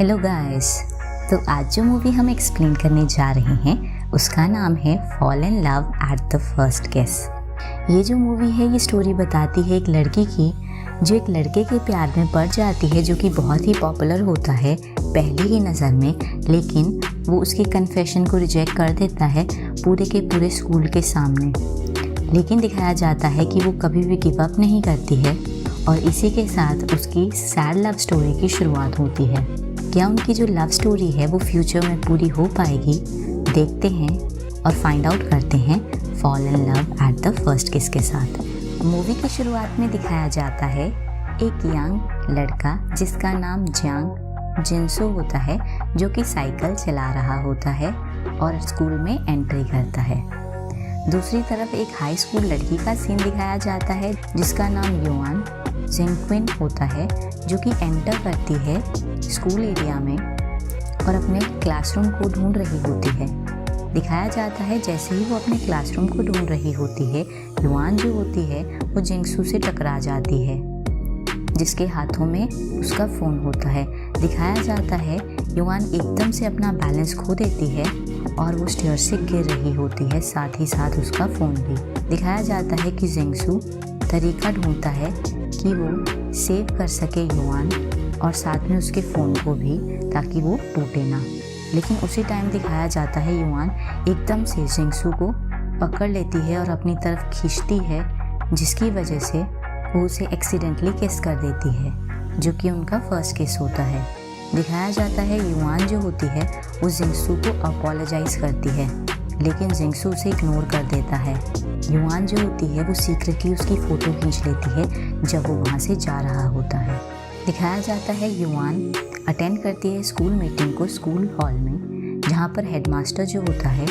Hello guys. तो आज जो मूवी हम एक्सप्लेन करने जा रहे हैं उसका नाम है fall in love at the first किस। ये जो मूवी है ये स्टोरी बताती है एक लड़की की जो एक लड़के के प्यार में पड़ जाती है जो कि बहुत ही पॉपुलर होता है पहली ही नज़र में, लेकिन वो उसके कन्फेशन को रिजेक्ट कर देता है पूरे के पूरे स्कूल के सामने। लेकिन दिखाया जाता है कि वो कभी भी गिव अप नहीं करती है और इसी के साथ उसकी सैड लव स्टोरी की शुरुआत होती है। क्या उनकी जो लव स्टोरी है वो फ्यूचर में पूरी हो पाएगी, देखते हैं और फाइंड आउट करते हैं fall in love at the first किस के साथ। मूवी की शुरुआत में दिखाया जाता है एक यंग लड़का जिसका नाम जियांग जिनसो होता है, जो कि साइकिल चला रहा होता है और स्कूल में एंट्री करता है। दूसरी तरफ एक हाई स्कूल लड़की का सीन दिखाया जाता है जिसका नाम युआन जिंगक्विन होता है, जो कि एंटर करती है स्कूल एरिया में और अपने क्लासरूम को ढूंढ रही होती है। दिखाया जाता है जैसे ही वो अपने क्लासरूम को ढूंढ रही होती है, युआन जो होती है वो जिंगसू से टकरा जाती है जिसके हाथों में उसका फ़ोन होता है। दिखाया जाता है युआन एकदम से अपना बैलेंस खो देती है और वो स्टेयर से गिर रही होती है, साथ ही साथ उसका फ़ोन भी। दिखाया जाता है कि जिंगसू तरीका ढूंढता है कि वो सेव कर सके युआन और साथ में उसके फ़ोन को भी, ताकि वो टूटे ना। लेकिन उसी टाइम दिखाया जाता है युआन एकदम से जिंगसू को पकड़ लेती है और अपनी तरफ खींचती है, जिसकी वजह से वो उसे एक्सीडेंटली किस कर देती है, जो कि उनका फर्स्ट किस होता है। दिखाया जाता है युआन जो होती है वो जिंगसू को अपोलोजाइज़ करती है, लेकिन जिंगसू उसे इग्नोर कर देता है। युआन जो होती है वो सीक्रेटली उसकी फ़ोटो खींच लेती है जब वो वहाँ से जा रहा होता है। दिखाया जाता है युआन अटेंड करती है स्कूल मीटिंग को स्कूल हॉल में, जहाँ पर हेडमास्टर जो होता है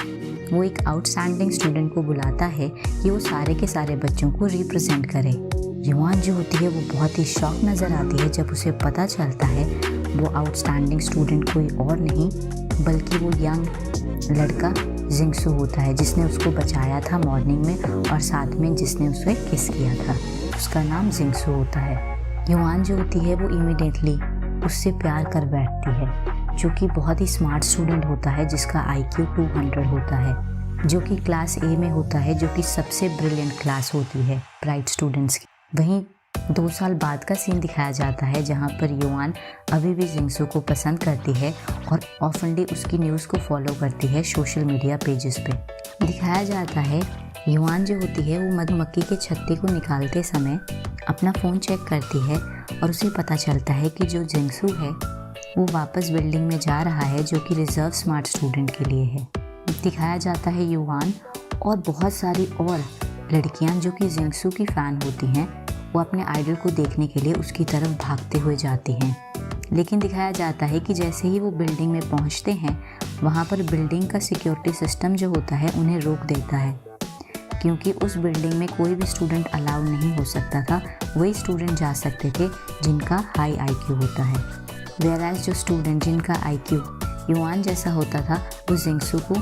वो एक आउटस्टैंडिंग स्टूडेंट को बुलाता है कि वो सारे के सारे बच्चों को रिप्रेजेंट करे। युआन जो होती है वो बहुत ही शॉक नज़र आती है जब उसे पता चलता है वो आउटस्टैंडिंग स्टूडेंट कोई और नहीं बल्कि वो यंग लड़का जिंगसू होता है, जिसने उसको बचाया था मॉर्निंग में और साथ में जिसने उसे किस किया था। उसका नाम जिंगसू होता है। युआन जो होती है वो इमीडिएटली उससे प्यार कर बैठती है, जो कि बहुत ही स्मार्ट स्टूडेंट होता है जिसका IQ 200 होता है, जो कि क्लास A में होता है, जो कि सबसे ब्रिलियंट क्लास होती है ब्राइट स्टूडेंट्स की। वहीं 2 साल बाद का सीन दिखाया जाता है जहाँ पर युआन अभी भी जिंगसू को पसंद करती है और ऑफनली उसकी न्यूज़ को फॉलो करती है सोशल मीडिया पेजेस पे। दिखाया जाता है युआन जो होती है वो मधुमक्खी के छत्ते को निकालते समय अपना फ़ोन चेक करती है और उसे पता चलता है कि जो जिंगसू है वो वापस बिल्डिंग में जा रहा है, जो कि रिजर्व स्मार्ट स्टूडेंट के लिए है। दिखाया जाता है युआन और बहुत सारी और लड़कियां जो कि जिंगसू की फ़ैन होती हैं वो अपने आइडल को देखने के लिए उसकी तरफ भागते हुए जाती हैं। लेकिन दिखाया जाता है कि जैसे ही वो बिल्डिंग में पहुंचते हैं वहां पर बिल्डिंग का सिक्योरिटी सिस्टम जो होता है उन्हें रोक देता है, क्योंकि उस बिल्डिंग में कोई भी स्टूडेंट अलाउड नहीं हो सकता था। वही स्टूडेंट जा सकते थे जिनका हाई IQ होता है, वेयरएज जो स्टूडेंट जिनका IQ युआन जैसा होता था वो जिंगसू को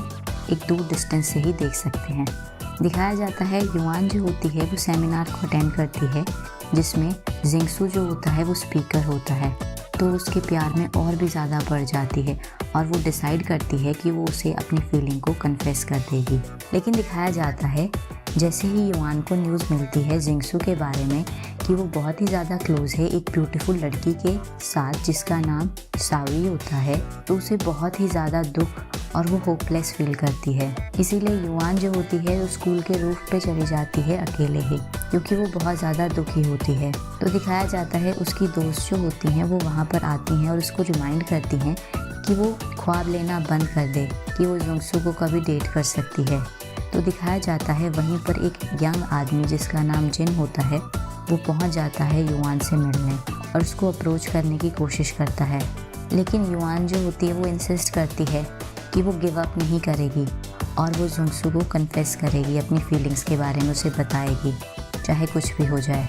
एक दूर डिस्टेंस से ही देख सकते हैं। दिखाया जाता है युआन जो होती है वो सेमिनार को अटेंड करती है जिसमें जिंगसू जो होता है वो स्पीकर होता है, तो उसके प्यार में और भी ज़्यादा बढ़ जाती है और वो डिसाइड करती है कि वो उसे अपनी फीलिंग को कन्फेस कर देगी। लेकिन दिखाया जाता है जैसे ही युआन को न्यूज़ मिलती है जिंगसू के बारे में कि वो बहुत ही ज़्यादा क्लोज है एक ब्यूटीफुल लड़की के साथ जिसका नाम सावी होता है, तो उसे बहुत ही ज़्यादा दुख और वो होपलेस फील करती है। इसीलिए युआन जो होती है वो स्कूल के रूफ पे चली जाती है अकेले ही, क्योंकि वो बहुत ज़्यादा दुखी होती है। तो दिखाया जाता है उसकी दोस्त जो होती हैं वो वहाँ पर आती हैं और उसको रिमाइंड करती हैं कि वो ख्वाब लेना बंद कर दे कि वो जिंगसू को कभी डेट कर सकती है। तो दिखाया जाता है वहीं पर एक यंग आदमी जिसका नाम जिन होता है वो पहुंच जाता है युआन से मिलने और उसको अप्रोच करने की कोशिश करता है। लेकिन युआन जो होती है वो इंसिस्ट करती है कि वो गिव अप नहीं करेगी और वो जिंगसू को कन्फेस करेगी, अपनी फीलिंग्स के बारे में उसे बताएगी, चाहे कुछ भी हो जाए।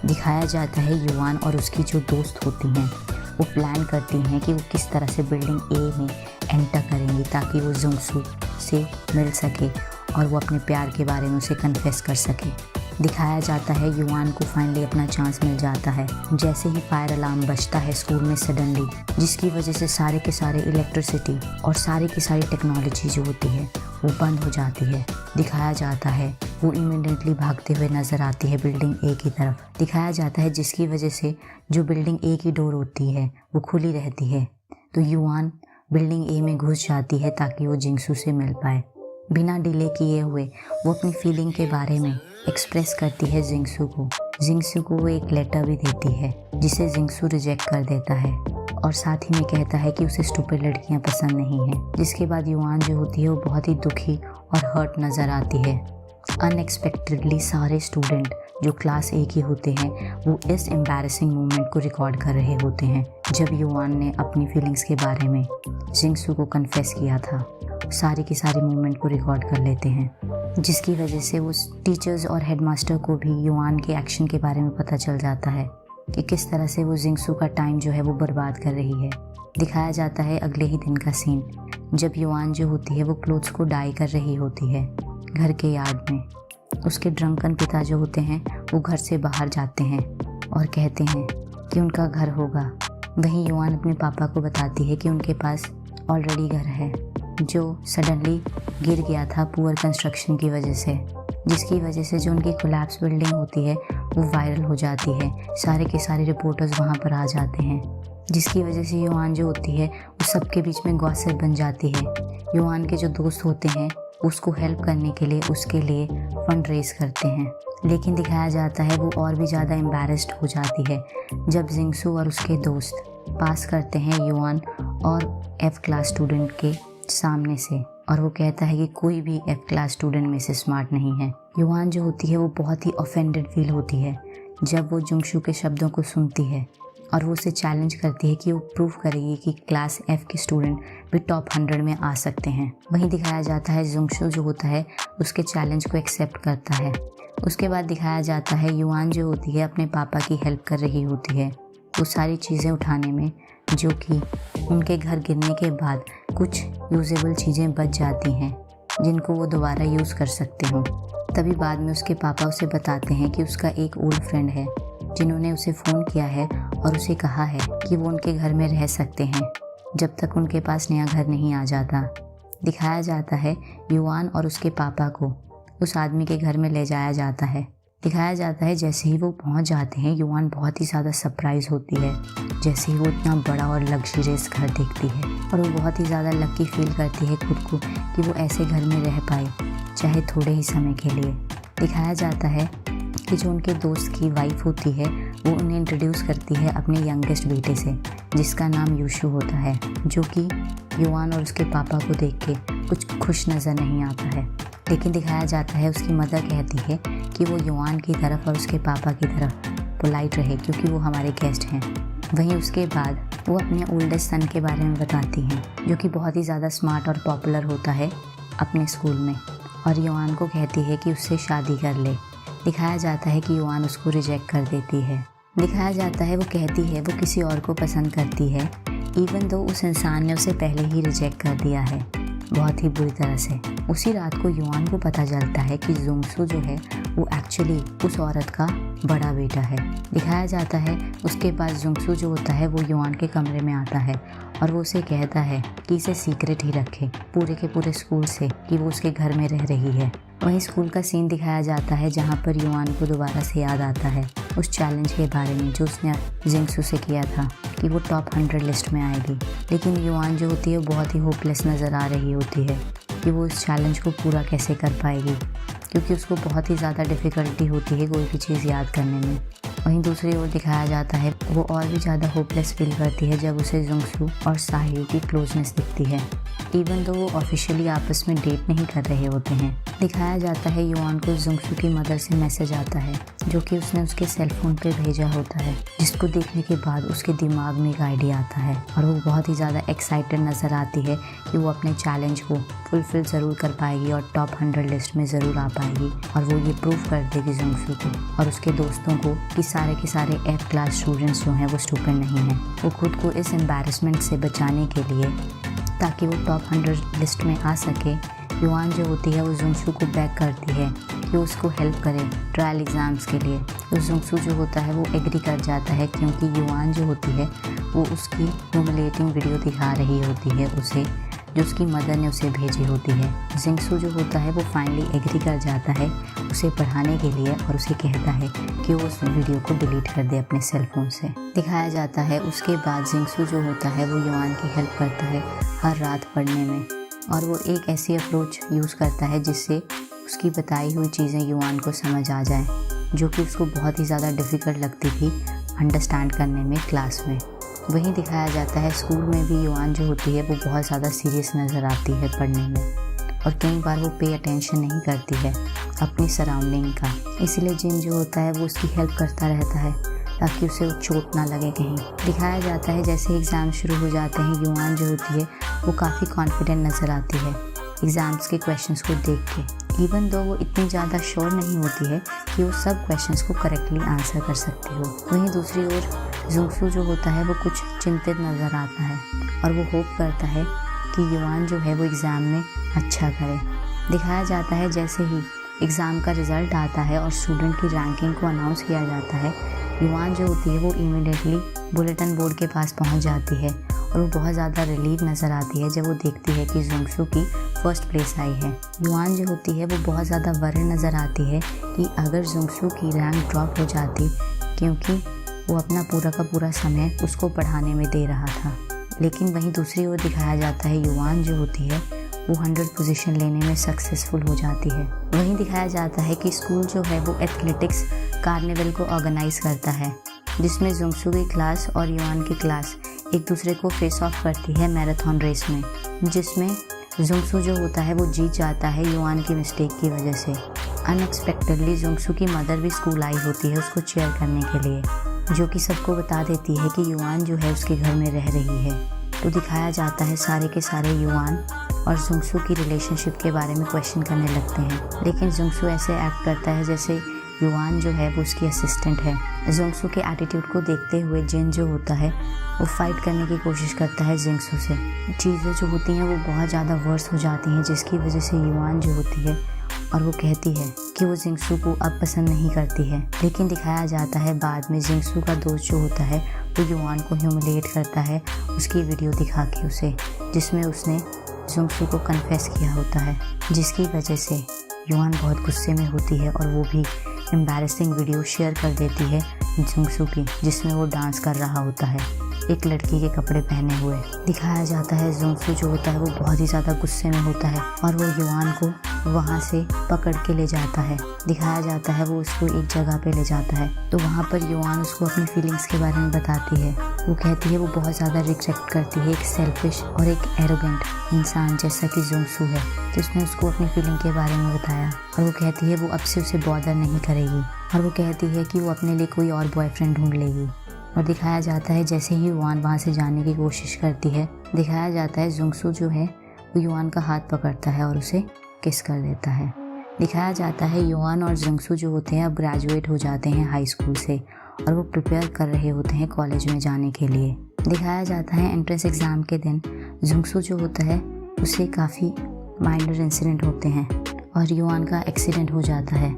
दिखाया जाता है युआन और उसकी जो दोस्त होती हैं वो प्लान करती हैं कि वो किस तरह से बिल्डिंग A में एंटर करेंगी ताकि वो जिंगसू से मिल सके और वो अपने प्यार के बारे में उसे कन्फेस कर सके। दिखाया जाता है युआन को फाइनली अपना चांस मिल जाता है। जैसे ही फायर अलार्म बजता है स्कूल में सडनली, जिसकी वजह से सारे के सारे इलेक्ट्रिसिटी और सारी की सारी टेक्नोलॉजी जो होती है वो बंद हो जाती है। दिखाया जाता है वो इमीडिएटली भागते हुए नज़र आती है बिल्डिंग ए की तरफ। दिखाया जाता है जिसकी वजह से जो बिल्डिंग ए की डोर होती है वो खुली रहती है, तो युआन बिल्डिंग ए में घुस जाती है ताकि वो जिंगसू से मिल पाए। बिना डिले किए हुए वो अपनी फीलिंग के बारे में एक्सप्रेस करती है जिंगसू को। जिंगसू को वो एक लेटर भी देती है जिसे जिंगसू रिजेक्ट कर देता है और साथ ही में कहता है कि उसे स्टूपिड लड़कियां पसंद नहीं हैं। जिसके बाद युआन जो होती है वो बहुत ही दुखी और हर्ट नज़र आती है। अनएक्सपेक्टेडली सारे स्टूडेंट जो क्लास ए की होते हैं वो इस एम्बैरेसिंग मोमेंट को रिकॉर्ड कर रहे होते हैं जब युआन ने अपनी फीलिंग्स के बारे में जिंगसू को कन्फेस किया था। सारी की सारी मोमेंट को रिकॉर्ड कर लेते हैं, जिसकी वजह से उस टीचर्स और हेडमास्टर को भी युआन के एक्शन के बारे में पता चल जाता है कि किस तरह से वो जिंगसू का टाइम जो है वो बर्बाद कर रही है। दिखाया जाता है अगले ही दिन का सीन, जब युआन जो होती है वो क्लोथ्स को डाई कर रही होती है घर के यार्ड में। उसके ड्रंकन पिता जो होते हैं वो घर से बाहर जाते हैं और कहते हैं कि उनका घर होगा। वहीं युआन अपने पापा को बताती है कि उनके पास ऑलरेडी घर है जो सडनली गिर गया था पुअर कंस्ट्रक्शन की वजह से, जिसकी वजह से जो उनकी कोलैप्स बिल्डिंग होती है वो वायरल हो जाती है। सारे के सारे रिपोर्टर्स वहाँ पर आ जाते हैं, जिसकी वजह से युआन जो होती है वो सबके बीच में गॉसिप बन जाती है। युआन के जो दोस्त होते हैं उसको हेल्प करने के लिए उसके लिए फंड रेज करते हैं, लेकिन दिखाया जाता है वो और भी ज़्यादा एम्बैरेस्ड हो जाती है जब जिंगसू और उसके दोस्त पास करते हैं युआन और एफ क्लास स्टूडेंट के सामने से, और वो कहता है कि कोई भी एफ क्लास स्टूडेंट में से स्मार्ट नहीं है। युआन जो होती है वो बहुत ही ऑफेंडेड फील होती है जब वो जिंगसू के शब्दों को सुनती है और वो उसे चैलेंज करती है कि वो प्रूव करेगी कि क्लास एफ के स्टूडेंट भी टॉप 100 में आ सकते हैं। वहीं दिखाया जाता है जिंगसू जो होता है उसके चैलेंज को एक्सेप्ट करता है। उसके बाद दिखाया जाता है युआन जो होती है अपने पापा की हेल्प कर रही होती है वो सारी चीज़ें उठाने में, जो कि उनके घर गिरने के बाद कुछ यूजेबल चीज़ें बच जाती हैं जिनको वो दोबारा यूज़ कर सकते हों। तभी बाद में उसके पापा उसे बताते हैं कि उसका एक ओल्ड फ्रेंड है जिन्होंने उसे फ़ोन किया है और उसे कहा है कि वो उनके घर में रह सकते हैं जब तक उनके पास नया घर नहीं आ जाता। दिखाया जाता है युआन और उसके पापा को उस आदमी के घर में ले जाया जाता है। दिखाया जाता है जैसे ही वो पहुंच जाते हैं युआन बहुत ही ज़्यादा सरप्राइज़ होती है जैसे ही वो इतना बड़ा और लग्जरियस घर देखती है, और वो बहुत ही ज़्यादा लकी फील करती है खुद को कि वो ऐसे घर में रह पाए चाहे थोड़े ही समय के लिए। दिखाया जाता है कि जो उनके दोस्त की वाइफ होती है वो उन्हें इंट्रोड्यूस करती है अपने यंगेस्ट बेटे से जिसका नाम यूशु होता है, जो कि युआन और उसके पापा को देख के कुछ खुश नज़र नहीं आता है। लेकिन दिखाया जाता है उसकी मदर कहती है कि वो युआन की तरफ और उसके पापा की तरफ पोलाइट रहे क्योंकि वो हमारे गेस्ट हैं। वहीं उसके बाद वो अपने ओल्डेस्ट सन के बारे में बताती हैं जो कि बहुत ही ज़्यादा स्मार्ट और पॉपुलर होता है अपने स्कूल में, और युआन को कहती है कि उससे शादी कर ले। दिखाया जाता है कि युआन उसको रिजेक्ट कर देती है। दिखाया जाता है वो कहती है वो किसी और को पसंद करती है इवन दो उस इंसान ने उसे पहले ही रिजेक्ट कर दिया है बहुत ही बुरी तरह से। उसी रात को युआन को पता चलता है कि जिंगसू जो है वो एक्चुअली उस औरत का बड़ा बेटा है। दिखाया जाता है उसके बाद जिंगसू जो होता है वो युआन के कमरे में आता है और वो उसे कहता है कि इसे सीक्रेट ही रखे पूरे के पूरे स्कूल से कि वो उसके घर में रह रही है। वहीं स्कूल का सीन दिखाया जाता है जहाँ पर युआन को दोबारा से याद आता है उस चैलेंज के बारे में जो उसने जिंगसू से किया था कि वो टॉप 100 लिस्ट में आएगी। लेकिन युआन जो होती है वो बहुत ही होपलेस नज़र आ रही होती है कि वो इस चैलेंज को पूरा कैसे कर पाएगी, क्योंकि उसको बहुत ही ज़्यादा डिफ़िकल्टी होती है कोई भी चीज़ याद करने में। वहीं दूसरी ओर दिखाया जाता है वो और भी ज़्यादा होपलेस फील करती है जब उसे जिंगसू और साहियू की क्लोजनेस दिखती है इवन दो वो ऑफिशियली आपस में डेट नहीं कर रहे होते हैं। दिखाया जाता है युआन को जिंगसू की मदर से मैसेज आता है जो कि उसने उसके सेल फोन पे भेजा होता है, जिसको देखने के बाद उसके दिमाग में एक आइडिया आता है और वो बहुत ही ज़्यादा एक्साइटेड नज़र आती है कि वो अपने चैलेंज को फुलफिल ज़रूर कर पाएगी और टॉप 100 लिस्ट में ज़रूर आ पाएगी और वो ये प्रूव कर देगी जिंगसू को और उसके दोस्तों को कि सारे के सारे एफ क्लास स्टूडेंट्स जो हैं वो स्टूपिड नहीं हैं। वो खुद को इस एम्बैरेसमेंट से बचाने के लिए ताकि वो टॉप 100 लिस्ट में आ सके, युआन जो होती है वो जिंगसू को बैक करती है कि उसको हेल्प करे ट्रायल एग्ज़ाम्स के लिए। तो जुंगसू जो होता है वो एग्री कर जाता है, क्योंकि युआन जो होती है वो उसकी ह्यूमिलेटिंग वीडियो दिखा रही होती है उसे, जो उसकी मदर ने उसे भेजी होती है। जिंगसू जो होता है वो फाइनली एग्री कर जाता है उसे पढ़ाने के लिए और उसे कहता है कि वो उस वीडियो को डिलीट कर दे अपने सेल फोन से। दिखाया जाता है उसके बाद जिंगसू जो होता है वो युआन की हेल्प करता है हर रात पढ़ने में, और वो एक ऐसी अप्रोच यूज़ करता है जिससे उसकी बताई हुई चीज़ें युआन को समझ आ जाएं, जो कि उसको बहुत ही ज़्यादा डिफ़िकल्ट लगती थी अंडरस्टैंड करने में क्लास में। वहीं दिखाया जाता है स्कूल में भी युआन जो होती है वो बहुत ज़्यादा सीरियस नज़र आती है पढ़ने में, और कई बार वो पे अटेंशन नहीं करती है अपनी सराउंडिंग का। इसलिए जिन जो होता है वो उसकी हेल्प करता रहता है ताकि उसे चोट ना लगे कहीं। दिखाया जाता है जैसे एग्ज़ाम शुरू हो जाते हैं युआन जो होती है वो काफ़ी कॉन्फिडेंट नज़र आती है एग्ज़ाम्स के क्वेश्चंस को देख के, इवन दो वो इतनी ज़्यादा श्योर नहीं होती है कि वो सब क्वेश्चंस को करेक्टली आंसर कर सकती हो। वहीं दूसरी ओर जुंगसू जो होता है वो कुछ चिंतित नज़र आता है और वो होप करता है कि युआन जो है वो एग्ज़ाम में अच्छा करे। दिखाया जाता है जैसे ही एग्ज़ाम का रिज़ल्ट आता है और स्टूडेंट की रैंकिंग को अनाउंस किया जाता है, युआन जो होती है वो इमीडिएटली बुलेटिन बोर्ड के पास पहुंच जाती है और वो बहुत ज़्यादा रिलीव नज़र आती है जब वो देखती है कि जुंगसू की फर्स्ट प्लेस आई है। युआन जो होती है वो बहुत ज़्यादा वरीड नज़र आती है कि अगर जुंगसू की रैंक ड्रॉप हो जाती, क्योंकि वो अपना पूरा का पूरा समय उसको पढ़ाने में दे रहा था। लेकिन वहीं दूसरी ओर दिखाया जाता है युआन जो होती है वो 100 पोजीशन लेने में सक्सेसफुल हो जाती है। वहीं दिखाया जाता है कि स्कूल जो है वो एथलेटिक्स कार्निवल को ऑर्गेनाइज करता है, जिसमें जुंगसू की क्लास और युआन की क्लास एक दूसरे को फेस ऑफ करती है मैराथन रेस में, जिसमें जुंगसू जो होता है वो जीत जाता है युआन की मिस्टेक की वजह से। अनएक्सपेक्टेडली जुंगसू की मदर भी स्कूल आई होती है उसको चीयर करने के लिए, जो कि सबको बता देती है कि युआन जो है उसके घर में रह रही है। तो दिखाया जाता है सारे के सारे युआन और जुंगसू की रिलेशनशिप के बारे में क्वेश्चन करने लगते हैं, लेकिन जुंगसू ऐसे एक्ट करता है जैसे युआन जो है वो उसकी असिस्टेंट है। जुंगसू के एटीट्यूड को देखते हुए जिन जो होता है वो फाइट करने की कोशिश करता है जिंगसू से। चीज़ें जो होती हैं वो बहुत ज़्यादा वर्स हो जाती हैं, जिसकी वजह से युआन जो होती है और वो कहती है कि वो जिंगसू को अब पसंद नहीं करती है। लेकिन दिखाया जाता है बाद में जिंगसू का दोस्त जो होता है वो युआन को ह्यूमिलेट करता है उसकी वीडियो दिखा के उसे, जिसमें उसने जुंगसू को कन्फेस किया होता है, जिसकी वजह से युआन बहुत गुस्से में होती है और वो भी एम्बैरेसिंग वीडियो शेयर कर देती है जुंगसू की, जिसमें वो डांस कर रहा होता है एक लड़की के कपड़े पहने हुए। दिखाया जाता है जुंगसू जो होता है वो बहुत ही ज़्यादा गुस्से में होता है और वो युआन को वहाँ से पकड़ के ले जाता है। दिखाया जाता है वो उसको एक जगह पे ले जाता है, तो वहाँ पर युआन उसको अपनी फीलिंग्स के बारे में बताती है। वो कहती है वो बहुत ज़्यादा रिजेक्ट करती है एक सेल्फिश और एक एरोगेंट इंसान जैसा कि जुंगसू है, तो उसने उसको अपनी फीलिंग के बारे में बताया और वो कहती है वो अब से उसे बॉदर नहीं करेगी और वो कहती है कि वो अपने लिए कोई और बॉयफ्रेंड ढूंढ लेगी। और दिखाया जाता है जैसे ही युआन वहाँ से जाने की कोशिश करती है, दिखाया जाता है जुंगसू जो है वो युआन का हाथ पकड़ता है और उसे किस कर देता है। दिखाया जाता है युआन और जुंगसू जो होते हैं अब ग्रेजुएट हो जाते हैं हाई स्कूल से और वो प्रिपेयर कर रहे होते हैं कॉलेज में जाने के लिए। दिखाया जाता है एंट्रेंस एग्ज़ाम के दिन जुंगसू जो होता है उसे काफ़ी माइनर इंसिडेंट होते हैं और युआन का एक्सीडेंट हो जाता है,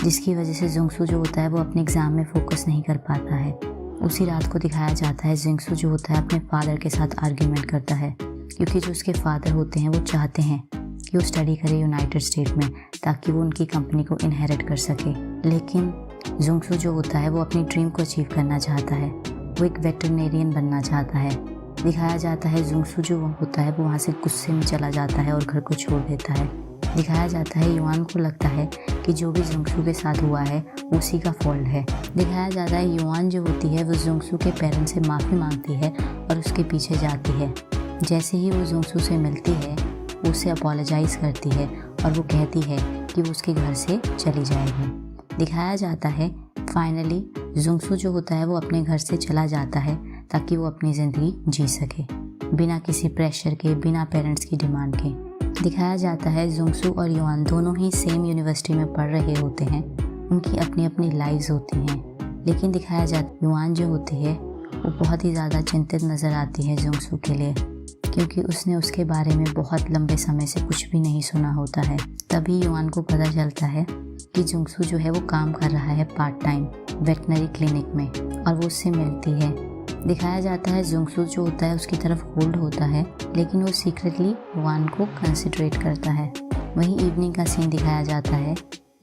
जिसकी वजह से जुंगसू जो होता है वो अपने एग्ज़ाम में फोकस नहीं कर पाता है। उसी रात को दिखाया जाता है जिंगसू जो होता है अपने फादर के साथ आर्ग्यूमेंट करता है, क्योंकि जो उसके फादर होते हैं वो चाहते हैं कि वो स्टडी करे यूनाइटेड स्टेट में ताकि वो उनकी कंपनी को इनहेरिट कर सके। लेकिन जुंगसू जो होता है वो अपनी ड्रीम को अचीव करना चाहता है, वो एक वेटरनेरियन बनना चाहता है। दिखाया जाता है जुंगसू जो होता है वो वहाँ से गुस्से में चला जाता है और घर को छोड़ देता है। दिखाया जाता है युआन को लगता है कि जो भी जुंगसू के साथ हुआ है उसी का फॉल्ट है। दिखाया जाता है युआन जो होती है वो जुंगसू के पेरेंट्स से माफ़ी मांगती है और उसके पीछे जाती है। जैसे ही वो जुंगसू से मिलती है वो उसे अपोलोजाइज़ करती है और वो कहती है कि वो उसके घर से चली जाएगी। दिखाया जाता है फाइनली जुंगसू जो होता है वो अपने घर से चला जाता है ताकि वो अपनी ज़िंदगी जी सके बिना किसी प्रेशर के, बिना पेरेंट्स की डिमांड के। दिखाया जाता है जुंगसू और युआन दोनों ही सेम यूनिवर्सिटी में पढ़ रहे होते हैं, उनकी अपनी अपनी लाइव्स होती हैं। लेकिन दिखाया जाता युआन जो होती है वो बहुत ही ज़्यादा चिंतित नज़र आती है जुंगसू के लिए, क्योंकि उसने उसके बारे में बहुत लंबे समय से कुछ भी नहीं सुना होता है। तभी युआन को पता चलता है कि जुंगसू जो है वो काम कर रहा है पार्ट टाइम वेटनरी क्लिनिक में और वो उससे मिलती है। दिखाया जाता है जुंगसू जो होता है उसकी तरफ होल्ड होता है, लेकिन वो सीक्रेटली युआन को कंसिडरेट करता है। वहीं इवनिंग का सीन दिखाया जाता है।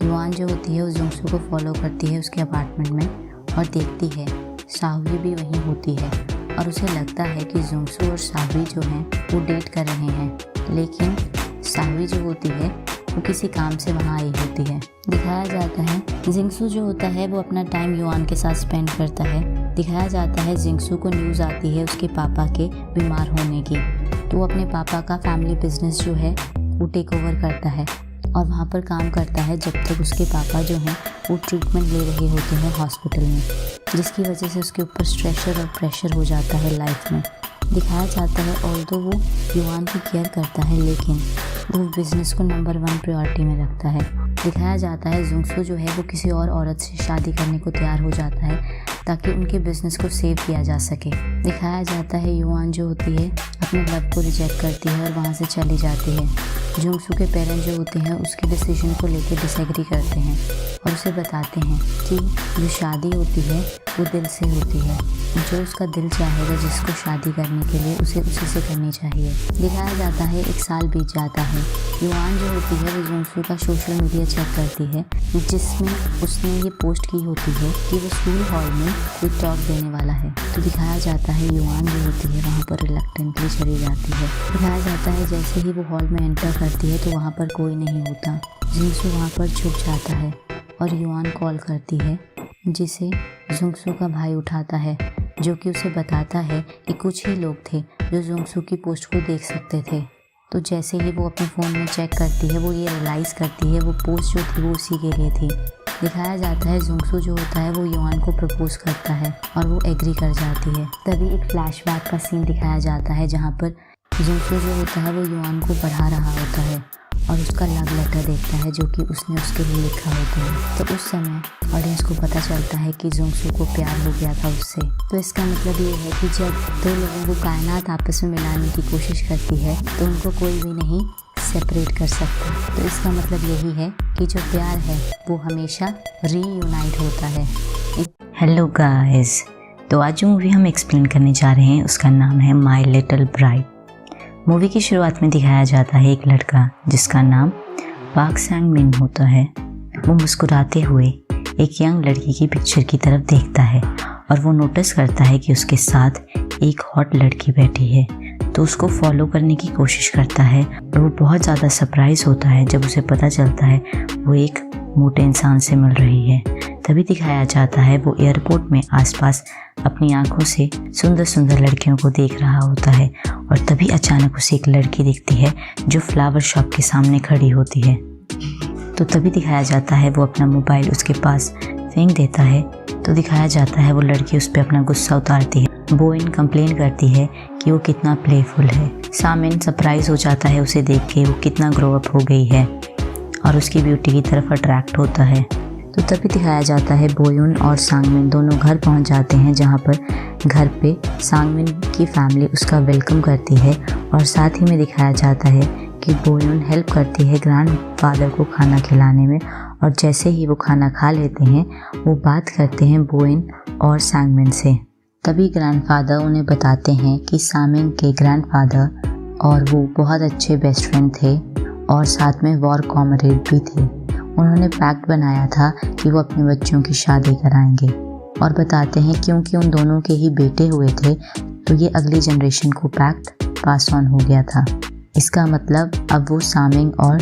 युआन जो होती है वो जुंगसू को फॉलो करती है उसके अपार्टमेंट में और देखती है शाहवी भी वहीं होती है और उसे लगता है कि जुंगसू और शाहवी जो हैं वो डेट कर रहे हैं, लेकिन शाहवी जो होती है वो किसी काम से वहाँ आई होती है। दिखाया जाता है जिंगसू जो होता है वो अपना टाइम युआन के साथ स्पेंड करता है। दिखाया जाता है जिंगसू को न्यूज़ आती है उसके पापा के बीमार होने की, तो वो अपने पापा का फैमिली बिजनेस जो है वो टेक ओवर करता है और वहाँ पर काम करता है जब तक उसके पापा जो हैं वो ट्रीटमेंट ले रहे होते हैं हॉस्पिटल में, जिसकी वजह से उसके ऊपर स्ट्रेसर और प्रेशर हो जाता है लाइफ में। दिखाया जाता है ऑल्दो वो युआन की केयर करता है, लेकिन वो बिज़नेस को नंबर 1 प्रायोरिटी में रखता है। दिखाया जाता है जुंगसू जो है वो किसी और औरत से शादी करने को तैयार हो जाता है ताकि उनके बिज़नेस को सेव किया जा सके। दिखाया जाता है युआन जो होती है अपने लव को रिजेक्ट करती है और वहाँ से चली जाती है। जुंगसू के पेरेंट्स जो होते हैं उसके डिसीजन को लेकर डिसएग्री करते हैं और उसे बताते हैं कि जो शादी होती है वो दिल से होती है, जो उसका दिल चाहेगा जिसको शादी करने के लिए उसे उसी से करनी चाहिए। दिखाया जाता है 1 साल बीत जाता है। युआन जो होती है वो जुंगसू का सोशल मीडिया चेक करती है, जिसमें उसने ये पोस्ट की होती है कि वो स्कूल हॉल में कोई टॉक देने वाला है। तो दिखाया जाता है युआन जो होती है वहाँ पर रिलक्टेंटली चली जाती है। दिखाया जाता है जैसे ही वो हॉल में एंटर करती है तो वहाँ पर कोई नहीं होता। जुंगसू वहाँ पर छुप जाता है और युआन कॉल करती है, जिसे जुंगसू का भाई उठाता है, जो कि उसे बताता है कि कुछ ही लोग थे जो जुंगसू की पोस्ट को देख सकते थे। तो जैसे ही वो अपने फ़ोन में चेक करती है वो ये रियलाइज़ करती है वो पोस्ट जो थी वो उसी के लिए थी। दिखाया जाता है जुंगसू जो होता है वो युआन को प्रपोज करता है और वो एग्री कर जाती है। तभी एक फ्लैशबैक का सीन दिखाया जाता है जहाँ पर जुंगसू जो होता है वो युआन को पढ़ा रहा होता है और उसका लव लेटर देखता है जो कि उसने उसके लिए लिखा होता है। तो उस समय ऑडियंस को पता चलता है कि जुंगसू को प्यार हो गया था उससे। तो इसका मतलब ये है कि जब 2 लोगों को कायनात आपस में मिलाने की कोशिश करती है तो उनको कोई भी नहीं सेपरेट कर सकता। तो इसका मतलब यही है कि जो प्यार है वो हमेशा रीयूनाइट होता है। हेलो गाइस, तो आज जो मूवी हम एक्सप्लेन करने जा रहे हैं उसका नाम है माई लिटिल ब्राइड। मूवी की शुरुआत में दिखाया जाता है एक लड़का जिसका नाम पाक सैंग मिन होता है। वो मुस्कुराते हुए एक यंग लड़की की पिक्चर की तरफ देखता है और वो नोटिस करता है कि उसके साथ एक हॉट लड़की बैठी है, तो उसको फॉलो करने की कोशिश करता है और वो बहुत ज़्यादा सरप्राइज होता है जब उसे पता चलता है वो एक मोटे इंसान से मिल रही है। तभी दिखाया जाता है वो एयरपोर्ट में आसपास अपनी आंखों से सुंदर सुंदर लड़कियों को देख रहा होता है और तभी अचानक उसे एक लड़की दिखती है जो फ्लावर शॉप के सामने खड़ी होती है। तो तभी दिखाया जाता है वो अपना मोबाइल उसके पास फेंक देता है। तो दिखाया जाता है वो लड़की उस पर अपना गुस्सा उतारती है। बोइन कंप्लेन करती है कि वो कितना प्लेफुल है। सामिन सरप्राइज हो जाता है उसे देख के वो कितना ग्रो अप हो गई है और उसकी ब्यूटी की तरफ अट्रैक्ट होता है। तो तभी दिखाया जाता है बोयुन और सांगमिन दोनों घर पहुंच जाते हैं, जहां पर घर पे सांगमिन की फैमिली उसका वेलकम करती है और साथ ही में दिखाया जाता है कि बोयुन हेल्प करती है ग्रैंडफादर को खाना खिलाने में और जैसे ही वो खाना खा लेते हैं वो बात करते हैं बोयुन और सांगमिन से। तभी ग्रैंडफादर उन्हें बताते हैं कि सामिन के ग्रैंडफादर और वो बहुत अच्छे बेस्ट फ्रेंड थे और साथ में वॉर कॉमरेड भी थे। उन्होंने पैक्ट बनाया था कि वो अपने बच्चों की शादी कराएंगे और बताते हैं क्योंकि उन दोनों के ही बेटे हुए थे तो ये अगली जनरेशन को पैक्ट पास ऑन हो गया था। इसका मतलब अब वो सामिंग और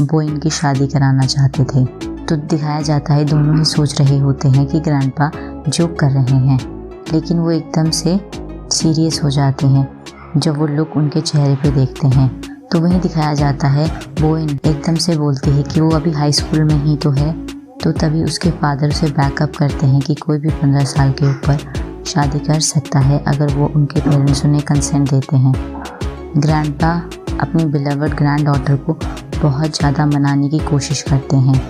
बोइन की शादी कराना चाहते थे। तो दिखाया जाता है दोनों ही सोच रहे होते हैं कि ग्रैंडपा जोक कर रहे हैं, लेकिन वो एकदम से सीरियस हो जाते हैं जब वो लुक उनके चेहरे पे देखते हैं। तो वहीं दिखाया जाता है बोइन एकदम से बोलती है कि वो अभी हाई स्कूल में ही तो है। तो तभी उसके फादर उसे बैकअप करते हैं कि कोई भी 15 साल के ऊपर शादी कर सकता है अगर वो उनके पेरेंट्स उन्हें कंसेंट देते हैं। ग्रैंडपा अपनी बिलवर्ड ग्रैंड डॉटर को बहुत ज़्यादा मनाने की कोशिश करते हैं,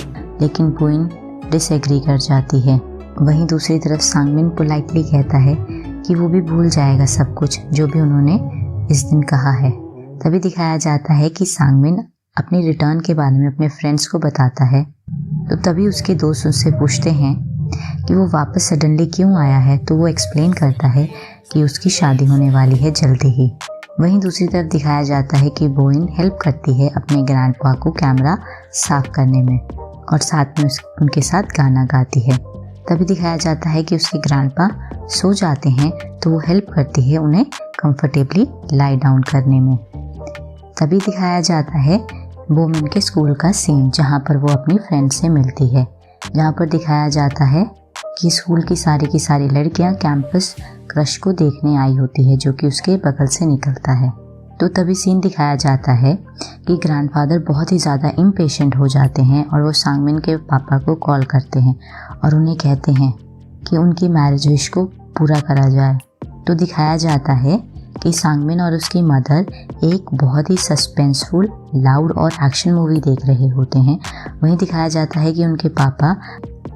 लेकिन बोइन डिसएग्री कर जाती है। वहीं दूसरी तरफ सांगमिन पोलाइटली कहता है कि वो भी भूल जाएगा सब कुछ जो भी उन्होंने इस दिन कहा है। तभी दिखाया जाता है कि सांगमिन अपनी रिटर्न के बारे में अपने फ्रेंड्स को बताता है तो तभी उसके दोस्त उससे पूछते हैं कि वो वापस सडनली क्यों आया है। तो वो एक्सप्लेन करता है कि उसकी शादी होने वाली है जल्दी ही। वहीं दूसरी तरफ दिखाया जाता है कि बोइन हेल्प करती है अपने ग्रैंडपा को कैमरा साफ करने में और साथ में उनके साथ गाना गाती है। तभी दिखाया जाता है कि उसके ग्रैंडपा सो जाते हैं तो वो हेल्प करती है उन्हें कंफर्टेबली लाई डाउन करने में। तभी दिखाया जाता है बोमिन के स्कूल का सीन जहाँ पर वो अपनी फ्रेंड से मिलती है, जहाँ पर दिखाया जाता है कि स्कूल की सारी लड़कियाँ कैंपस क्रश को देखने आई होती है जो कि उसके बगल से निकलता है। तो तभी सीन दिखाया जाता है कि ग्रैंडफादर बहुत ही ज़्यादा इम्पेशेंट हो जाते हैं और वो सांगमिन के पापा को कॉल करते हैं और उन्हें कहते हैं कि उनकी मैरिज विश को पूरा करा जाए। तो दिखाया जाता है कि सांगमिन और उसकी मदर एक बहुत ही सस्पेंसफुल, लाउड और एक्शन मूवी देख रहे होते हैं। वहीं दिखाया जाता है कि उनके पापा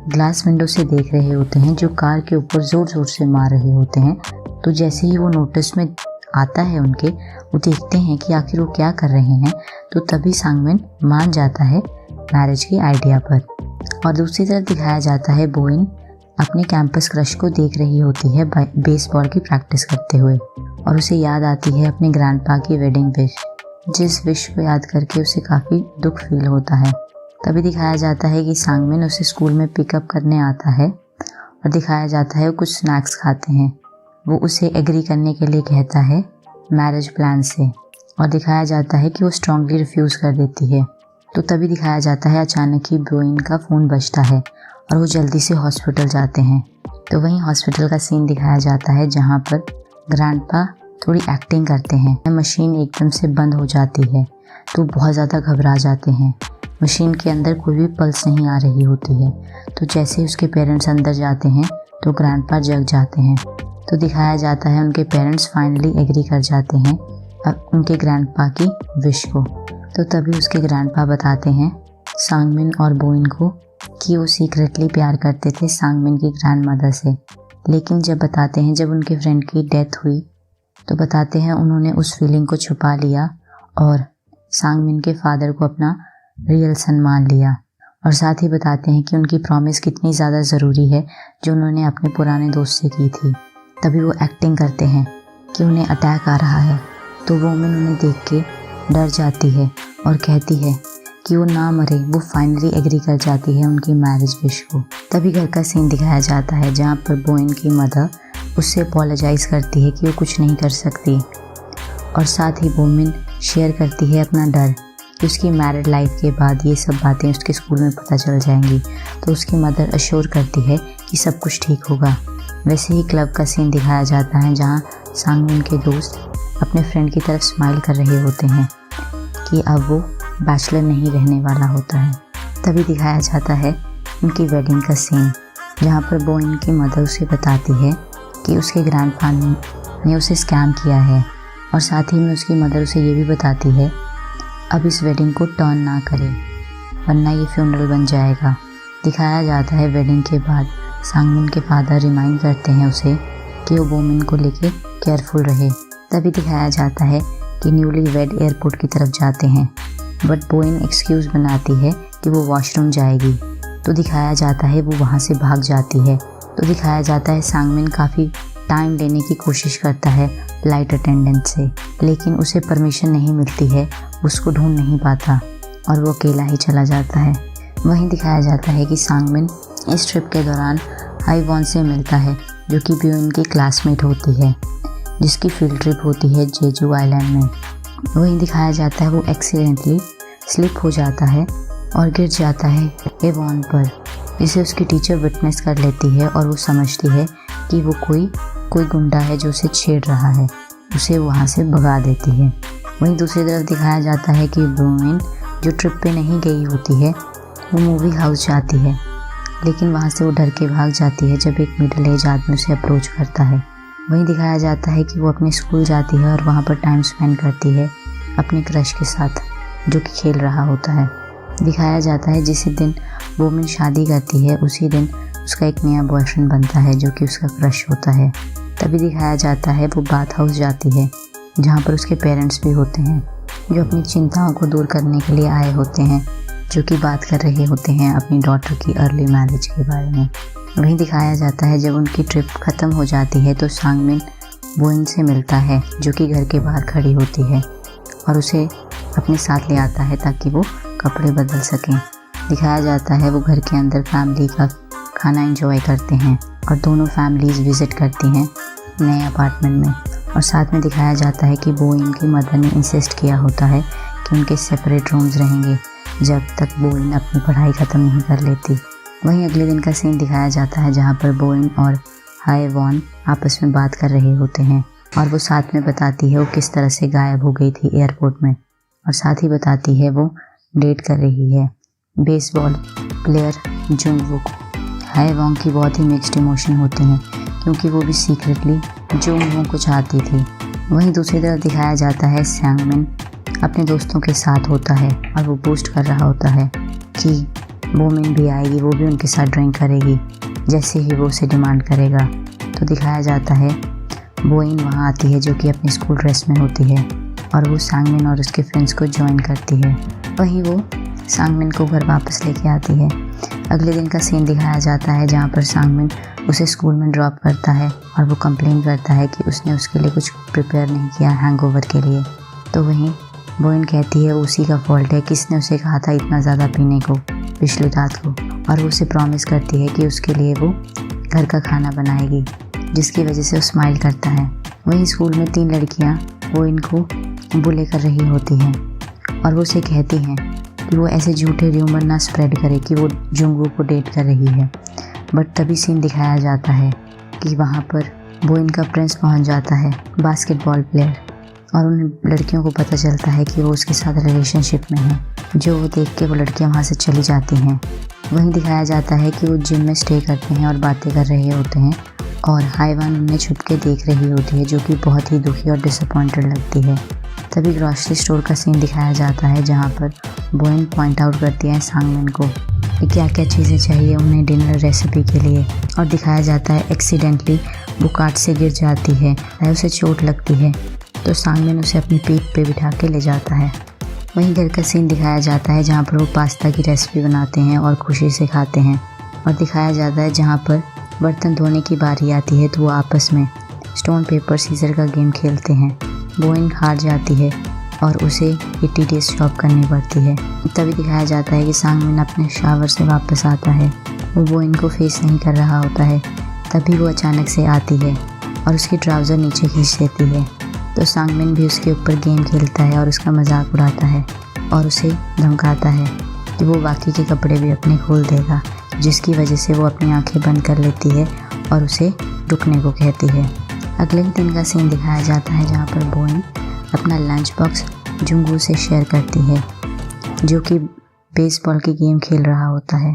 ग्लास विंडो से देख रहे होते हैं जो कार के ऊपर ज़ोर ज़ोर से मार रहे होते हैं। तो जैसे ही वो नोटिस में आता है उनके, वो देखते हैं कि आखिर वो क्या कर रहे हैं। तो तभी सांगमिन मान जाता है मैरिज की आइडिया पर। और दूसरी तरफ दिखाया जाता है बोइन अपने कैंपस क्रश को देख रही होती है बेसबॉल की प्रैक्टिस करते हुए और उसे याद आती है अपने ग्रैंडपा की वेडिंग विश, जिस विश को याद करके उसे काफ़ी दुख फील होता है। तभी दिखाया जाता है कि सांगमिन उसे स्कूल में पिकअप करने आता है और दिखाया जाता है वो कुछ स्नैक्स खाते हैं। वो उसे एग्री करने के लिए कहता है मैरिज प्लान से और दिखाया जाता है कि वो स्ट्रांगली रिफ्यूज़ कर देती है। तो तभी दिखाया जाता है अचानक ही बोइन का फ़ोन बजता है और वो जल्दी से हॉस्पिटल जाते हैं। तो वहीं हॉस्पिटल का सीन दिखाया जाता है जहाँ पर ग्रैंडपा थोड़ी एक्टिंग करते हैं। मशीन एकदम से बंद हो जाती है तो बहुत ज़्यादा घबरा जाते हैं। मशीन के अंदर कोई भी पल्स नहीं आ रही होती है। तो जैसे ही उसके पेरेंट्स अंदर जाते हैं तो ग्रैंडपा जग जाते हैं। तो दिखाया जाता है उनके पेरेंट्स फाइनली एग्री कर जाते हैं उनके ग्रैंडपा की विश को। तो तभी उसके ग्रैंडपा बताते हैं सांगमिन और बोइन को कि वो सीक्रेटली प्यार करते थे सांगमिन की ग्रैंडमदर से। लेकिन जब बताते हैं जब उनके फ्रेंड की डेथ हुई तो बताते हैं उन्होंने उस फीलिंग को छुपा लिया और सांगमिन के फादर को अपना रियल सन मान लिया। और साथ ही बताते हैं कि उनकी प्रॉमिस कितनी ज़्यादा ज़रूरी है जो उन्होंने अपने पुराने दोस्त से की थी। तभी वो एक्टिंग करते हैं कि उन्हें अटैक आ रहा है। तो वोमेन उन्हें देख के डर जाती है और कहती है कि वो ना मरे। वो फाइनली एग्री कर जाती है उनकी मैरिज विश को। तभी घर का सीन दिखाया जाता है जहाँ पर बोइन की मदर उससे अपोलोजाइज़ करती है कि वो कुछ नहीं कर सकती और साथ ही वोमेन शेयर करती है अपना डर कि उसकी मैरिड लाइफ के बाद ये सब बातें उसके स्कूल में पता चल जाएंगी। तो उसकी मदर अश्योर करती है कि सब कुछ ठीक होगा। वैसे ही क्लब का सीन दिखाया जाता है जहाँ सांगमिन के दोस्त अपने फ्रेंड की तरफ स्माइल कर रहे होते हैं कि अब वो बैचलर नहीं रहने वाला होता है। तभी दिखाया जाता है उनकी वेडिंग का सीन जहाँ पर बोइन की मदर उसे बताती है कि उसके ग्रैंडपा ने उसे स्कैम किया है और साथ ही में उसकी मदर उसे ये भी बताती है अब इस वेडिंग को टर्न ना करे वरना ये फ्यूनरल बन जाएगा। दिखाया जाता है वेडिंग के बाद सांगमिन के फादर रिमाइंड करते हैं उसे कि वो वोमेन को लेके केयरफुल रहे। तभी दिखाया जाता है कि न्यूली वेड एयरपोर्ट की तरफ जाते हैं बट बोइन एक्सक्यूज़ बनाती है कि वो वॉशरूम जाएगी। तो दिखाया जाता है वो वहाँ से भाग जाती है। तो दिखाया जाता है सांगमिन काफ़ी टाइम लेने की कोशिश करता है फ्लाइट अटेंडेंट से, लेकिन उसे परमिशन नहीं मिलती है, उसको ढूंढ नहीं पाता और वो अकेला ही चला जाता है। वहीं दिखाया जाता है कि सांगमिन इस ट्रिप के दौरान हाईवॉन से मिलता है जो कि बोइन की क्लासमेट होती है जिसकी फील्ड ट्रिप होती है जेजू आइलैंड में। वहीं दिखाया जाता है वो एक्सीडेंटली स्लिप हो जाता है और गिर जाता है हेवॉन पर, जिसे उसकी टीचर विटनेस कर लेती है और वो समझती है कि वो कोई गुंडा है जो उसे छेड़ रहा है। उसे वहाँ से भगा देती है। वहीं दूसरी तरफ दिखाया जाता है कि वोमेन जो ट्रिप पे नहीं गई होती है वो मूवी हाउस जाती है, लेकिन वहाँ से वो डर के भाग जाती है जब एक मिडिल एज आदमी उसे अप्रोच करता है। वहीं दिखाया जाता है कि वो अपने स्कूल जाती है और वहाँ पर टाइम स्पेंड करती है अपने क्रश के साथ जो कि खेल रहा होता है। दिखाया जाता है जिस दिन वोमेन शादी करती है उसी दिन उसका एक नया बॉयफ्रेंड बनता है जो कि उसका क्रश होता है। तभी दिखाया जाता है वो बाथ हाउस जाती है जहाँ पर उसके पेरेंट्स भी होते हैं जो अपनी चिंताओं को दूर करने के लिए आए होते हैं। जो कि बात कर रहे होते हैं अपनी डॉटर की अर्ली मैरिज के बारे में। वहीं दिखाया जाता है जब उनकी ट्रिप ख़त्म हो जाती है तो सांगमिन बोइन से मिलता है, जो कि घर के बाहर खड़ी होती है और उसे अपने साथ ले आता है ताकि वो कपड़े बदल सकें। दिखाया जाता है वो घर के अंदर फैमिली का खाना एंजॉय करते हैं और दोनों फैमिलीज़ विज़िट करती हैं नए अपार्टमेंट में। और साथ में दिखाया जाता है कि बोइन की मदर ने इंसिस्ट किया होता है कि उनके सेपरेट रूम्स रहेंगे जब तक बोइन अपनी पढ़ाई ख़त्म नहीं कर लेती। वहीं अगले दिन का सीन दिखाया जाता है जहाँ पर बोइन और हाय वॉन आपस में बात कर रहे होते हैं और वो साथ में बताती है वो किस तरह से गायब हो गई थी एयरपोर्ट में, और साथ ही बताती है वो डेट कर रही है बेसबॉल प्लेयर जुंगवू को। हाय वॉन्ग की बहुत ही मिक्स्ड इमोशन होते हैं क्योंकि वो भी सीक्रेटली जुंगवू को चाहती थी। वहीं दूसरी तरफ दिखाया जाता है सांगमिन अपने दोस्तों के साथ होता है और वो बोस्ट कर रहा होता है कि बोमिन भी आएगी, वो भी उनके साथ ड्रिंक करेगी जैसे ही वो उसे डिमांड करेगा। तो दिखाया जाता है बोइन वहाँ आती है जो कि अपनी स्कूल ड्रेस में होती है और वो सांगमिन और उसके फ्रेंड्स को ज्वाइन करती है। वहीं वो सांगमिन को घर वापस लेके आती है। अगले दिन का सीन दिखाया जाता है जहाँ पर सांगमिन उसे स्कूल में ड्रॉप करता है और वो कंप्लेन करता है कि उसने उसके लिए कुछ प्रिपेयर नहीं किया हैंगओवर के लिए। तो वहीं बोइन कहती है उसी का फॉल्ट है, किसने उसे कहा था इतना ज़्यादा पीने को पिछली रात को, और वो उसे प्रॉमिस करती है कि उसके लिए वो घर का खाना बनाएगी, जिसकी वजह से वो स्माइल करता है। वहीं स्कूल में 3 लड़कियां बोइन को बुले कर रही होती हैं और वो उसे कहती हैं कि वो ऐसे झूठे र्यूमर ना स्प्रेड करे कि वो जुंगवू को डेट कर रही है। बट तभी सीन दिखाया जाता है कि वहाँ पर बोइन का प्रिंस पहुँच जाता है, बास्केटबॉल प्लेयर, और उन लड़कियों को पता चलता है कि वो उसके साथ रिलेशनशिप में है, जो वो देख के वो लड़कियां वहाँ से चली जाती हैं। वहीं दिखाया जाता है कि वो जिम में स्टे करते हैं और बातें कर रहे होते हैं और हाईवान उन्हें छुप के देख रही होती है, जो कि बहुत ही दुखी और डिसअपॉइंटेड लगती है। तभी ग्रॉसरी स्टोर का सीन दिखाया जाता है जहाँ पर बोइन पॉइंट आउट करती है सांगमिन को कि क्या क्या चीज़ें चाहिए उन्हें डिनर रेसिपी के लिए, और दिखाया जाता है एक्सीडेंटली वो कार्ट से गिर जाती है, उसे चोट लगती है तो सांगमिन उसे अपनी पीठ पे बिठा के ले जाता है। वहीं घर का सीन दिखाया जाता है जहाँ पर वो पास्ता की रेसिपी बनाते हैं और खुशी से खाते हैं, और दिखाया जाता है जहाँ पर बर्तन धोने की बारी आती है तो वो आपस में स्टोन पेपर सीजर का गेम खेलते हैं। बोइन हार जाती है और उसे ये टीडियस जॉब करनी पड़ती है। तभी दिखाया जाता है कि सांगमिन अपने शावर से वापस आता है, वो बोइन को फेस नहीं कर रहा होता है। तभी वो अचानक से आती है और उसकी ट्राउज़र नीचे खींच देती है, तो सांगमिन भी उसके ऊपर गेम खेलता है और उसका मजाक उड़ाता है और उसे धमकाता है कि वो बाकी के कपड़े भी अपने खोल देगा, जिसकी वजह से वो अपनी आंखें बंद कर लेती है और उसे रुकने को कहती है। अगले दिन का सीन दिखाया जाता है जहाँ पर बोइन अपना लंच बॉक्स जुंगवू से शेयर करती है, जो कि बेसबॉल की गेम खेल रहा होता है।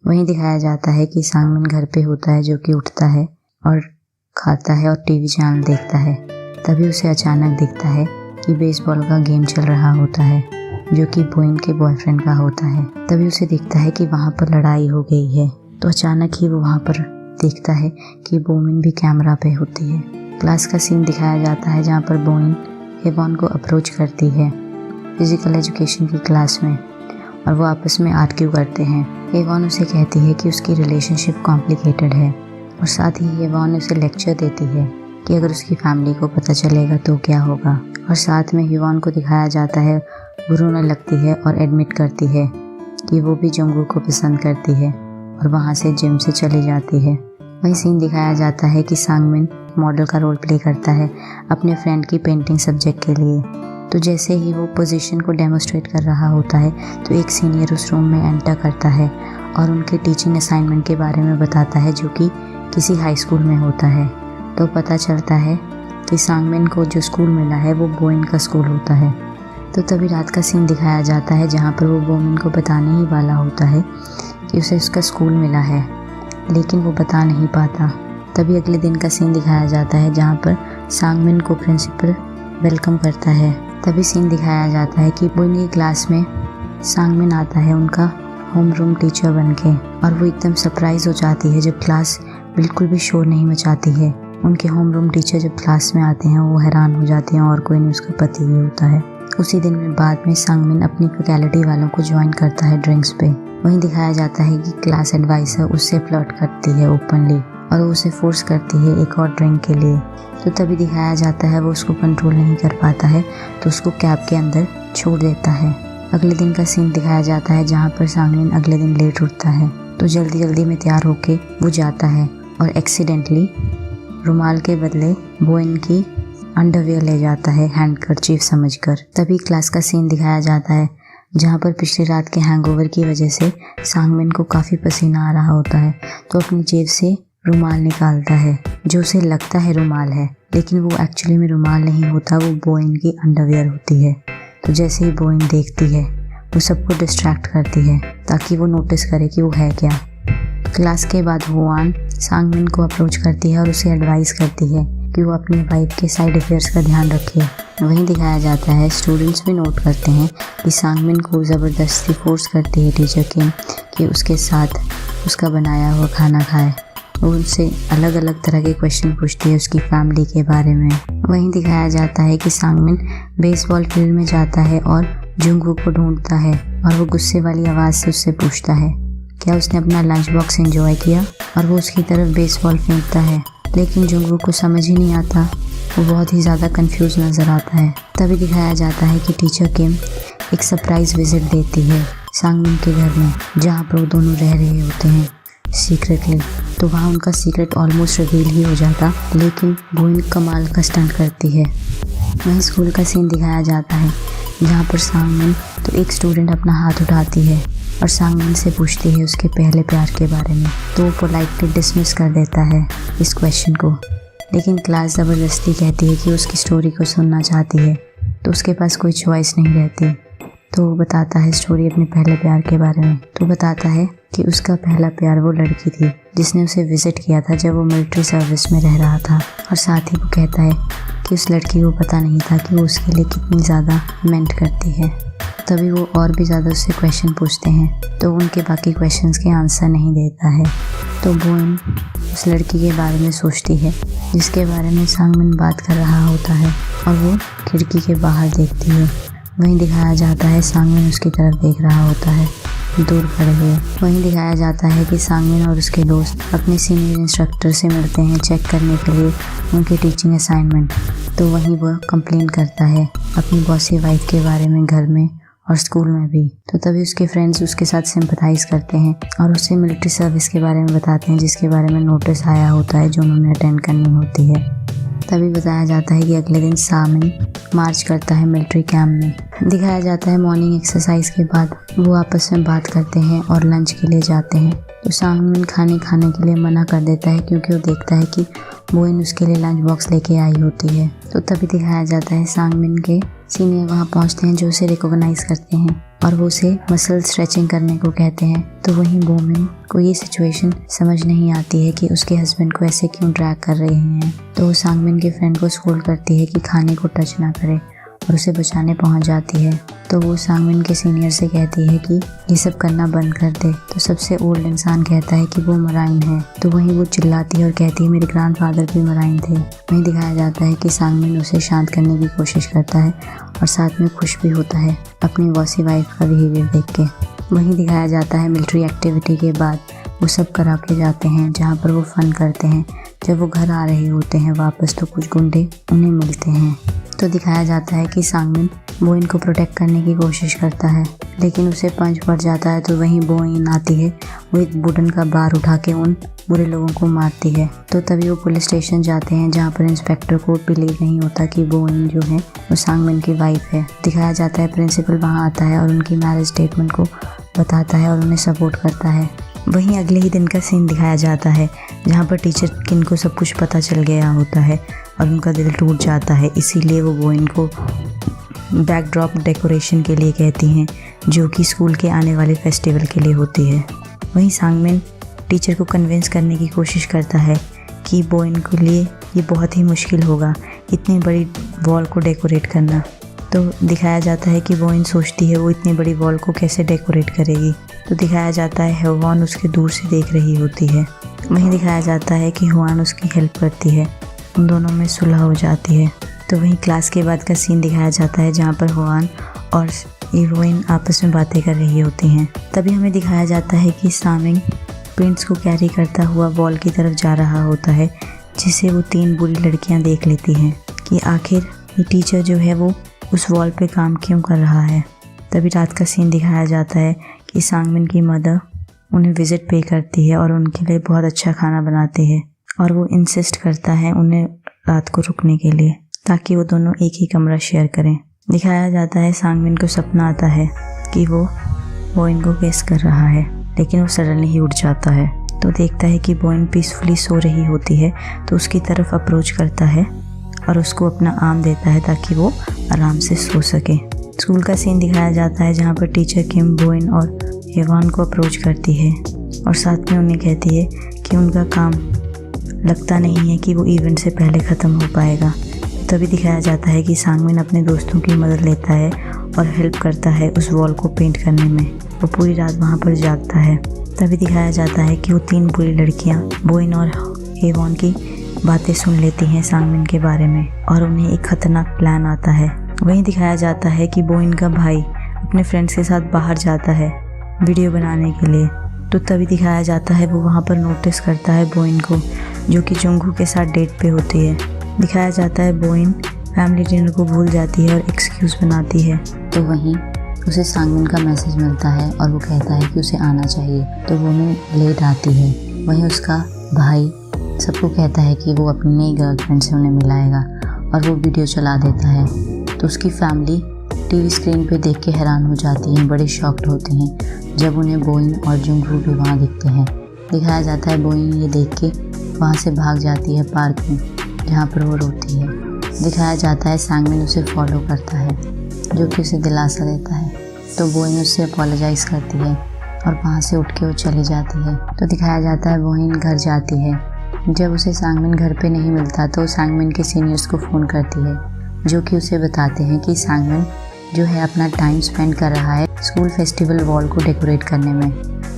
वहीं दिखाया जाता है कि सांगमिन घर पे होता है, जो कि उठता है और खाता है और टीवी चैनल देखता है। तभी उसे अचानक दिखता है कि बेसबॉल का गेम चल रहा होता है, जो कि बोइन के बॉयफ्रेंड का होता है। तभी उसे दिखता है कि वहाँ पर लड़ाई हो गई है, तो अचानक ही वो वहाँ पर देखता है कि बोमिन भी कैमरा पे होती है। क्लास का सीन दिखाया जाता है जहाँ पर बोइन हेवॉन को अप्रोच करती है फिजिकल एजुकेशन की क्लास में, और वो आपस में आर्ग्यू करते हैं। हेवॉन उसे कहती है कि उसकी रिलेशनशिप कॉम्प्लिकेटेड है, और साथ ही हेवॉन उसे लेक्चर देती है कि अगर उसकी फैमिली को पता चलेगा तो क्या होगा। और साथ में हेवॉन को दिखाया जाता है वो रोने लगती है और एडमिट करती है कि वो भी जुंगवू को पसंद करती है, और वहाँ से जिम से चली जाती है। वही सीन दिखाया जाता है कि सांगमिन मॉडल का रोल प्ले करता है अपने फ्रेंड की पेंटिंग सब्जेक्ट के लिए। तो जैसे ही वो पोजीशन को डेमोस्ट्रेट कर रहा होता है तो एक सीनियर उस रूम में एंटर करता है और उनके टीचिंग असाइनमेंट के बारे में बताता है, जो कि किसी हाई स्कूल में होता है। तो पता चलता है कि सांगमिन को जो स्कूल मिला है वो बोइन का स्कूल होता है। तो तभी रात का सीन दिखाया जाता है जहाँ पर वो बोमिन को बताने ही वाला होता है कि उसे उसका स्कूल मिला है, लेकिन वो बता नहीं पाता। तभी अगले दिन का सीन दिखाया जाता है जहाँ पर सांगमिन को प्रिंसिपल वेलकम करता है। तभी सीन दिखाया जाता है कि बोइन की क्लास में सांगमिन आता है उनका होम रूम टीचर बन के, और वो एकदम सरप्राइज हो जाती है जब क्लास बिल्कुल भी शोर नहीं मचाती है। उनके होम रूम टीचर जब क्लास में आते हैं वो हैरान हो जाते हैं, और कोई नहीं उसका पति ही होता है। उसी दिन में बाद में सांगमिन अपनी फैकल्टी वालों को ज्वाइन करता है ड्रिंक्स पे। वहीं दिखाया जाता है कि क्लास एडवाइसर उससे फ्लर्ट करती है ओपनली और वो उसे फोर्स करती है एक और ड्रिंक के लिए। तो तभी दिखाया जाता है वो उसको कंट्रोल नहीं कर पाता है तो उसको कैब के अंदर छोड़ देता है। अगले दिन का सीन दिखाया जाता है जहाँ पर सांगमिन अगले दिन लेट उठता है तो जल्दी जल्दी में तैयार होके वो जाता है और एक्सीडेंटली रुमाल के बदले बोइन की अंडरवियर ले जाता है हैंडकरचीफ समझकर। तभी क्लास का सीन दिखाया जाता है जहाँ पर पिछली रात के हैंगओवर की वजह से सांगमिन को काफ़ी पसीना आ रहा होता है तो अपनी जेब से रुमाल निकालता है जो उसे लगता है रुमाल है, लेकिन वो एक्चुअली में रुमाल नहीं होता, वो बोइन की अंडरवियर होती है। तो जैसे ही बोइन देखती है वो सबको डिस्ट्रैक्ट करती है ताकि वो नोटिस करे कि वो है क्या। क्लास के बाद हुआन सांगमिन को अप्रोच करती है और उसे एडवाइस करती है कि वो अपनी वाइफ के साइड अफेयर्स का ध्यान रखे। वहीं दिखाया जाता है स्टूडेंट्स भी नोट करते हैं कि सांगमिन को ज़बरदस्ती फोर्स करती है टीचर किम कि उसके साथ उसका बनाया हुआ खाना खाए। वो उनसे अलग अलग तरह के क्वेश्चन पूछती है उसकी फैमिली के बारे में। वहीं दिखाया जाता है कि सांगमिन बेसबॉल फील्ड में जाता है और जुंगवू को ढूंढता है और वो गुस्से वाली आवाज़ से उससे पूछता है क्या उसने अपना लंच बॉक्स एंजॉय किया, और वो उसकी तरफ बेसबॉल फेंकता है लेकिन जुंगवू को समझ ही नहीं आता, वो बहुत ही ज़्यादा कंफ्यूज नज़र आता है। तभी दिखाया जाता है कि टीचर किम एक सरप्राइज़ विजिट देती है सांगमिन के घर में जहाँ पर वो दोनों रह रहे होते हैं सीक्रेटली। तो वहाँ उनका सीक्रेट ऑलमोस्ट रिवील ही हो जाता, लेकिन बोइन कमाल का स्टंट करती है। वहीं स्कूल का सीन दिखाया जाता है जहाँ पर सांगमिन तो एक स्टूडेंट अपना हाथ उठाती है और सांगमिन से पूछती है उसके पहले प्यार के बारे में, तो वो पोलाइटली डिसमिस कर देता है इस क्वेश्चन को। लेकिन क्लास ज़बरदस्ती कहती है कि उसकी स्टोरी को सुनना चाहती है तो उसके पास कोई चॉइस नहीं रहती। तो वो बताता है स्टोरी अपने पहले प्यार के बारे में। तो बताता है कि उसका पहला प्यार वो लड़की थी जिसने उसे विज़िट किया था जब वो मिलिट्री सर्विस में रह रहा था, और साथ ही वो कहता है कि उस लड़की को पता नहीं था कि वो उसके लिए कितनी ज़्यादा मेंट करती है। तभी वो और भी ज़्यादा उससे क्वेश्चन पूछते हैं तो उनके बाकी क्वेश्चंस के आंसर नहीं देता है। तो बोइन उस लड़की के बारे में सोचती है जिसके बारे में सांगमिन बात कर रहा होता है और वो खिड़की के बाहर देखती है। वहीं दिखाया जाता है सांगमिन उसकी तरफ देख रहा होता है दूर खड़े हुए। वहीं दिखाया जाता है कि सांगमिन और उसके दोस्त अपने सीनियर इंस्ट्रक्टर से मिलते हैं चेक करने के लिए उनकी टीचिंग असाइनमेंट। तो वहीं वह कंप्लेन करता है अपनी बॉसी वाइफ के बारे में घर में और स्कूल में भी। तो तभी उसके फ्रेंड्स उसके साथ सिंपथाइज करते हैं और उसे मिलिट्री सर्विस के बारे में बताते हैं जिसके बारे में नोटिस आया होता है जो उन्होंने अटेंड करनी होती है। तभी बताया जाता है कि अगले दिन सामिन मार्च करता है मिलिट्री कैंप में। दिखाया जाता है मॉर्निंग एक्सरसाइज के बाद वो आपस में बात करते हैं और लंच के लिए जाते हैं। तो सांगमिन खाने के लिए मना कर देता है क्योंकि वो देखता है कि बोइन उसके लिए लंच बॉक्स लेके आई होती है। तो तभी दिखाया जाता है सांगमिन के सीनियर वहाँ पहुँचते हैं जो उसे रिकॉग्नाइज करते हैं और वो उसे मसल स्ट्रेचिंग करने को कहते हैं। तो वहीं बोमिन को ये सिचुएशन समझ नहीं आती है कि उसके हस्बैंड को ऐसे क्यों ड्रैग कर रहे हैं। तो वो सांगमिन के फ्रेंड को स्कोल्ड करती है कि खाने को टच ना करे और उसे बचाने पहुंच जाती है। तो वो सांगमिन के सीनियर से कहती है कि ये सब करना बंद कर दे। तो सबसे ओल्ड इंसान कहता है कि वो मराइन है। तो वहीं वो चिल्लाती है और कहती है मेरे ग्रैंडफादर भी मराइन थे। वहीं दिखाया जाता है कि सांगमिन उसे शांत करने की कोशिश करता है और साथ में खुश भी होता है अपनी बॉसी वाइफ का बिहेवियर देख के। वहीं दिखाया जाता है मिलिट्री एक्टिविटी के बाद वो सब करा के जाते हैं जहाँ पर वो फन करते हैं। जब वो घर आ रहे होते हैं वापस तो कुछ गुंडे उन्हें मिलते हैं। तो दिखाया जाता है कि सांगमिन बोइन को प्रोटेक्ट करने की कोशिश करता है लेकिन उसे पंच पड़ जाता है। तो वहीं बोइन आती है, वो एक वुडन का बार उठा के उन बुरे लोगों को मारती है। तो तभी वो पुलिस स्टेशन जाते हैं जहाँ पर इंस्पेक्टर को बिलीव नहीं होता कि बोइन जो है वो सांगमिन की वाइफ है। दिखाया जाता है प्रिंसिपल वहाँ आता है और उनकी मैरिज स्टेटमेंट को बताता है और उन्हें सपोर्ट करता है। वहीं अगले ही दिन का सीन दिखाया जाता है जहाँ पर टीचर किन को सब कुछ पता चल गया होता है और उनका दिल टूट जाता है। इसीलिए वो बोइन को बैकड्रॉप डेकोरेशन के लिए कहती हैं जो कि स्कूल के आने वाले फेस्टिवल के लिए होती है। वहीं सांगमिन टीचर को कन्विंस करने की कोशिश करता है कि बोइन के लिए ये बहुत ही मुश्किल होगा इतनी बड़ी वॉल को डेकोरेट करना। तो दिखाया जाता है कि बोइन सोचती है वो इतनी बड़ी वॉल को कैसे डेकोरेट करेगी। तो दिखाया जाता है हुआन उसके दूर से देख रही होती है। वहीं दिखाया जाता है कि हुआन उसकी हेल्प करती है, उन दोनों में सुलह हो जाती है। तो वहीं क्लास के बाद का सीन दिखाया जाता है जहाँ पर हुआन और हीरोइन आपस में बातें कर रही होती हैं। तभी हमें दिखाया जाता है कि सामिंग पेंट्स को कैरी करता हुआ वॉल की तरफ जा रहा होता है, जिसे वो 3 बुरी लड़कियां देख लेती हैं कि आखिर ये टीचर जो है वो उस वॉल पे काम क्यों कर रहा है। तभी रात का सीन दिखाया जाता है कि सांगमिन की मदर उन्हें विजिट पे करती है और उनके लिए बहुत अच्छा खाना बनाती है और वो इंसिस्ट करता है उन्हें रात को रुकने के लिए ताकि वो दोनों एक ही कमरा शेयर करें। दिखाया जाता है सांगमिन को सपना आता है कि वो इनको किस कर रहा है, लेकिन वो सडनली ही उठ जाता है तो देखता है कि बोइन पीसफुली सो रही होती है, तो उसकी तरफ अप्रोच करता है और उसको अपना आर्म देता है ताकि वो आराम से सो सके। स्कूल का सीन दिखाया जाता है जहाँ पर टीचर किम बोइन और हेवान को अप्रोच करती है और साथ में उन्हें कहती है कि उनका काम लगता नहीं है कि वो इवेंट से पहले ख़त्म हो पाएगा। तभी दिखाया जाता है कि सांगमिन अपने दोस्तों की मदद लेता है और हेल्प करता है उस वॉल को पेंट करने में। वो पूरी रात वहाँ पर जागता है। तभी दिखाया जाता है कि वो 3 बुरी लड़कियाँ बोइन और हेवॉन की बातें सुन लेती हैं सांगमिन के बारे में और उन्हें एक खतरनाक प्लान आता है। वहीं दिखाया जाता है कि बोइन का भाई अपने फ्रेंड्स के साथ बाहर जाता है वीडियो बनाने के लिए, तो तभी दिखाया जाता है वो वहाँ पर नोटिस करता है बोइन को, जो कि जुंगू के साथ डेट पे होती है। दिखाया जाता है बोइन फैमिली डिनर को भूल जाती है और एक्सक्यूज़ बनाती है, तो वहीं उसे सांगमिन का मैसेज मिलता है और वो कहता है कि उसे आना चाहिए, तो वो लेट आती है। वहीं उसका भाई सबको कहता है कि वो अपनी नई गर्लफ्रेंड से उन्हें मिलाएगा और वो वीडियो चला देता है, तो उसकी फैमिली टीवी स्क्रीन पे देख के हैरान हो जाती हैं, बड़े शॉक्ड होती हैं जब उन्हें बोइन और जुंगू भी वहाँ दिखते हैं। दिखाया जाता है बोइन ये देख के वहाँ से भाग जाती है पार्क में जहाँ पर वो रोती है। दिखाया जाता है सांगमिन उसे फॉलो करता है, जो कि उसे दिलासा देता है, तो बोइन उससे अपोलोजाइज करती है और वहाँ से उठ के वो चली जाती है। तो दिखाया जाता है बोइन घर जाती है। जब उसे सांगमिन घर पे नहीं मिलता तो सांगमिन के सीनियर्स को फ़ोन करती है, जो कि उसे बताते हैं कि सांगमिन जो है अपना टाइम स्पेंड कर रहा है स्कूल फेस्टिवल वॉल को डेकोरेट करने में।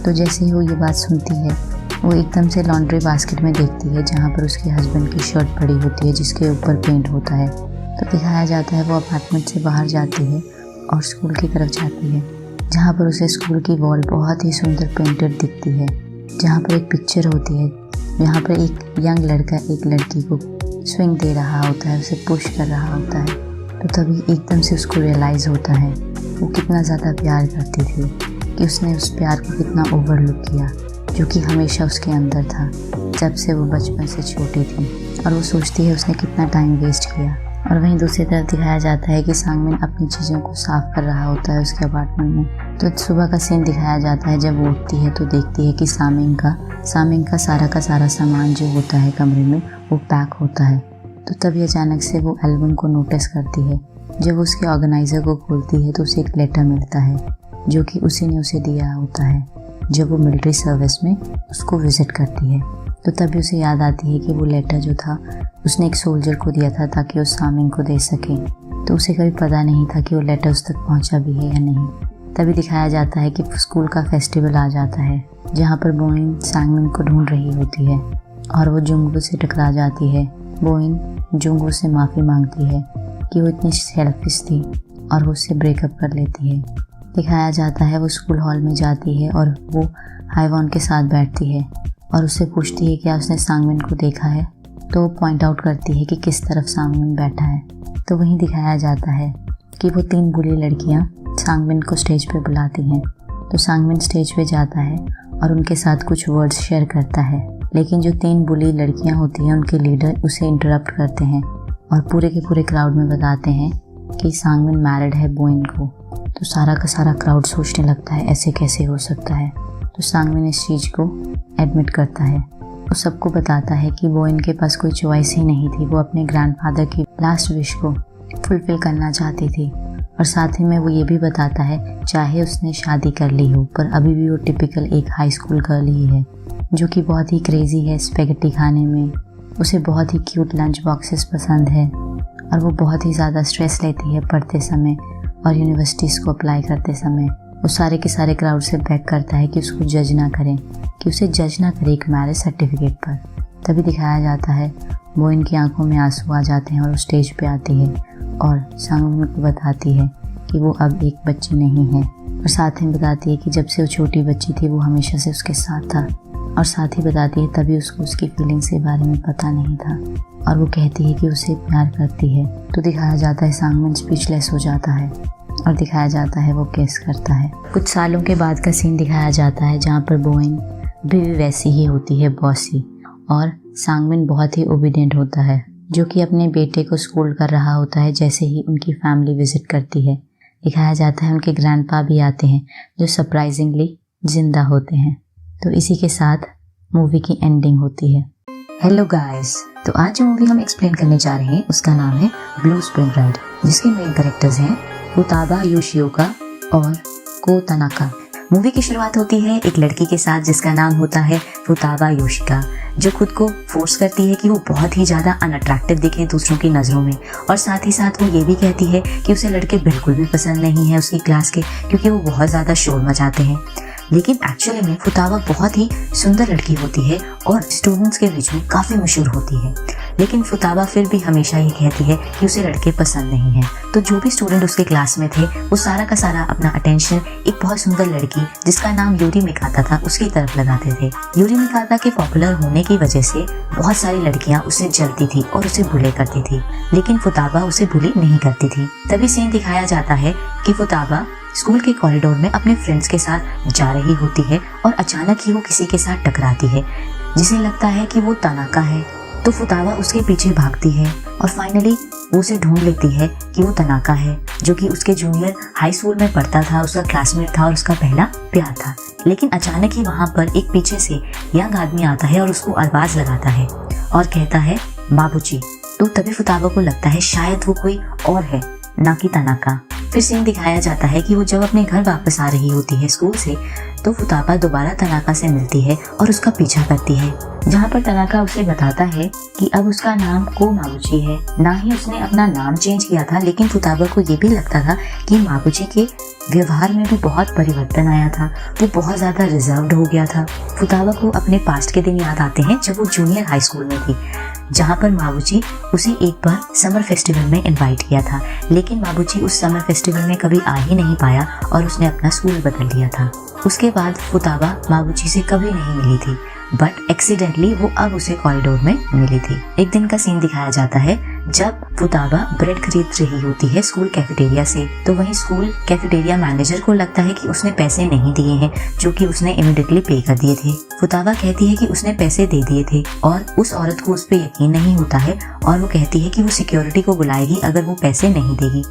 तो जैसे ही वो ये बात सुनती है वो एकदम से लॉन्ड्री बास्केट में देखती है जहाँ पर उसके हस्बैंड की शर्ट पड़ी होती है जिसके ऊपर पेंट होता है। तो दिखाया जाता है वो अपार्टमेंट से बाहर जाती है और स्कूल की तरफ जाती है, जहाँ पर उसे स्कूल की वॉल बहुत ही सुंदर पेंटेड दिखती है, जहाँ पर एक पिक्चर होती है जहाँ पर एक यंग लड़का एक लड़की को स्विंग दे रहा होता है, उसे पुश कर रहा होता है। तो तभी एकदम से उसको रियलाइज़ होता है वो कितना ज़्यादा प्यार करती थी, कि उसने उस प्यार को कितना ओवरलुक किया जो कि हमेशा उसके अंदर था जब से वो बचपन से छोटी थी, और वो सोचती है उसने कितना टाइम वेस्ट किया। और वहीं दूसरी तरफ दिखाया जाता है कि सांगमिन अपनी चीज़ों को साफ़ कर रहा होता है उसके अपार्टमेंट में। तो सुबह का सीन दिखाया जाता है, जब वो उठती है तो देखती है कि सामिंग का सारा सामान जो होता है कमरे में वो पैक होता है। तो तभी अचानक से वो एल्बम को नोटिस करती है। जब वो उसके ऑर्गेनाइज़र को खोलती है तो उसे एक लेटर मिलता है जो कि उसी ने उसे दिया होता है जब वो मिलिट्री सर्विस में उसको विज़िट करती है। तो तभी उसे याद आती है कि वो लेटर जो था उसने एक सोल्जर को दिया था ताकि वो सामिंग को दे सके। तो उसे कभी पता नहीं था कि वो लेटर उस तक पहुंचा भी है या नहीं। तभी दिखाया जाता है कि स्कूल का फेस्टिवल आ जाता है जहाँ पर बोइन सांगमिन को ढूंढ रही होती है और वो जुंगू से टकरा जाती है। बोइन जुंगू से माफ़ी मांगती है कि वो इतनी सेल्फिश थी और वो उससे ब्रेकअप कर लेती है। दिखाया जाता है वो स्कूल हॉल में जाती है और वो हाइवॉन के साथ बैठती है और उससे पूछती है क्या उसने सांगमिन को देखा है। तो वो पॉइंट आउट करती है कि किस तरफ सांगमिन बैठा है। तो वहीं दिखाया जाता है कि वो 3 बुरी लड़कियां सांगमिन को स्टेज पे बुलाती हैं। तो सांगमिन स्टेज पे जाता है और उनके साथ कुछ वर्ड्स शेयर करता है, लेकिन जो 3 बुरी लड़कियां होती हैं उनके लीडर उसे इंटरप्ट करते हैं और पूरे के पूरे क्राउड में बताते हैं कि सांगमिन मैरिड है बोइन को। तो सारा का सारा क्राउड सोचने लगता है ऐसे कैसे हो सकता है। तो सांगमिन इस चीज़ को एडमिट करता है। वो सबको बताता है कि बोइन के पास कोई चॉइस ही नहीं थी, वो अपने ग्रैंडफादर की लास्ट विश को फुलफिल करना चाहती थी। और साथ ही में वो ये भी बताता है चाहे उसने शादी कर ली हो पर अभी भी वो टिपिकल एक हाई स्कूल गर्ल ही है, जो कि बहुत ही क्रेजी है स्पेगेटी खाने में। उसे बहुत ही क्यूट लंच बॉक्सेस पसंद है और वो बहुत ही ज़्यादा स्ट्रेस लेती है पढ़ते समय और यूनिवर्सिटीज़ को अप्लाई करते समय। वो सारे के सारे क्राउड से बैक करता है कि उसको जज ना करें, कि उसे जज ना करे एक मैरिज सर्टिफिकेट पर। तभी दिखाया जाता है बोइन की आंखों में आंसू आ जाते हैं और वो स्टेज पे आती है और सांगमिन को बताती है कि वो अब एक बच्ची नहीं है, और साथ ही बताती है कि जब से वो छोटी बच्ची थी वो हमेशा से उसके साथ था, और साथ ही बताती है तभी उसको उसकी फीलिंग्स के बारे में पता नहीं था, और वो कहती है कि उसे प्यार करती है। तो दिखाया जाता है सांगमिन स्पीचलेस हो जाता है और दिखाया जाता है वो केस करता है। कुछ सालों के बाद का सीन दिखाया जाता है जहाँ पर बोइन भी वैसी ही होती है, बॉसी, और सांगमिन बहुत ही ओबीडियंट होता है, जो कि अपने बेटे को स्कूल कर रहा होता है जैसे ही उनकी फैमिली विजिट करती है। दिखाया जाता है उनके ग्रैंडपा भी आते हैं जो सरप्राइजिंगली जिंदा होते हैं। तो इसी के साथ मूवी की एंडिंग होती है। हेलो गाइस, तो आज जो मूवी हम एक्सप्लेन करने जा रहे हैं उसका नाम है ब्लू स्प्रिंग राइड, जिसके मेन कैरेक्टर्स हैं फुताबा योशिओका और को तनाका। मूवी की शुरुआत होती है एक लड़की के साथ जिसका नाम होता है फुताबा योशिका, जो खुद को फोर्स करती है कि वो बहुत ही ज़्यादा अनअट्रैक्टिव दिखे दूसरों की नज़रों में, और साथ ही साथ वो ये भी कहती है कि उसे लड़के बिल्कुल भी पसंद नहीं है उसकी क्लास के, क्योंकि वो बहुत ज़्यादा शोर मचाते हैं। लेकिन एक्चुअली में फुताबा बहुत ही सुंदर लड़की होती है और स्टूडेंट्स के बीच में काफ़ी मशहूर होती है। लेकिन फुताबा फिर भी हमेशा ये कहती है कि उसे लड़के पसंद नहीं हैं। तो जो भी स्टूडेंट उसके क्लास में थे वो सारा का सारा अपना अटेंशन एक बहुत सुंदर लड़की जिसका नाम यूरी मिकाता था उसकी तरफ लगाते थे। यूरी मिकाता के पॉपुलर होने की वजह से बहुत सारी लड़कियां उससे जलती थी और उसे बुले करती थी, लेकिन फुताबा उसे बुली नहीं करती थी। तभी सीन दिखाया जाता है कि फुताबा स्कूल के कॉरिडोर में अपने फ्रेंड्स के साथ जा रही होती है और अचानक ही वो किसी के साथ टकराती है जिसे लगता है कि वो तनाका है। तो फुताबा उसके पीछे भागती है और फाइनली वो उसे ढूंढ लेती है कि वो तनाका है, जो कि उसके जूनियर हाई स्कूल में पढ़ता था, उसका क्लासमेट था और उसका पहला प्यार था। लेकिन अचानक ही वहाँ पर एक पीछे से यंग आदमी आता है और उसको आवाज लगाता है और कहता है बाबूजी। तो तभी फुताबा को लगता है शायद वो कोई और है, ना कि तनाका। फिर सीन दिखाया जाता है कि वो जब अपने घर वापस आ रही होती है स्कूल से, तो फुताबा दोबारा तनाका से मिलती है और उसका पीछा करती है, जहाँ पर तनाका उसे बताता है कि अब उसका नाम को माबुची है। ना ही उसने अपना नाम चेंज किया था, लेकिन फुताबा को ये भी लगता था कि माबुची के व्यवहार में भी बहुत परिवर्तन आया था, वो बहुत ज्यादा रिजर्व्ड हो गया था। फुताबा को अपने पास्ट के दिन याद आते हैं जब वो जूनियर हाई स्कूल में थी, जहाँ पर माबुची उसे एक बार समर फेस्टिवल में इनवाइट किया था, लेकिन माबुची उस समर फेस्टिवल में कभी आ ही नहीं पाया और उसने अपना स्कूल बदल दिया था। उसके बाद फुताबा माबुची से कभी नहीं मिली थी, बट एक्सीडेंटली वो अब उसे कॉरिडोर में मिली थी। एक दिन का सीन दिखाया जाता है जब फुताबा ब्रेड खरीद रही होती है स्कूल कैफेटेरिया से। तो वहीं स्कूल कैफेटेरिया मैनेजर को लगता है कि उसने पैसे नहीं दिए हैं, जो कि उसने इमीडिएटली पे कर दिए थे। फुताबा कहती है कि उसने पैसे दे दिए थे और उस औरत को उस पर यकीन नहीं होता है और वो कहती है कि वो सिक्योरिटी को बुलाएगी अगर वो पैसे नहीं देगी।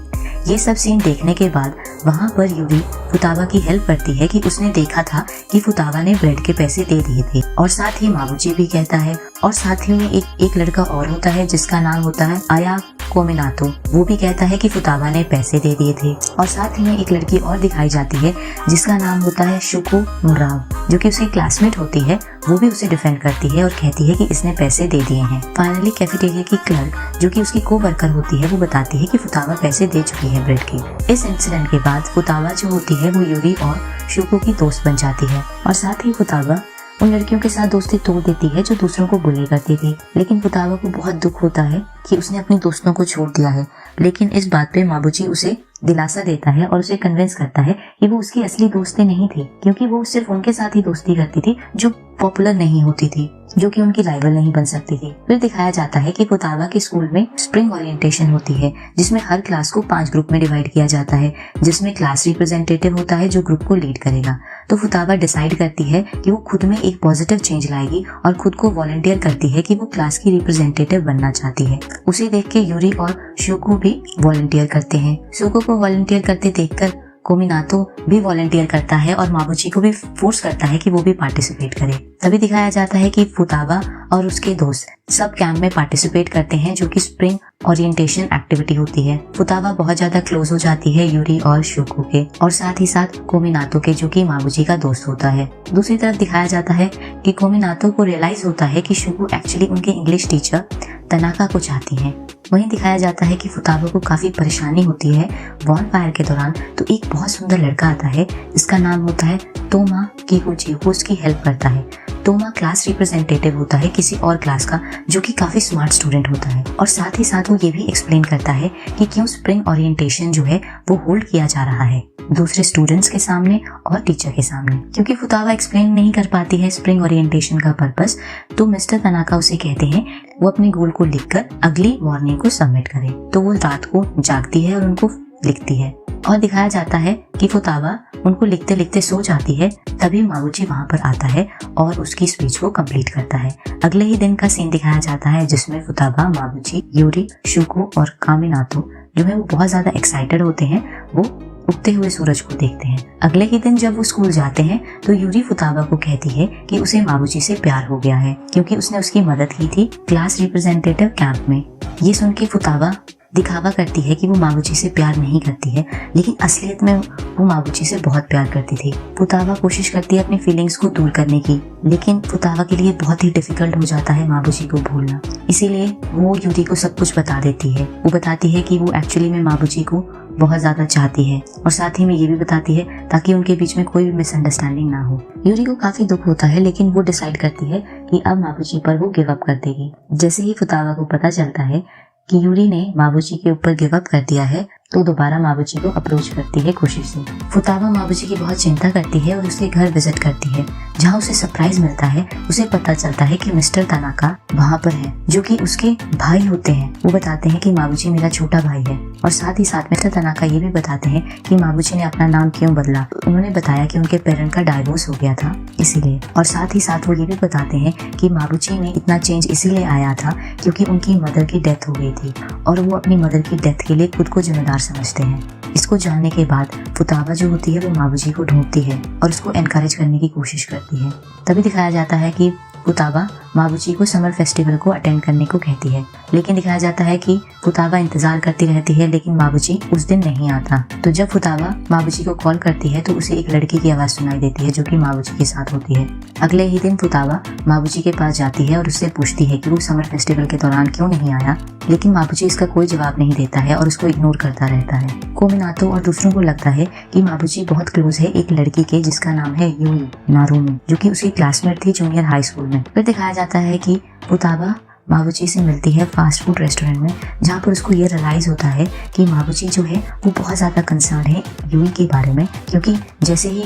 ये सब सीन देखने के बाद वहाँ पर यूरी फुताबा की हेल्प करती है कि उसने देखा था कि फुताबा ने ब्रेड के पैसे दे दिए थे, और साथ ही माबुची भी कहता है, और साथ ही में एक लड़का और होता है जिसका नाम होता है आया कोमिनातो, वो भी कहता है कि फुताबा ने पैसे दे दिए थे। और साथ ही में एक लड़की और दिखाई जाती है जिसका नाम होता है शुको मुराव, जो कि उसकी क्लासमेट होती है। वो भी उसे डिफेंड करती है और कहती है कि इसने पैसे दे दिए हैं। फाइनली कैफेटेरिया की क्लर्क, जो कि उसकी को वर्कर होती है, वो बताती है कि फुताबा पैसे दे चुकी है ब्रेड के। इस इंसिडेंट के बाद फुताबा जो होती है वो यूरी और शुको की दोस्त बन जाती है, और साथ ही फुताबा उन लड़कियों के साथ दोस्ती तोड़ देती है जो दूसरों को बुली करती थी। लेकिन फुताबा को बहुत दुख होता है कि उसने अपने दोस्तों को छोड़ दिया है, लेकिन इस बात पे माबुची उसे दिलासा देता है और उसे कन्विंस करता है कि वो उसकी असली दोस्ती नहीं थी, क्योंकि वो सिर्फ उनके साथ ही दोस्ती करती थी जो पॉपुलर नहीं होती थी, जो कि उनकी राइवल नहीं बन सकती थी। फिर दिखाया जाता है कि फुताबा के स्कूल में स्प्रिंग ओरिएंटेशन होती है, जिसमें हर क्लास को 5 ग्रुप में डिवाइड किया जाता है, जिसमें क्लास रिप्रेजेंटेटिव होता है जो ग्रुप को लीड करेगा। तो फुताबा डिसाइड करती है कि वो खुद में एक पॉजिटिव चेंज लाएगी और खुद को वॉलंटियर करती है कि वो क्लास की रिप्रेजेंटेटिव बनना चाहती है। उसे देख के यूरी और शुको भी वॉलंटियर करते हैं। शुको को वॉलंटियर करते देखकर कोमिनातो भी वॉलंटियर करता है और माबुची को भी फोर्स करता है कि वो भी पार्टिसिपेट करे। तभी दिखाया जाता है कि फुताबा और उसके दोस्त सब कैंप में पार्टिसिपेट करते हैं, जो कि स्प्रिंग ओरिएंटेशन एक्टिविटी होती है। फुताबा बहुत ज्यादा क्लोज हो जाती है यूरी और शुको के, और साथ ही साथ कोमिनातो के, जो कि माबुची का दोस्त होता है। दूसरी तरफ दिखाया जाता है कि कोमिनातो को रियलाइज होता है कि शुको एक्चुअली उनके इंग्लिश टीचर तनाका को चाहती हैं, वहीं दिखाया जाता है कि फुताबा को काफी परेशानी होती है वॉन फायर के दौरान। तो एक बहुत सुंदर लड़का आता है जिसका नाम होता है तोमा किकुची, वो उसकी हेल्प करता है। तोमा क्लास रिप्रेजेंटेटिव होता है किसी और क्लास का, जो कि काफी स्मार्ट स्टूडेंट होता है, और साथ ही साथ वो ये भी एक्सप्लेन करता है कि क्यों स्प्रिंग ओरिएंटेशन जो है वो होल्ड किया जा रहा है दूसरे स्टूडेंट्स के सामने और टीचर के सामने। क्योंकि फुतावा एक्सप्लेन नहीं कर पाती है स्प्रिंग ओरिएंटेशन का पर्पस, तो मिस्टर तनाका उसे कहते हैं वो अपने गोल को लिखकर अगली मॉर्निंग को सबमिट करे। तो वो रात को जागती है और उनको लिखती है, और दिखाया जाता है कि फुतावा उनको लिखते लिखते सो जाती है। तभी माबुची वहाँ पर आता है और उसकी स्पीच को कंप्लीट करता है। अगले ही दिन का सीन दिखाया जाता है जिसमें फुताबा, माबुची, यूरी, शुको और कामिनातो जो है वो बहुत ज्यादा एक्साइटेड होते हैं, वो उगते हुए सूरज को देखते हैं। अगले ही दिन जब वो स्कूल जाते हैं तो यूरी फुताबा को कहती है कि उसे माबुची से प्यार हो गया है, क्योंकि उसने उसकी मदद की थी क्लास रिप्रेजेंटेटिव कैंप में। ये सुन के फुताबा दिखावा करती है कि वो माबुची से प्यार नहीं करती है, लेकिन असलियत में वो माबुची से बहुत प्यार करती थी। फुताबा कोशिश करती है अपनी फीलिंग्स को दूर करने की, लेकिन फुताबा के लिए बहुत ही डिफिकल्ट हो जाता है माबुची को भूलना। इसीलिए वो यूरी को सब कुछ बता देती है। वो बताती है कि वो एक्चुअली में माबुची को बहुत ज्यादा चाहती है, और साथ ही में ये भी बताती है ताकि उनके बीच में कोई भी मिसअंडरस्टैंडिंग ना हो। यूरी को काफी दुख होता है, लेकिन वो डिसाइड करती है कि अब माबुची पर वो गिव अप कर देगी। जैसे ही फुताबा को पता चलता है कि यूरी ने माबुची के ऊपर गिव अप कर दिया है, तो दोबारा माबुची को अप्रोच करती है कोशिश से। फुताबा माबुची की बहुत चिंता करती है और उसके घर विजिट करती है, जहाँ उसे सरप्राइज मिलता है। उसे पता चलता है कि मिस्टर तनाका वहाँ पर है, जो कि उसके भाई होते हैं। वो बताते हैं कि माबुची मेरा छोटा भाई है, और साथ ही साथ मिस्टर तनाका ये भी बताते हैं कि माबुची ने अपना नाम क्यों बदला। उन्होंने बताया कि उनके पेरेंट का डाइवोर्स हो गया था इसीलिए, और साथ ही साथ वो ये भी बताते हैं कि माबुची में इतना चेंज इसीलिए आया था क्योंकि उनकी मदर की डेथ हो गई थी, और वो अपनी मदर की डेथ के लिए खुद को जिम्मेदार समझते हैं। इसको जानने के बाद फुताबा जो होती है वो माबुची को ढूंढती है और उसको एनकरेज करने की कोशिश करती है। तभी दिखाया जाता है कि फुताबा माबुची को समर फेस्टिवल को अटेंड करने को कहती है, लेकिन दिखाया जाता है कि फुताबा इंतजार करती रहती है, लेकिन माबुची उस दिन नहीं आता। तो जब फुताबा माबुची को कॉल करती है तो उसे एक लड़की की आवाज सुनाई देती है जो कि माबुची के साथ होती है। अगले ही दिन फुताबा माबुची के पास जाती है और उससे पूछती है कि वो समर फेस्टिवल के दौरान क्यों नहीं आया, लेकिन माबुची इसका कोई जवाब नहीं देता है और उसको इग्नोर करता रहता है। कोमिनातो और दूसरों को लगता है कि माबुची बहुत क्लोज है एक लड़की के जिसका नाम है यूई नारुमी, जो कि उसकी क्लासमेट थी जूनियर हाई स्कूल में। फिर दिखाया जाता है कि फुताबा माबुची से मिलती है फास्ट फूड रेस्टोरेंट में, जहाँ पर उसको ये रियलाइज होता है कि माबुची जो है वो बहुत ज्यादा कंसर्न है यूई के बारे में, क्योंकि जैसे ही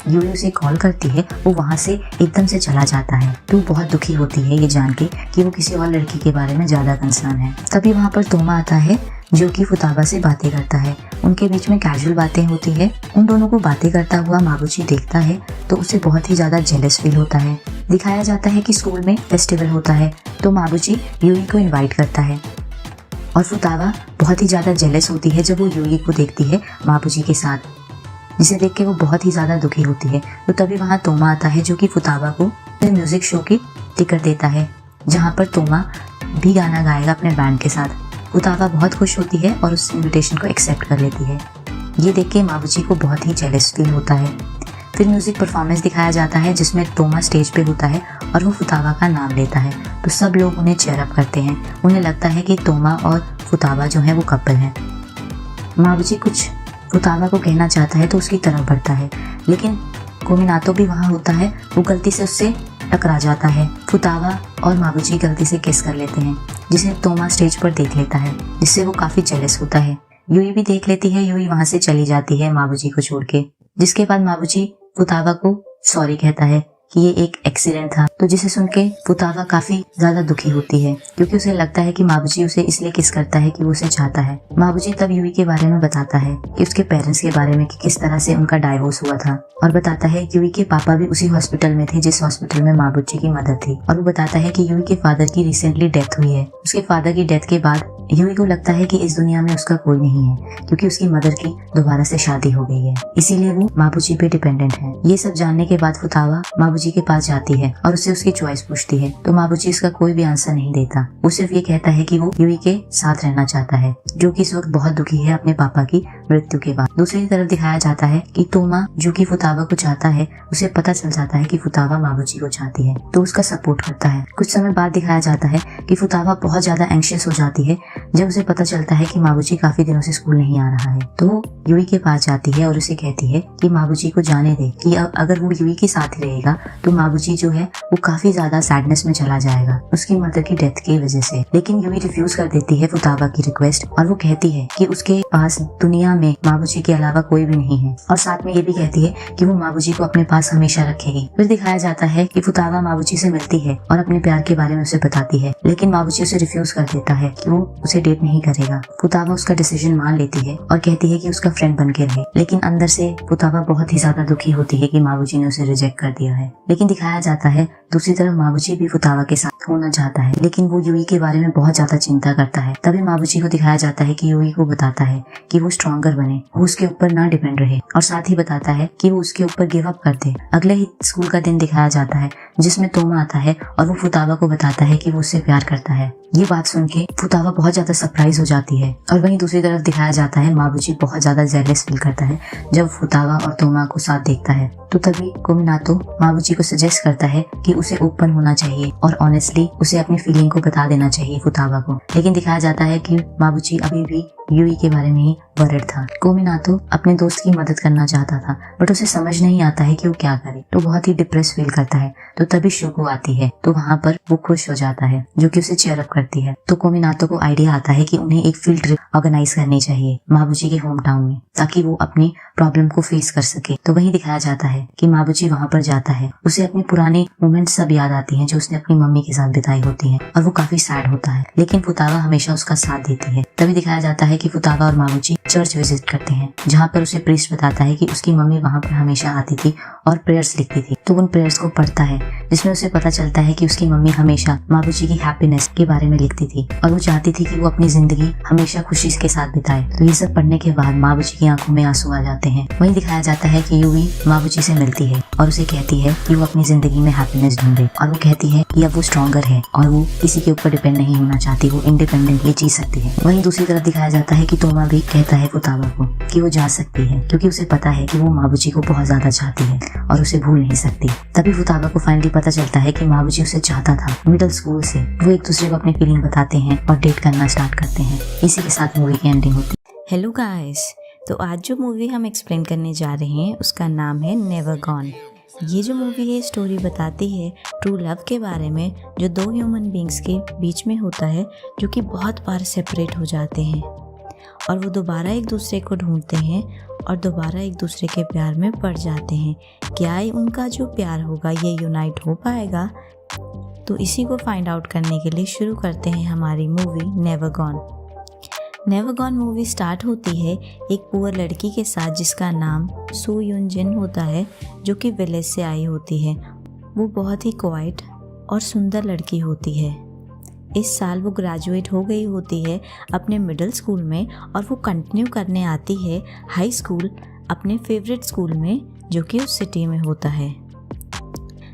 यूई उसे कॉल करती है वो वहाँ से एकदम से चला जाता है। तो बहुत दुखी होती है ये जान के कि वो किसी और लड़की के बारे में ज्यादा कंसर्न है। तभी वहाँ पर तोमा आता है जो कि फुताबा से बातें करता है। उनके बीच में कैजुअल बातें होती है। उन दोनों को बातें करता हुआ माबुची देखता है तो उसे बहुत ही ज्यादा जेलस फील होता है। दिखाया जाता है कि स्कूल में फेस्टिवल होता है तो माबुची यूई को इनवाइट करता है, और फुताबा बहुत ही ज्यादा जेलस होती है जब वो यूई को देखती है माबुची के साथ, जिसे देख के वो बहुत ही ज्यादा दुखी होती है। तो तभी वहाँ तोमा आता है जो कि फुताबा को म्यूजिक शो की टिकट देता है, जहाँ पर तोमा भी गाना गाएगा अपने बैंड के साथ। फुताबा बहुत खुश होती है और उस इनविटेशन को एक्सेप्ट कर लेती है। ये देख के माबुची को बहुत ही जेलस फील होता है। फिर म्यूजिक परफॉर्मेंस दिखाया जाता है जिसमें तोमा स्टेज पे होता है और वो फुताबा का नाम लेता है, तो सब लोग उन्हें चेयर अप करते हैं। उन्हें लगता है कि तोमा और फुताबा जो है वो कपल हैं। माबुची कुछ फुताबा को कहना चाहता है तो उसकी तरफ बढ़ता है, लेकिन कोमिनातो भी वहाँ होता है। वो गलती से उससे टकरा जाता है। फुताबा और माबुची गलती से किस कर लेते हैं, जिसे तोमा स्टेज पर देख लेता है, जिससे वो काफी जेलस होता है। यूई भी देख लेती है। यूई वहाँ से चली जाती है माबुची को छोड़ के, जिसके बाद माबुची फुताबा को सॉरी कहता है कि ये एक एक्सीडेंट था। तो जिसे सुन के फुताबा काफी ज्यादा दुखी होती है, क्योंकि उसे लगता है कि माबुची उसे इसलिए किस करता है कि वो उसे चाहता है। माबुची तब यूई के बारे में बताता है कि उसके पेरेंट्स के बारे में कि किस तरह से उनका डाइवोर्स हुआ था, और बताता है यूई के पापा भी उसी हॉस्पिटल में थे जिस हॉस्पिटल में माबुची की मदर थी। और वो बताता है कि यूई के फादर की रिसेंटली डेथ हुई है। उसके फादर की डेथ के बाद यूई को लगता है कि इस दुनिया में उसका कोई नहीं है, क्योंकि उसकी मदर की दोबारा से शादी हो गई है, इसीलिए वो माबुची पे डिपेंडेंट है। ये सब जानने के बाद फुताबा माबुची के पास जाती है और उससे उसकी चॉइस पूछती है, तो माबुची इसका कोई भी आंसर नहीं देता। वो सिर्फ ये कहता है कि वो यूई के साथ रहना चाहता है, जो कि इस वक्त बहुत दुखी है अपने पापा की मृत्यु के बाद। दूसरी तरफ दिखाया जाता है कि तोमा जो कि फुताबा को चाहता है, उसे पता चल जाता है कि फुताबा माबुची को चाहती है, तो उसका सपोर्ट करता है। कुछ समय बाद दिखाया जाता है कि फुताबा बहुत ज्यादा एंग्शियस हो जाती है जब उसे पता चलता है कि माबूजी काफी दिनों से स्कूल नहीं आ रहा है तो वो यूई के पास जाती है और उसे कहती है कि माबूजी को जाने दे कि अगर वो यूई के साथ ही रहेगा तो माबूजी जो है वो काफी ज्यादा सैडनेस में चला जाएगा उसकी मदर की डेथ की वजह से। लेकिन यूई रिफ्यूज कर देती है फुतावा की रिक्वेस्ट और वो कहती है कि उसके पास दुनिया में माबूजी के अलावा कोई भी नहीं है और साथ में ये भी कहती है कि वो माबूजी को अपने पास हमेशा रखेगी। फिर दिखाया जाता है कि फुतावा माबूजी से मिलती है और अपने प्यार के बारे में उसे बताती है, लेकिन माबूजी उसे रिफ्यूज कर देता है कि वो उसे डेट नहीं करेगा। फुतावा उसका डिसीजन मान लेती है और कहती है कि उसका फ्रेंड बन के रहे, लेकिन अंदर से फुतावा बहुत ही ज्यादा दुखी होती है कि माबूजी ने उसे रिजेक्ट कर दिया है। लेकिन दिखाया जाता है दूसरी तरफ माबूजी भी फुतावा के साथ होना चाहता है, लेकिन वो यूई के बारे में बहुत ज्यादा चिंता करता है। तभी माबूजी को दिखाया जाता है कि यूई को बताता है कि वो स्ट्रॉन्गर बने, वो उसके ऊपर ना डिपेंड रहे और साथ ही बताता है कि वो उसके ऊपर गिव अप कर दे। अगले ही स्कूल का दिन दिखाया जाता है जिसमें तोमा आता है और वो फुतावा को बताता है कि वो उससे प्यार करता है। ये बात सुन के फुतावा बहुत ज्यादा सरप्राइज हो जाती है और वहीं दूसरी तरफ दिखाया जाता है माबूजी बहुत ज्यादा जेलस फील करता है जब फुतावा और तोमा को साथ देखता है। तो तभी कोमिनातो माबूजी को सजेस्ट करता है कि उसे ओपन होना चाहिए और ऑनेस्टली उसे अपनी फीलिंग को बता देना चाहिए फुतावा को। लेकिन दिखाया जाता है कि माबूजी अभी भी यूई के बारे में ही वरिड था। कोमिनातो अपने दोस्त की मदद करना चाहता था बट उसे समझ नहीं आता है कि वो क्या करे, तो बहुत ही डिप्रेस फील करता है। तो तभी शुगु आती है तो वहाँ पर वो खुश हो जाता है जो कि उसे चेयर अप करती है। तो कोमिनातो को आइडिया आता है कि उन्हें एक फील्ड ट्रिप ऑर्गेनाइज करनी चाहिए माबूजी के होम टाउन में ताकि वो अपनी प्रॉब्लम को फेस कर सके। तो वहीं दिखाया जाता है कि माबूजी वहाँ पर जाता है, उसे अपनी पुरानी मोमेंट्स सब याद आती हैं जो उसने अपनी मम्मी के साथ बिताई होती हैं और वो काफी सैड होता है, लेकिन फुतावा हमेशा उसका साथ देती है। तभी दिखाया जाता है कि फुतावा और माबूजी चर्च विजिट करते हैं जहाँ पर उसे प्रीस्ट बताता है कि उसकी मम्मी वहाँ पर हमेशा आती थी और प्रेयर्स लिखती थी। तो उन प्रेयर्स को पढ़ता है जिसमें उसे पता चलता है कि उसकी मम्मी हमेशा माबूजी की हैप्पीनेस के बारे में लिखती थी और वो चाहती थी कि वो अपनी जिंदगी हमेशा खुशी के साथ बिताए। तो ये सब पढ़ने के बाद माबूजी की आंखों में आंसू आ जाते हैं। वहीं दिखाया जाता है कि यूई माबूजी से मिलती है और उसे कहती है कि वो अपनी जिंदगी में हैप्पीनेस ढूंढे और वो कहती है कि अब वो स्ट्रॉन्गर है और वो किसी के ऊपर डिपेंड नहीं होना चाहती, वो इंडिपेंडेंटली जी सकती है। वहीं दूसरी तरफ दिखाया जाता है कि तोमा भी कहता है फुतावा को कि वो जा सकती है क्योंकि उसे पता है कि वो माबूजी को बहुत ज्यादा चाहती है और उसे भूल नहीं सकती। तभी फुतावा को फाइनली पता चलता है कि माबूजी उसे चाहता था मिडिल स्कूल से। वो एक दूसरे को अपनी फीलिंग बताते हैं और डेट करना स्टार्ट करते हैं। इसी के साथ मूवी की एंडिंग होती है। हेलो गाइस, तो आज जो मूवी हम एक्सप्लेन करने जा रहे हैं उसका नाम है नेवर गॉन। ये जो मूवी है स्टोरी बताती है ट्रू लव के बारे में जो दो ह्यूमन बींग्स के बीच में होता है जो कि बहुत बार सेपरेट हो जाते हैं और वो दोबारा एक दूसरे को ढूंढते हैं और दोबारा एक दूसरे के प्यार में पड़ जाते हैं। क्या उनका जो प्यार होगा ये यूनाइट हो पाएगा? तो इसी को फाइंड आउट करने के लिए शुरू करते हैं हमारी movie never gone. Never gone movie start होती है एक पुअर लड़की के साथ जिसका नाम सू यूनजिन होता है जो कि विलेज से आई होती है। वो बहुत ही क्वाइट और सुंदर लड़की होती है। इस साल वो ग्रेजुएट हो गई होती है अपने मिडिल स्कूल में और वो कंटिन्यू करने आती है हाई स्कूल अपने फेवरेट स्कूल में जो कि उस सिटी में होता है।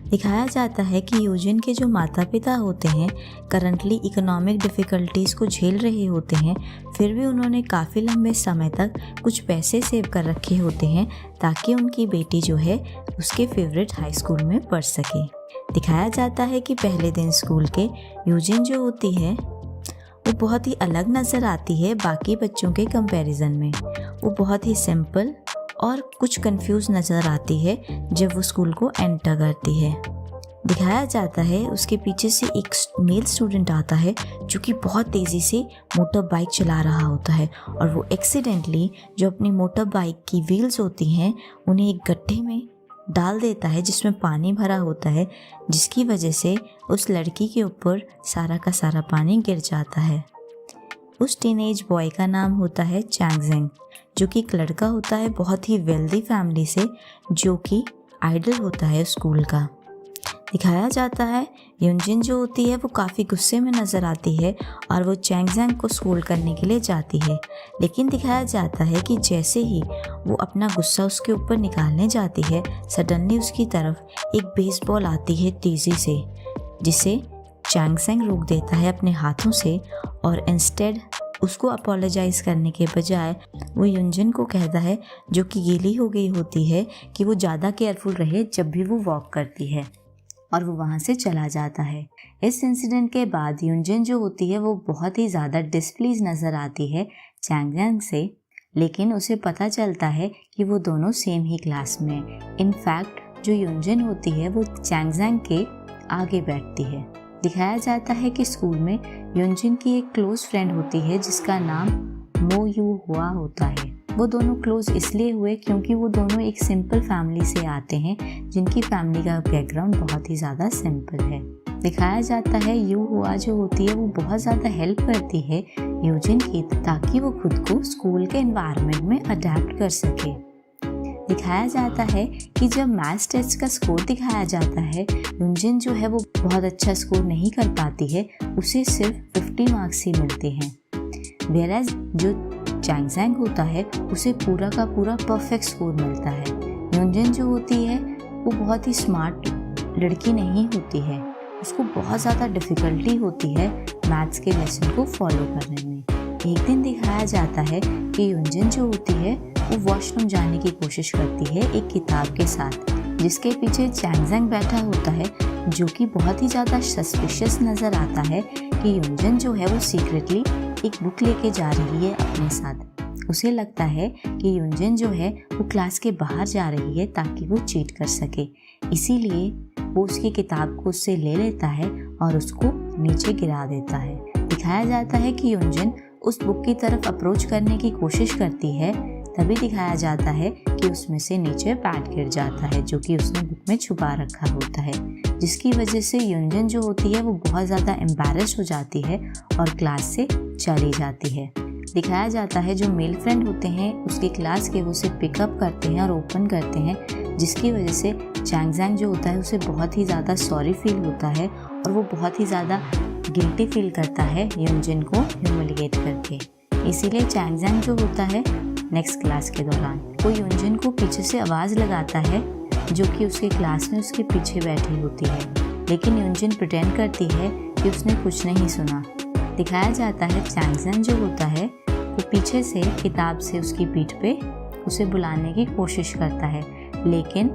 दिखाया जाता है कि यूजिन के जो माता पिता होते हैं करंटली इकोनॉमिक डिफ़िकल्टीज़ को झेल रहे होते हैं, फिर भी उन्होंने काफ़ी लंबे समय तक कुछ पैसे सेव कर रखे होते हैं ताकि उनकी बेटी जो है उसके फेवरेट हाई स्कूल में पढ़ सके। दिखाया जाता है कि पहले दिन स्कूल के यूजिन जो होती है वो बहुत ही अलग नज़र आती है बाकी बच्चों के कंपैरिजन में। वो बहुत ही सिंपल और कुछ कंफ्यूज नज़र आती है जब वो स्कूल को एंटर करती है। दिखाया जाता है उसके पीछे से एक मेल स्टूडेंट आता है जो कि बहुत तेज़ी से मोटर बाइक चला रहा होता है और वो एक्सीडेंटली जो अपनी मोटर बाइक की व्हील्स होती हैं उन्हें एक गड्ढे में डाल देता है जिसमें पानी भरा होता है, जिसकी वजह से उस लड़की के ऊपर सारा का सारा पानी गिर जाता है। उस टीनेज बॉय का नाम होता है चैंगजेंग जो कि एक लड़का होता है बहुत ही वेल्दी फैमिली से जो कि आइडल होता है स्कूल का। दिखाया जाता है यूनजिन जो होती है वो काफ़ी गुस्से में नज़र आती है और वो चैंगजेंग को स्कूल करने के लिए जाती है, लेकिन दिखाया जाता है कि जैसे ही वो अपना गुस्सा उसके ऊपर निकालने जाती है सडनली उसकी तरफ एक बेसबॉल आती है तेज़ी से जिसे चैंगजेंग रोक देता है अपने हाथों से और इंस्टेड उसको अपोलोजाइज करने के बजाय वो यूनजिन को कहता है जो कि गीली हो गई होती है कि वो ज़्यादा केयरफुल रहे जब भी वो वॉक करती है। और वो वहाँ से चला जाता है। इस इंसिडेंट के बाद यूनजिन जो होती है वो बहुत ही ज़्यादा डिस्प्लीज नज़र आती है चैंगजैंग से, लेकिन उसे पता चलता है कि वो दोनों सेम ही क्लास में हैं। इनफैक्ट जो यूनजिन होती है वो चैंगजैंग के आगे बैठती है। दिखाया जाता है कि स्कूल में यूनजिन की एक क्लोज फ्रेंड होती है जिसका नाम मो यू हुआ होता है। वो दोनों क्लोज इसलिए हुए क्योंकि वो दोनों एक सिंपल फैमिली से आते हैं जिनकी फैमिली का बैकग्राउंड बहुत ही ज़्यादा सिंपल है। दिखाया जाता है यू हुआ जो होती है वो बहुत ज़्यादा हेल्प करती है यूजिन की ताकि वो खुद को स्कूल के एनवायरनमेंट में अडेप्ट कर सके। दिखाया जाता है कि जब मैथ्स टेस्ट का स्कोर दिखाया जाता है, यूजिन जो है वो बहुत अच्छा स्कोर नहीं कर पाती है, उसे सिर्फ 50 मार्क्स ही मिलते हैं। वेयरएज जो चैंगजैंग होता है उसे पूरा का पूरा परफेक्ट स्कोर मिलता है। यूजिन जो होती है वो बहुत ही स्मार्ट लड़की नहीं होती है, उसको बहुत ज़्यादा डिफ़िकल्टी होती है मैथ्स के लेसन को फॉलो करने में। एक दिन दिखाया जाता है कि यूजिन जो होती है वो वॉशरूम जाने की कोशिश करती है एक किताब के साथ, जिसके पीछे चैंगजैंग बैठा होता है जो कि बहुत ही ज़्यादा सस्पिशियस नज़र आता है कि यूजिन जो है वो सीक्रेटली एक बुक लेके जा रही है अपने साथ। उसे लगता है कि यूजिन जो है वो क्लास के बाहर जा रही है ताकि वो चीट कर सके, इसीलिए वो उसकी किताब को उससे ले लेता है और उसको नीचे गिरा देता है। दिखाया जाता है कि यूजिन उस बुक की तरफ अप्रोच करने की कोशिश करती है, तभी दिखाया जाता है कि उसमें से नीचे पैड गिर जाता है जो कि उसने बुक में छुपा रखा होता है, जिसकी वजह से यूजिन जो होती है वो बहुत ज़्यादा एम्बैरेस हो जाती है और क्लास से चली जाती है। दिखाया जाता है जो मेल फ्रेंड होते हैं उसकी क्लास के वो उसे पिकअप करते हैं और ओपन करते हैं, जिसकी वजह से चैंगजैंग जो होता है उसे बहुत ही ज़्यादा सॉरी फील होता है और वो बहुत ही ज़्यादा गिल्टी फील करता है यूजिन को ह्यूमिलिएट करके। इसीलिए चैंगजैंग जो होता है नेक्स्ट क्लास के दौरान वो यूजिन को पीछे से आवाज़ लगाता है जो कि उसके क्लास में उसके पीछे बैठी होती है, लेकिन यूजिन प्रिटेंड करती है कि उसने कुछ नहीं सुना। दिखाया जाता है चैंगजैंग जो होता है वो पीछे से किताब से उसकी पीठ पे उसे बुलाने की कोशिश करता है, लेकिन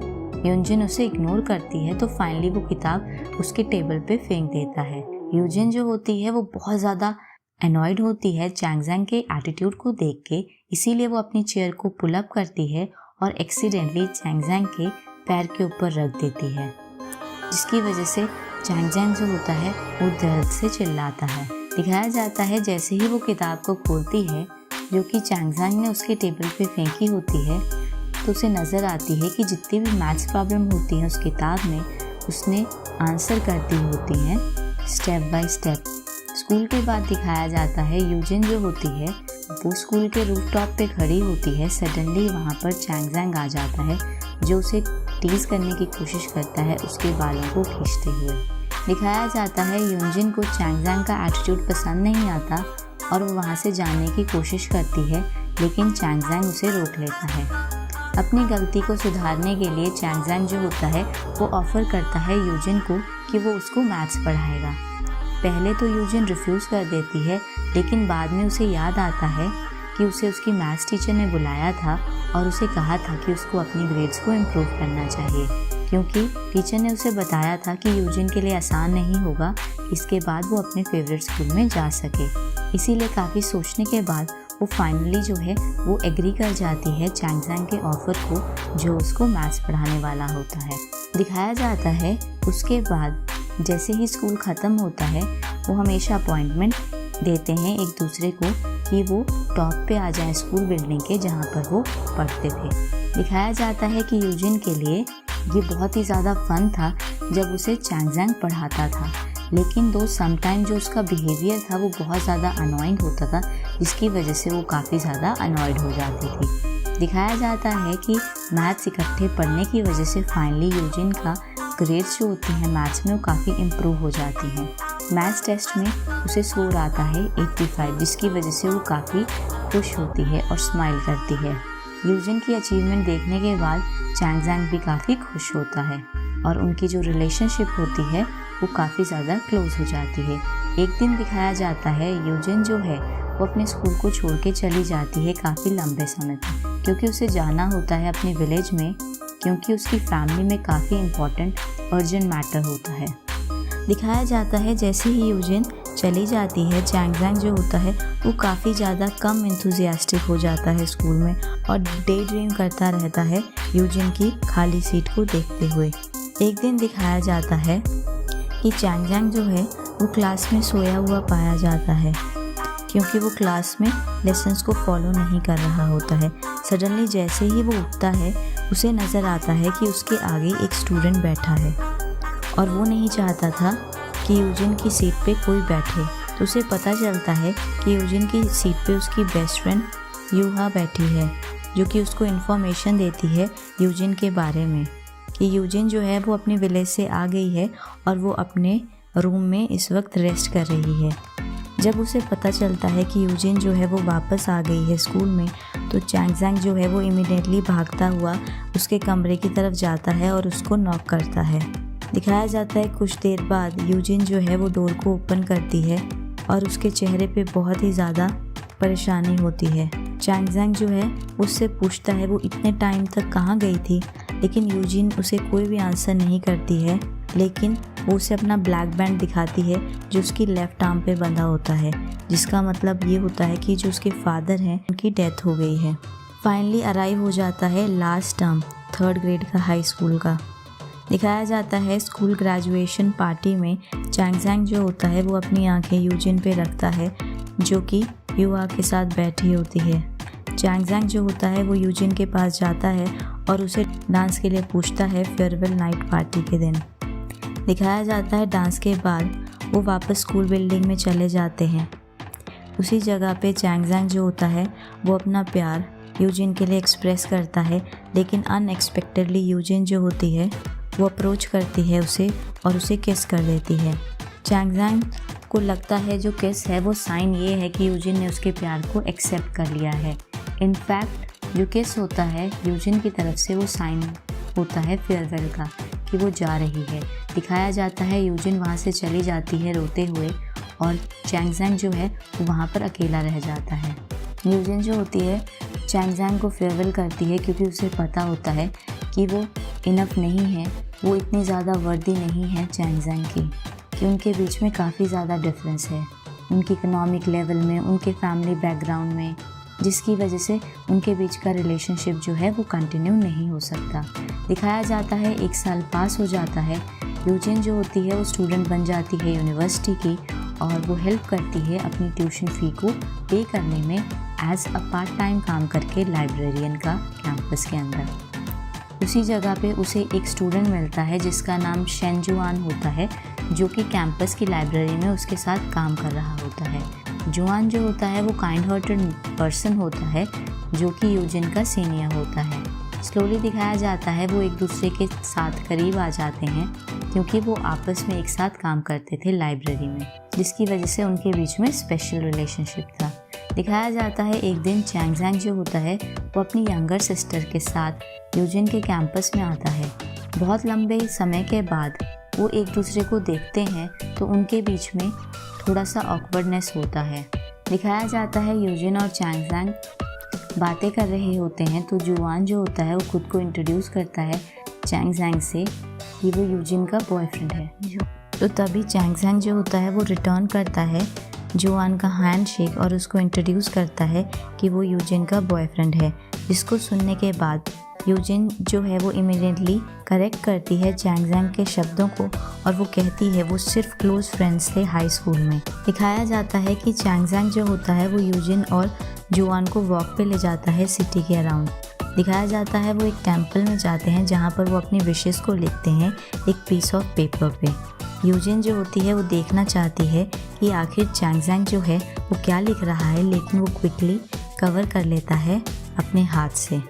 यूजिन उसे इग्नोर करती है, तो फाइनली वो किताब उसके टेबल पे फेंक देता है। यूजिन जो होती है वो बहुत ज़्यादा अनॉयड होती है चैंगजैंग के एटीट्यूड को देख के, इसीलिए वो अपनी चेयर को पुल अप करती है और एक्सीडेंटली चैंगजैंग के पैर के ऊपर रख देती है, जिसकी वजह से चैंगजैंग जो होता है वो दर्द से चिल्लाता है। दिखाया जाता है जैसे ही वो किताब को खोलती है जो कि चैंगजैंग ने उसके टेबल पे फेंकी होती है, तो उसे नज़र आती है कि जितनी भी मैथ्स प्रॉब्लम होती हैं उस किताब में उसने आंसर करती होती हैं स्टेप बाय स्टेप। स्कूल के बाद दिखाया जाता है यूजिन जो होती है वो स्कूल के रूफटॉप पे खड़ी होती है। सडनली वहाँ पर चैंगजैंग आ जाता है जो उसे टीज करने की कोशिश करता है उसके बालों को खींचते हुए। दिखाया जाता है यूजिन को चैंगजैंग का एटीट्यूड पसंद नहीं आता और वो वहाँ से जाने की कोशिश करती है, लेकिन चैंगजैंग उसे रोक लेता है। अपनी गलती को सुधारने के लिए चैंगजैंग जो होता है वो ऑफ़र करता है यूजिन को कि वो उसको मैथ्स पढ़ाएगा। पहले तो यूजिन रिफ्यूज़ कर देती है, लेकिन बाद में उसे याद आता है कि उसे उसकी मैथ्स टीचर ने बुलाया था और उसे कहा था कि उसको अपनी ग्रेड्स को इम्प्रूव करना चाहिए, क्योंकि टीचर ने उसे बताया था कि यूजिन के लिए आसान नहीं होगा इसके बाद वो अपने फेवरेट स्कूल में जा सके। इसीलिए काफ़ी सोचने के बाद वो फाइनली जो है वो एग्री कर जाती है चैंगजैंग के ऑफ़र को जो उसको मैथ्स पढ़ाने वाला होता है। दिखाया जाता है उसके बाद जैसे ही स्कूल ख़त्म होता है वो हमेशा अपॉइंटमेंट देते हैं एक दूसरे को कि वो टॉप पे आ जाए स्कूल बिल्डिंग के जहाँ पर वो पढ़ते थे। दिखाया जाता है कि यूजिन के लिए ये बहुत ही ज़्यादा फन था जब उसे चैंगजैंग पढ़ाता था, लेकिन दो समटाइम जो उसका बिहेवियर था वो बहुत ज़्यादा अनोइंग होता था, जिसकी वजह से वो काफ़ी ज़्यादा अनॉयड हो जाती थी। दिखाया जाता है कि मैथ्स इकट्ठे पढ़ने की वजह से फाइनली यूजिन का ग्रेड्स जो होती हैं मैथ्स में वो काफ़ी इम्प्रूव हो जाती हैं। मैथ्स टेस्ट में उसे स्कोर आता है 85, जिसकी वजह से वो काफ़ी खुश होती है और स्माइल करती है। यूजिन की अचीवमेंट देखने के बाद चैंगजैंग भी काफ़ी खुश होता है और उनकी जो रिलेशनशिप होती है वो काफ़ी ज़्यादा क्लोज हो जाती है। एक दिन दिखाया जाता है यूजिन जो है वो अपने स्कूल को छोड़ के चली जाती है काफ़ी लंबे समय तक, क्योंकि उसे जाना होता है अपने विलेज में क्योंकि उसकी फैमिली में काफ़ी इम्पोर्टेंट अर्जेंट मैटर होता है। दिखाया जाता है जैसे ही यूजिन चली जाती है, चैंग ज़ैंग जो होता है वो काफ़ी ज़्यादा कम एंथुजियास्टिक हो जाता है स्कूल में और डे ड्रीम करता रहता है यूजिन की खाली सीट को देखते हुए। एक दिन दिखाया जाता है कि चैंग ज़ैंग जो है वो क्लास में सोया हुआ पाया जाता है क्योंकि वो क्लास में लेसन्स को फॉलो नहीं कर रहा होता है। सडनली जैसे ही वो उठता है उसे नज़र आता है कि उसके आगे एक स्टूडेंट बैठा है और वो नहीं चाहता था कि यूजिन की सीट पे कोई बैठे। तो उसे पता चलता है कि यूजिन की सीट पे उसकी बेस्ट फ्रेंड यूहा बैठी है, जो कि उसको इन्फॉर्मेशन देती है यूजिन के बारे में कि यूजिन जो है वो अपने विलेज से आ गई है और वो अपने रूम में इस वक्त रेस्ट कर रही है। जब उसे पता चलता है कि यूजिन जो है वो वापस आ गई है स्कूल में, तो चैंग ज़ैंग जो है वो इमीडिएटली भागता हुआ उसके कमरे की तरफ जाता है और उसको नॉक करता है। दिखाया जाता है कुछ देर बाद यूजिन जो है वो डोर को ओपन करती है और उसके चेहरे पे बहुत ही ज़्यादा परेशानी होती है। चैंग ज़ैंग जो है उससे पूछता है वो इतने टाइम तक कहाँ गई थी, लेकिन यूजिन उसे कोई भी आंसर नहीं करती है, लेकिन वो उसे अपना ब्लैक बैंड दिखाती है जो उसकी लेफ़्ट आर्म पे बंधा होता है, जिसका मतलब ये होता है कि जो उसके फादर हैं उनकी डेथ हो गई है। फाइनली अराइव हो जाता है लास्ट टर्म 3rd ग्रेड का हाई स्कूल का। दिखाया जाता है स्कूल ग्रेजुएशन पार्टी में चैंग ज़ैंग जो होता है वो अपनी आंखें यूजिन पे रखता है जो कि यूहा के साथ बैठी होती है। चैंग ज़ैंग जो होता है वो यूजिन के पास जाता है और उसे डांस के लिए पूछता है फेयरवेल नाइट पार्टी के दिन। दिखाया जाता है डांस के बाद वो वापस स्कूल बिल्डिंग में चले जाते हैं। उसी जगह पे चैंग ज़ैंग जो होता है वो अपना प्यार यूजिन के लिए एक्सप्रेस करता है, लेकिन अनएक्सपेक्टेडली यूजिन जो होती है वो अप्रोच करती है उसे और उसे किस कर देती है। चैंग ज़ैंग को लगता है जो किस है वो साइन ये है कि यूजिन ने उसके प्यार को एक्सेप्ट कर लिया है। इनफैक्ट जो किस होता है यूजिन की तरफ से वो साइन होता है फेयरवेल का कि वो जा रही है। दिखाया जाता है यूजिन वहाँ से चली जाती है रोते हुए और चैंग ज़ैंग जो है वो वहाँ पर अकेला रह जाता है। यूजिन जो होती है चैंग ज़ैंग को फेयरवेल करती है क्योंकि उसे पता होता है कि वो इनफ नहीं है, वो इतनी ज़्यादा वर्दी नहीं है चैंग ज़ैंग की, कि उनके बीच में काफ़ी ज़्यादा डिफरेंस है उनकी इकोनॉमिक लेवल में, उनके फैमिली बैकग्राउंड में, जिसकी वजह से उनके बीच का रिलेशनशिप जो है वो कंटिन्यू नहीं हो सकता। दिखाया जाता है 1 साल पास हो जाता है, यूजिन जो होती है वो स्टूडेंट बन जाती है यूनिवर्सिटी की और वो हेल्प करती है अपनी ट्यूशन फ़ी को पे करने में एज अ पार्ट टाइम काम करके लाइब्रेरियन का कैंपस के अंदर। उसी जगह पे उसे एक स्टूडेंट मिलता है जिसका नाम शेन जुआन होता है, जो कि कैंपस की लाइब्रेरी में उसके साथ काम कर रहा होता है। जुआन जो होता है वो काइंड हार्टेड पर्सन होता है जो कि यूजिन का सीनियर होता है। स्लोली दिखाया जाता है वो एक दूसरे के साथ करीब आ जाते हैं क्योंकि वो आपस में एक साथ काम करते थे लाइब्रेरी में, जिसकी वजह से उनके बीच में स्पेशल रिलेशनशिप था। दिखाया जाता है एक दिन चैंग ज़ैंग जो होता है वो अपनी यंगर सिस्टर के साथ यूजिन के कैंपस में आता है। बहुत लंबे समय के बाद वो एक दूसरे को देखते हैं तो उनके बीच में थोड़ा सा ऑकवर्डनेस होता है। दिखाया जाता है यूजिन और चैंग ज़ैंग बातें कर रहे होते हैं तो जुआन जो होता है वो खुद को इंट्रोड्यूस करता है चैंग ज़ैंग से कि वो यूजिन का बॉयफ्रेंड है। तो तभी चैंग ज़ैंग जो होता है वो रिटर्न करता है जुआन का हैंडशेक और उसको इंट्रोड्यूस करता है कि वो यूजिन का बॉयफ्रेंड है, जिसको सुनने के बाद यूजिन जो है वो इमीडिएटली करेक्ट करती है चैंग ज़ैंग के शब्दों को और वो कहती है वो सिर्फ क्लोज फ्रेंड्स थे हाई स्कूल में। दिखाया जाता है कि चैंग ज़ैंग जो होता है वो यूजिन और जुआन को वॉक पे ले जाता है सिटी के अराउंड। दिखाया जाता है वो एक टेंपल में जाते हैं जहाँ पर वो अपनी विशेस को लिखते हैं एक पीस ऑफ पेपर पे। यूजिन जो होती है वो देखना चाहती है कि आखिर चैंग ज़ैंग जो है वो क्या लिख रहा है, लेकिन वो क्विकली कवर कर लेता है अपने हाथ से।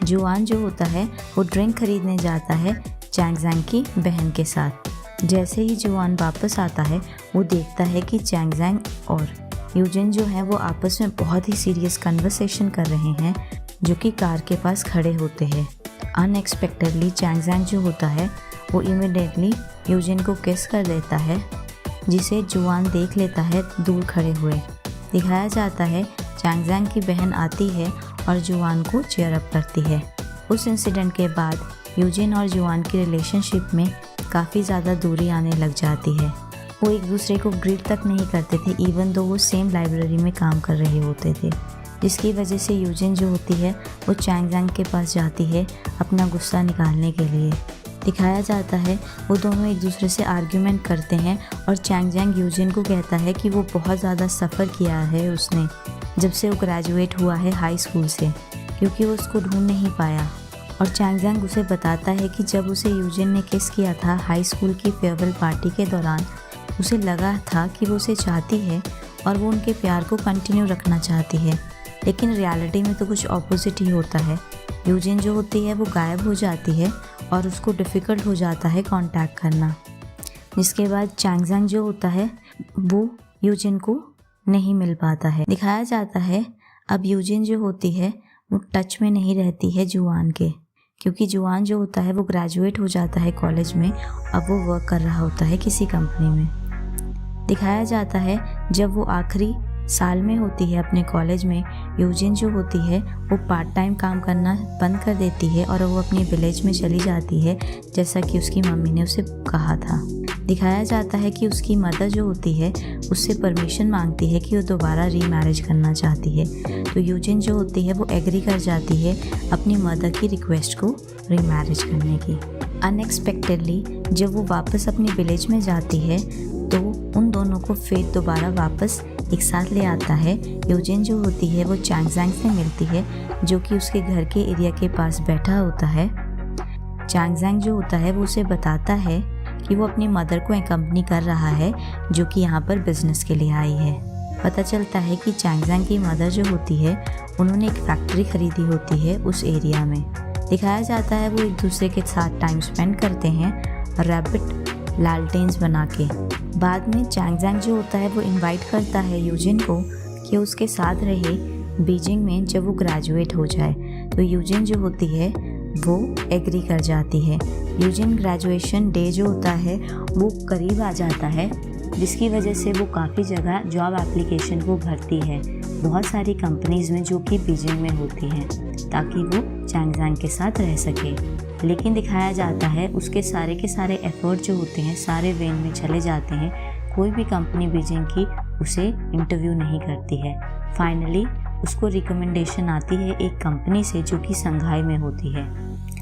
जुआन जो होता है वो ड्रिंक खरीदने जाता है चैंग ज़ैंग की बहन के साथ। जैसे ही जुआन वापस आता है वो देखता है कि चैंग ज़ैंग और यूजिन जो है वो आपस में बहुत ही सीरियस कन्वर्सेशन कर रहे हैं, जो कि कार के पास खड़े होते हैं। अनएक्सपेक्टेडली चैंग ज़ैंग जो होता है वो इमीडिएटली यूजिन को किस कर देता है, जिसे जुआन देख लेता है दूर खड़े हुए। दिखाया जाता है चैंग ज़ैंग की बहन आती है और जुआन को चीयर अप करती है। उस इंसिडेंट के बाद यूजिन और जुआन की रिलेशनशिप में काफ़ी ज़्यादा दूरी आने लग जाती है। वो एक दूसरे को ग्रीट तक नहीं करते थे, इवन दो वो सेम लाइब्रेरी में काम कर रहे होते थे, जिसकी वजह से यूजिन जो होती है वो चैंग के पास जाती है अपना गुस्सा निकालने के लिए। दिखाया जाता है वो दोनों एक दूसरे से आर्ग्यूमेंट करते हैं और चैंग यूजिन को कहता है कि वो बहुत ज़्यादा सफ़र किया है उसने जब से वो ग्रेजुएट हुआ है हाई स्कूल से, क्योंकि वो उसको ढूंढ नहीं पाया। और चैंग उसे बताता है कि जब उसे यूजिन ने किस किया था हाई स्कूल की फेयरवेल पार्टी के दौरान, उसे लगा था कि वो उसे चाहती है और वो उनके प्यार को कंटिन्यू रखना चाहती है, लेकिन रियलिटी में तो कुछ ऑपोजिट ही होता है। यूजिन जो होती है वो गायब हो जाती है और उसको डिफ़िकल्ट हो जाता है कांटेक्ट करना, जिसके बाद चैंग जो होता है वो यूजिन को नहीं मिल पाता है। दिखाया जाता है अब यूजिन जो होती है वो टच में नहीं रहती है जुआन के, क्योंकि जुआन जो होता है वो ग्रेजुएट हो जाता है कॉलेज में, अब वो वर्क कर रहा होता है किसी कंपनी में। दिखाया जाता है जब वो आखिरी साल में होती है अपने कॉलेज में, यूजिन जो होती है वो पार्ट टाइम काम करना बंद कर देती है और वो अपनी विलेज में चली जाती है, जैसा कि उसकी मम्मी ने उसे कहा था। दिखाया जाता है कि उसकी मदर जो होती है उससे परमिशन मांगती है कि वो दोबारा रीमैरिज करना चाहती है, तो यूजिन जो होती है वो एग्री कर जाती है अपनी मदर की रिक्वेस्ट को रीमैरिज करने की। अनएक्सपेक्टेडली जब वो वापस अपनी विलेज में जाती है तो उन दोनों को फेट दोबारा वापस एक साथ ले आता है। यूजिन जो होती है वो चैंग से मिलती है, जो कि उसके घर के एरिया के पास बैठा होता है। चैंग जो होता है वो उसे बताता है कि वो अपनी मदर को एक्कम्पनी कर रहा है, जो कि यहाँ पर बिजनेस के लिए आई है। पता चलता है कि चैंग की मदर जो होती है उन्होंने एक फैक्ट्री खरीदी होती है उस एरिया में। दिखाया जाता है वो एक दूसरे के साथ टाइम स्पेंड करते हैं रैबिट लालटेन्स बना के। बाद में चैंग जो होता है वो इनवाइट करता है यूजिन को कि उसके साथ रहे बीजिंग में जब वो ग्रेजुएट हो जाए, तो यूजिन जो होती है वो एग्री कर जाती है। यूजिन ग्रेजुएशन डे जो होता है वो करीब आ जाता है, जिसकी वजह से वो काफ़ी जगह जॉब एप्लीकेशन को भरती है बहुत सारी कंपनीज़ में जो कि बीजिंग में होती हैं, ताकि वो चैंग के साथ रह सके। लेकिन दिखाया जाता है उसके सारे के सारे एफर्ट जो होते हैं सारे वेन में चले जाते हैं, कोई भी कंपनी बीजिंग की उसे इंटरव्यू नहीं करती है। फाइनली उसको रिकमेंडेशन आती है एक कंपनी से जो कि संघाई में होती है,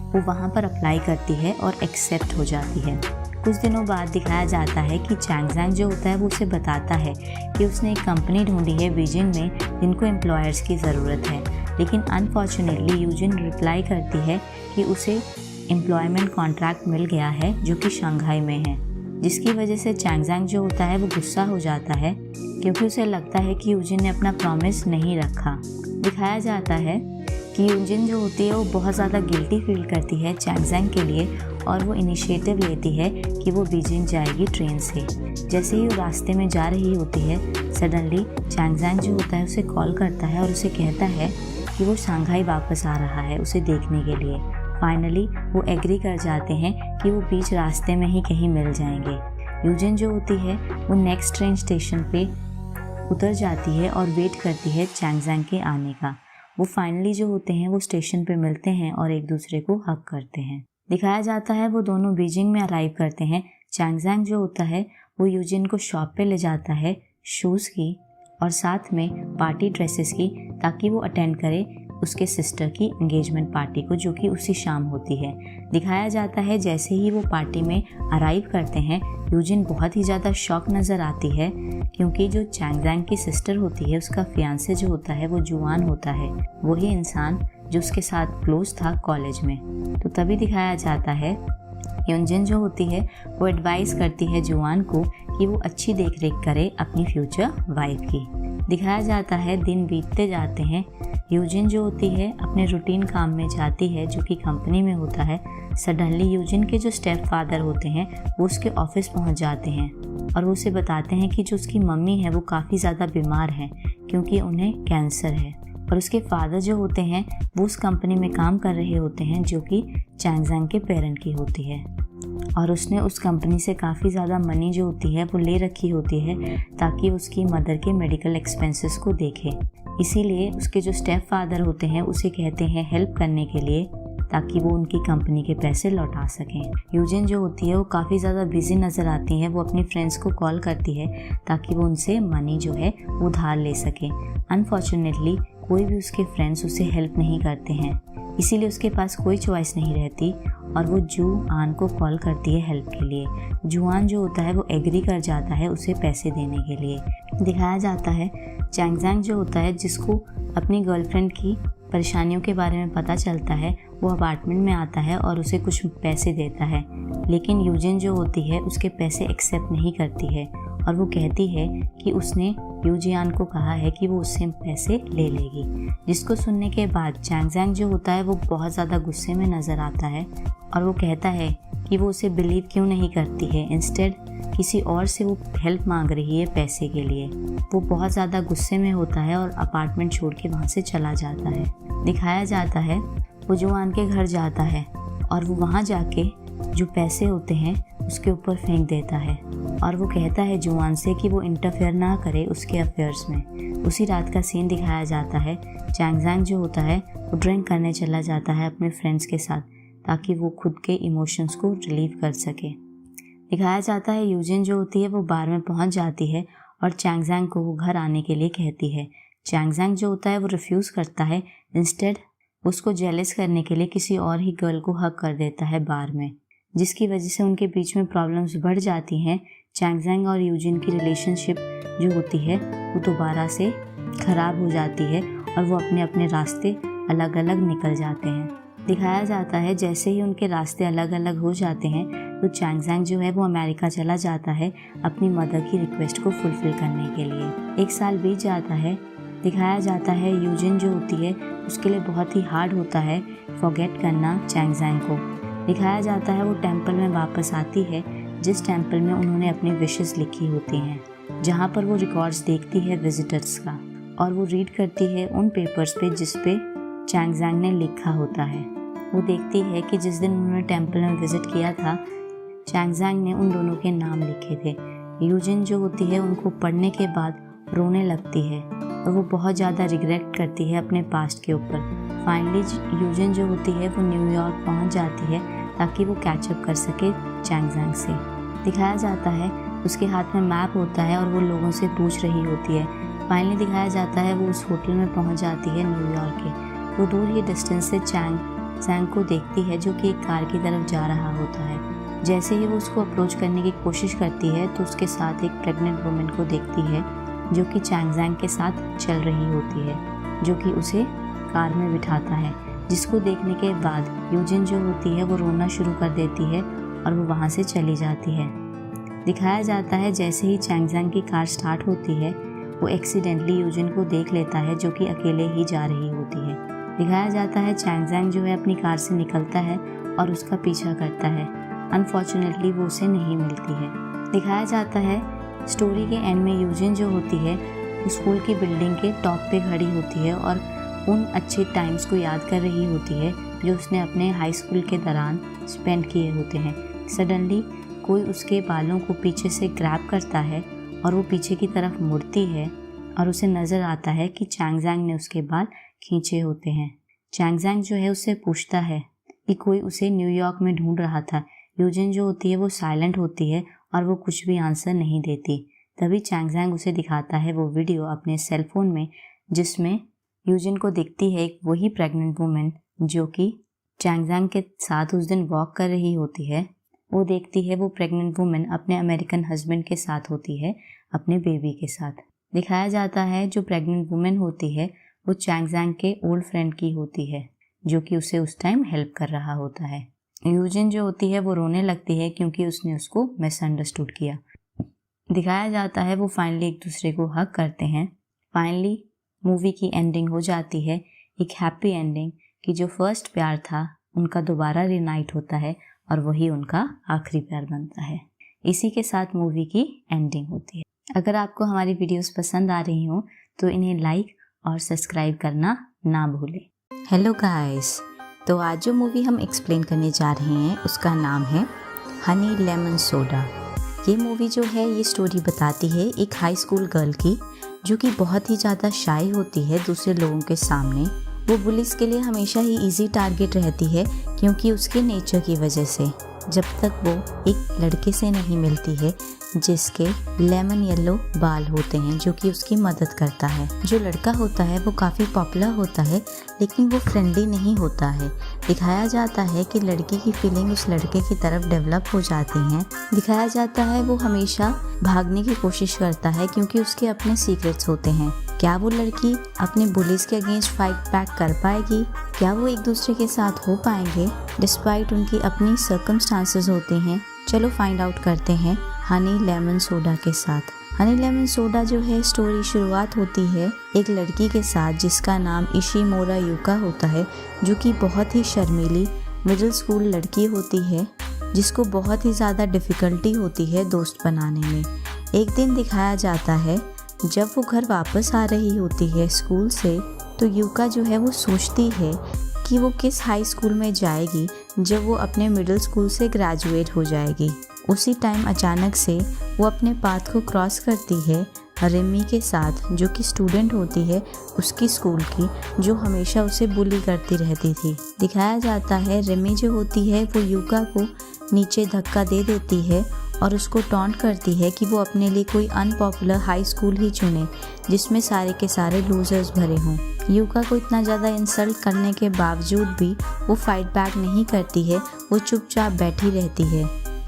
वो वहाँ पर अप्लाई करती है और एक्सेप्ट हो जाती है। कुछ दिनों बाद दिखाया जाता है कि चैंग जो होता है वो उसे बताता है कि उसने एक कंपनी ढूंढी है बीजिंग में जिनको एम्प्लॉयर्स की ज़रूरत है, लेकिन अनफॉर्चुनेटली यूजिन रिप्लाई करती है कि उसे एम्प्लॉयमेंट कॉन्ट्रैक्ट मिल गया है जो कि शंघाई में है, जिसकी वजह से चैंग जो होता है वो गुस्सा हो जाता है, क्योंकि उसे लगता है कि यूजिन ने अपना प्रॉमिस नहीं रखा। दिखाया जाता है कि यूजिन जो होती है वो बहुत ज़्यादा गिल्टी फील करती है चैंग के लिए, और वो इनिशिएटिव लेती है कि वो बीजिंग जाएगी ट्रेन से। जैसे ही वो रास्ते में जा रही होती है, सडनली चैंग जो होता है उसे कॉल करता है और उसे कहता है कि वो शंघाई वापस आ रहा है उसे देखने के लिए। फाइनली वो एग्री कर जाते हैं कि वो बीच रास्ते में ही कहीं मिल जाएंगे। यूजिन जो होती है वो नेक्स्ट ट्रेन स्टेशन पे उतर जाती है और वेट करती है चैंग के आने का। वो फाइनली जो होते हैं वो स्टेशन पे मिलते हैं और एक दूसरे को हग करते हैं। दिखाया जाता है वो दोनों बीजिंग में अराइव करते हैं। चैंग जो होता है वो यूजिन को शॉप पे ले जाता है शूज़ की और साथ में पार्टी ड्रेसेस की, ताकि वो अटेंड करे उसके सिस्टर की एंगेजमेंट पार्टी को, जो कि उसी शाम होती है। दिखाया जाता है जैसे ही वो पार्टी में अराइव करते हैं, यूजिन बहुत ही ज़्यादा शॉक नज़र आती है, क्योंकि जो चैंग की सिस्टर होती है उसका फियांसे जो होता है वो जुआन होता है, वही इंसान जो उसके साथ क्लोज था कॉलेज में। तो तभी दिखाया जाता है यूजिन जो होती है वो एडवाइस करती है जुआन को कि वो अच्छी देखरेख करे अपनी फ्यूचर वाइफ की। दिखाया जाता है दिन बीतते जाते हैं, यूजिन जो होती है अपने रूटीन काम में जाती है जो कि कंपनी में होता है। सडनली यूजिन के जो स्टेप फादर होते हैं वो उसके ऑफिस पहुंच जाते हैं और वो उसे बताते हैं कि जो उसकी मम्मी है वो काफ़ी ज़्यादा बीमार है, क्योंकि उन्हें कैंसर है, और उसके फादर जो होते हैं वो उस कंपनी में काम कर रहे होते हैं जो कि चैंग के पेरेंट की होती है, और उसने उस कंपनी से काफ़ी ज़्यादा मनी जो होती है वो ले रखी होती है ताकि उसकी मदर के मेडिकल एक्सपेंसेस को देखे। इसीलिए उसके जो स्टेप फादर होते हैं उसे कहते हैं हेल्प करने के लिए ताकि वो उनकी कंपनी के पैसे लौटा सकें। यूजिन जो होती है वो काफ़ी ज़्यादा बिजी नज़र आती है। वो अपनी फ्रेंड्स को कॉल करती है ताकि वो उनसे मनी जो है उधार ले सके। अनफॉर्चुनेटली कोई भी उसके फ्रेंड्स उसे हेल्प नहीं करते हैं, इसीलिए उसके पास कोई चॉइस नहीं रहती और वो जुआन को कॉल करती है हेल्प के लिए। जुआन जो होता है वो एग्री कर जाता है उसे पैसे देने के लिए। दिखाया जाता है चैंगजैंग जो होता है, जिसको अपनी गर्लफ्रेंड की परेशानियों के बारे में पता चलता है, वो अपार्टमेंट में आता है और उसे कुछ पैसे देता है, लेकिन यूजिन जो होती है उसके पैसे एक्सेप्ट नहीं करती है और वो कहती है कि उसने यूजियान को कहा है कि वो उससे पैसे ले लेगी। जिसको सुनने के बाद चैंगजैंग जो होता है वो बहुत ज़्यादा गुस्से में नज़र आता है और वो कहता है कि वो उसे बिलीव क्यों नहीं करती है, इंस्टेड किसी और से वो हेल्प मांग रही है पैसे के लिए। वो बहुत ज़्यादा गुस्से में होता है और अपार्टमेंट छोड़ के वहाँ से चला जाता है। दिखाया जाता है वो जुआन के घर जाता है और वो वहाँ जाके जो पैसे होते हैं उसके ऊपर फेंक देता है और वो कहता है जुआन से कि वो इंटरफेयर ना करे उसके अफेयर्स में। उसी रात का सीन दिखाया जाता है। चैंगजैंग जो होता है वो ड्रिंक करने चला जाता है अपने फ्रेंड्स के साथ ताकि वो खुद के इमोशंस को रिलीव कर सके। दिखाया जाता है यूजिन जो होती है वो बार में पहुंच जाती है और चैंगजैंग को वो घर आने के लिए कहती है। चैंगजैंग जो होता है वो रिफ्यूज़ करता है, इंस्टेड उसको जेलस करने के लिए किसी और ही गर्ल को हक कर देता है बार में, जिसकी वजह से उनके बीच में प्रॉब्लम्स बढ़ जाती हैं। चैंगजैंग और यूजिन की रिलेशनशिप जो होती है वो दोबारा से ख़राब हो जाती है और वो अपने अपने रास्ते अलग अलग निकल जाते हैं। दिखाया जाता है जैसे ही उनके रास्ते अलग अलग हो जाते हैं तो चैंगजैंग जो है वो अमेरिका चला जाता है अपनी मदर की रिक्वेस्ट को फुलफ़िल करने के लिए। 1 साल बीत जाता है। दिखाया जाता है यूजिन जो होती है उसके लिए बहुत ही हार्ड होता है फॉरगेट करना चैंगजैंग को। दिखाया जाता है वो टेंपल में वापस आती है, जिस टेंपल में उन्होंने अपनी विशेस लिखी होती हैं, जहाँ पर वो रिकॉर्ड्स देखती है विजिटर्स का और वो रीड करती है उन पेपर्स पे जिस पे चैंगजैंग ने लिखा होता है। वो देखती है कि जिस दिन उन्होंने टेंपल में विज़िट किया था चैंगजैंग ने उन दोनों के नाम लिखे थे। यूजिन जो होती है उनको पढ़ने के बाद रोने लगती है और वो बहुत ज़्यादा रिग्रेट करती है अपने पास्ट के ऊपर। फाइनली यूजिन जो होती है वो न्यूयॉर्क पहुंच जाती है ताकि वो कैचअप कर सके चैंगजैंग से। दिखाया जाता है उसके हाथ में मैप होता है और वो लोगों से पूछ रही होती है। फाइनली दिखाया जाता है वो उस होटल में पहुंच जाती है न्यूयॉर्क के। वो दूर ही डिस्टेंस से चैंग को देखती है जो कि एक कार की तरफ जा रहा होता है। जैसे ही वो उसको अप्रोच करने की कोशिश करती है तो उसके साथ एक प्रेग्नेंट वुमेन को देखती है जो कि चैंगजैंग के साथ चल रही होती है, जो कि उसे कार में बिठाता है। जिसको देखने के बाद यूजिन जो होती है वो रोना शुरू कर देती है और वो वहाँ से चली जाती है। दिखाया जाता है जैसे ही चैंगजैंग की कार स्टार्ट होती है वो एक्सीडेंटली यूजिन को देख लेता है जो कि अकेले ही जा रही होती है। दिखाया जाता है चैंगजैंग जो है अपनी कार से निकलता है और उसका पीछा करता है। अनफॉर्चुनेटली वो उसे नहीं मिलती है। दिखाया जाता है स्टोरी के एंड में यूजिन जो होती है वो स्कूल की बिल्डिंग के टॉप पे खड़ी होती है और उन अच्छे टाइम्स को याद कर रही होती है जो उसने अपने हाई स्कूल के दौरान स्पेंड किए होते हैं। सडनली कोई उसके बालों को पीछे से ग्रैब करता है और वो पीछे की तरफ मुड़ती है और उसे नज़र आता है कि चैंगजैंग ने उसके बाल खींचे होते हैं। चैंगजैंग जो है उससे पूछता है कि कोई उसे न्यूयॉर्क में ढूंढ रहा था। यूजिन जो होती है वो साइलेंट होती है और वो कुछ भी आंसर नहीं देती। तभी चैंगजैंग उसे दिखाता है वो वीडियो अपने सेलफोन में, जिसमें यूजिन को दिखती है एक वही प्रेग्नेंट वुमेन जो कि चैंगजैंग के साथ उस दिन वॉक कर रही होती है। वो देखती है वो प्रेग्नेंट वुमेन अपने अमेरिकन हस्बैंड के साथ होती है, अपने बेबी के साथ। दिखाया जाता है जो प्रेग्नेंट वुमेन होती है वो चैंगजैंग के ओल्ड फ्रेंड की होती है जो कि उसे उस टाइम हेल्प कर रहा होता है। यूजिन जो होती है वो रोने लगती है क्योंकि उसने उसको मिसअंडरस्टूड किया। दिखाया जाता है वो फाइनली एक दूसरे को हग करते हैं। फाइनली मूवी की एंडिंग हो जाती है, एक हैप्पी एंडिंग कि जो फर्स्ट प्यार था उनका दोबारा रिनाइट होता है और वही उनका आखिरी प्यार बनता है। इसी के साथ मूवी की एंडिंग होती है। अगर आपको हमारी वीडियोस पसंद आ रही हो तो इन्हें लाइक और सब्सक्राइब करना ना भूलें। हेलो गाइस, तो आज जो मूवी हम एक्सप्लेन करने जा रहे हैं उसका नाम है हनी लेमन सोडा। ये मूवी जो है ये स्टोरी बताती है एक हाई स्कूल गर्ल की जो कि बहुत ही ज़्यादा शाई होती है दूसरे लोगों के सामने वो बुलिस के लिए हमेशा ही इजी टारगेट रहती है क्योंकि उसके नेचर की वजह से। जब तक वो एक लड़के से नहीं मिलती है जिसके लेमन येलो बाल होते हैं, जो कि उसकी मदद करता है। जो लड़का होता है वो काफ़ी पॉपुलर होता है लेकिन वो फ्रेंडली नहीं होता है। दिखाया जाता है कि लड़की की फीलिंग उस लड़के की तरफ डेवलप हो जाती हैं। दिखाया जाता है वो हमेशा भागने की कोशिश करता है क्योंकि उसके अपने सीक्रेट्स होते हैं। क्या वो लड़की अपने बुलिस के अगेंस्ट फाइट बैक कर पाएगी? क्या वो एक दूसरे के साथ हो पाएंगे डिस्पाइट उनकी अपनी सर्कमस्टांसेस होते हैं? चलो फाइंड आउट करते हैं हनी लेमन सोडा के साथ। हनी लेमन सोडा जो है, स्टोरी शुरुआत होती है एक लड़की के साथ जिसका नाम इशिमोरा युका होता है, जो कि बहुत ही शर्मीली मिडिल स्कूल लड़की होती है जिसको बहुत ही ज़्यादा डिफ़िकल्टी होती है दोस्त बनाने में। एक दिन दिखाया जाता है जब वो घर वापस आ रही होती है स्कूल से, तो युका जो है वो सोचती है कि वो किस हाई स्कूल में जाएगी जब वो अपने मिडिल स्कूल से ग्रेजुएट हो जाएगी। उसी टाइम अचानक से वो अपने पाथ को क्रॉस करती है रिमी के साथ, जो कि स्टूडेंट होती है उसकी स्कूल की, जो हमेशा उसे बुली करती रहती थी। दिखाया जाता है रिमी जो होती है वो युका को नीचे धक्का दे देती है और उसको टॉन्ट करती है कि वो अपने लिए कोई अनपॉपुलर हाई स्कूल ही चुने जिसमें सारे के सारे लूजर्स भरे हों। युका को इतना ज़्यादा इंसल्ट करने के बावजूद भी वो फाइट बैक नहीं करती है, वो चुपचाप बैठी रहती है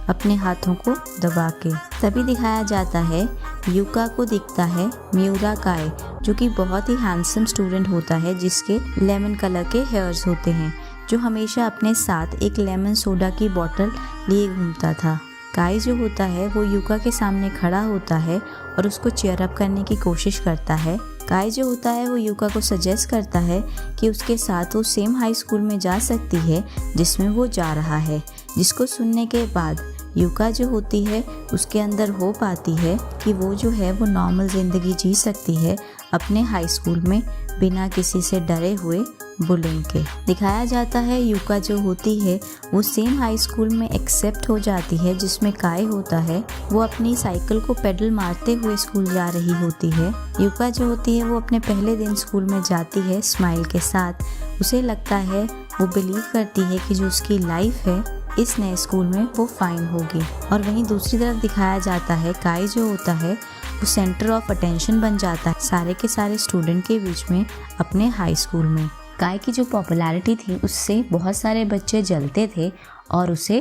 अपने हाथों को दबा के। तभी दिखाया जाता है युका को दिखता है मियूरा काय, जो कि बहुत ही हैंडसम स्टूडेंट होता है जिसके लेमन कलर के हेयर्स होते हैं, जो हमेशा अपने साथ एक लेमन सोडा की बोतल लिए घूमता था। काय जो होता है वो युका के सामने खड़ा होता है और उसको चीयर अप करने की कोशिश करता है। काय जो होता है वो युका को सजेस्ट करता है कि उसके साथ वो सेम हाई स्कूल में जा सकती है जिसमें वो जा रहा है, जिसको सुनने के बाद युका जो होती है उसके अंदर होप आती है कि वो जो है वो नॉर्मल ज़िंदगी जी सकती है अपने हाई स्कूल में बिना किसी से डरे हुए बुलिंग के। दिखाया जाता है युका जो होती है वो सेम हाई स्कूल में एक्सेप्ट हो जाती है जिसमें काय होता है। वो अपनी साइकिल को पेडल मारते हुए स्कूल जा रही होती है। युका जो होती है वो अपने पहले दिन स्कूल में जाती है स्माइल के साथ। उसे लगता है, वो बिलीव करती है कि जो उसकी लाइफ है इस नए स्कूल में वो फाइन होगी। और वहीं दूसरी तरफ दिखाया जाता है काय जो होता है वो सेंटर ऑफ अटेंशन बन जाता है सारे के सारे स्टूडेंट के बीच में अपने हाई स्कूल में। काय की जो पॉपुलैरिटी थी उससे बहुत सारे बच्चे जलते थे और उसे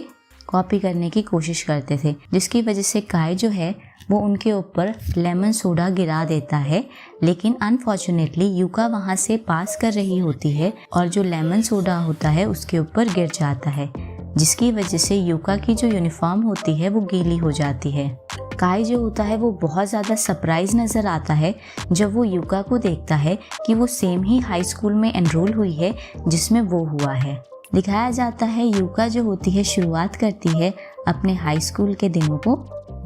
कॉपी करने की कोशिश करते थे, जिसकी वजह से काय जो है वो उनके ऊपर लेमन सोडा गिरा देता है। लेकिन अनफॉर्चुनेटली युका वहाँ से पास कर रही होती है और जो लेमन सोडा होता है उसके ऊपर गिर जाता है, जिसकी वजह से युका की जो यूनिफॉर्म होती है वो गीली हो जाती है। काय जो होता है वो बहुत ज़्यादा सरप्राइज नज़र आता है जब वो युका को देखता है कि वो सेम ही हाई स्कूल में एनरोल हुई है जिसमें वो हुआ है। दिखाया जाता है युका जो होती है शुरुआत करती है अपने हाई स्कूल के दिनों को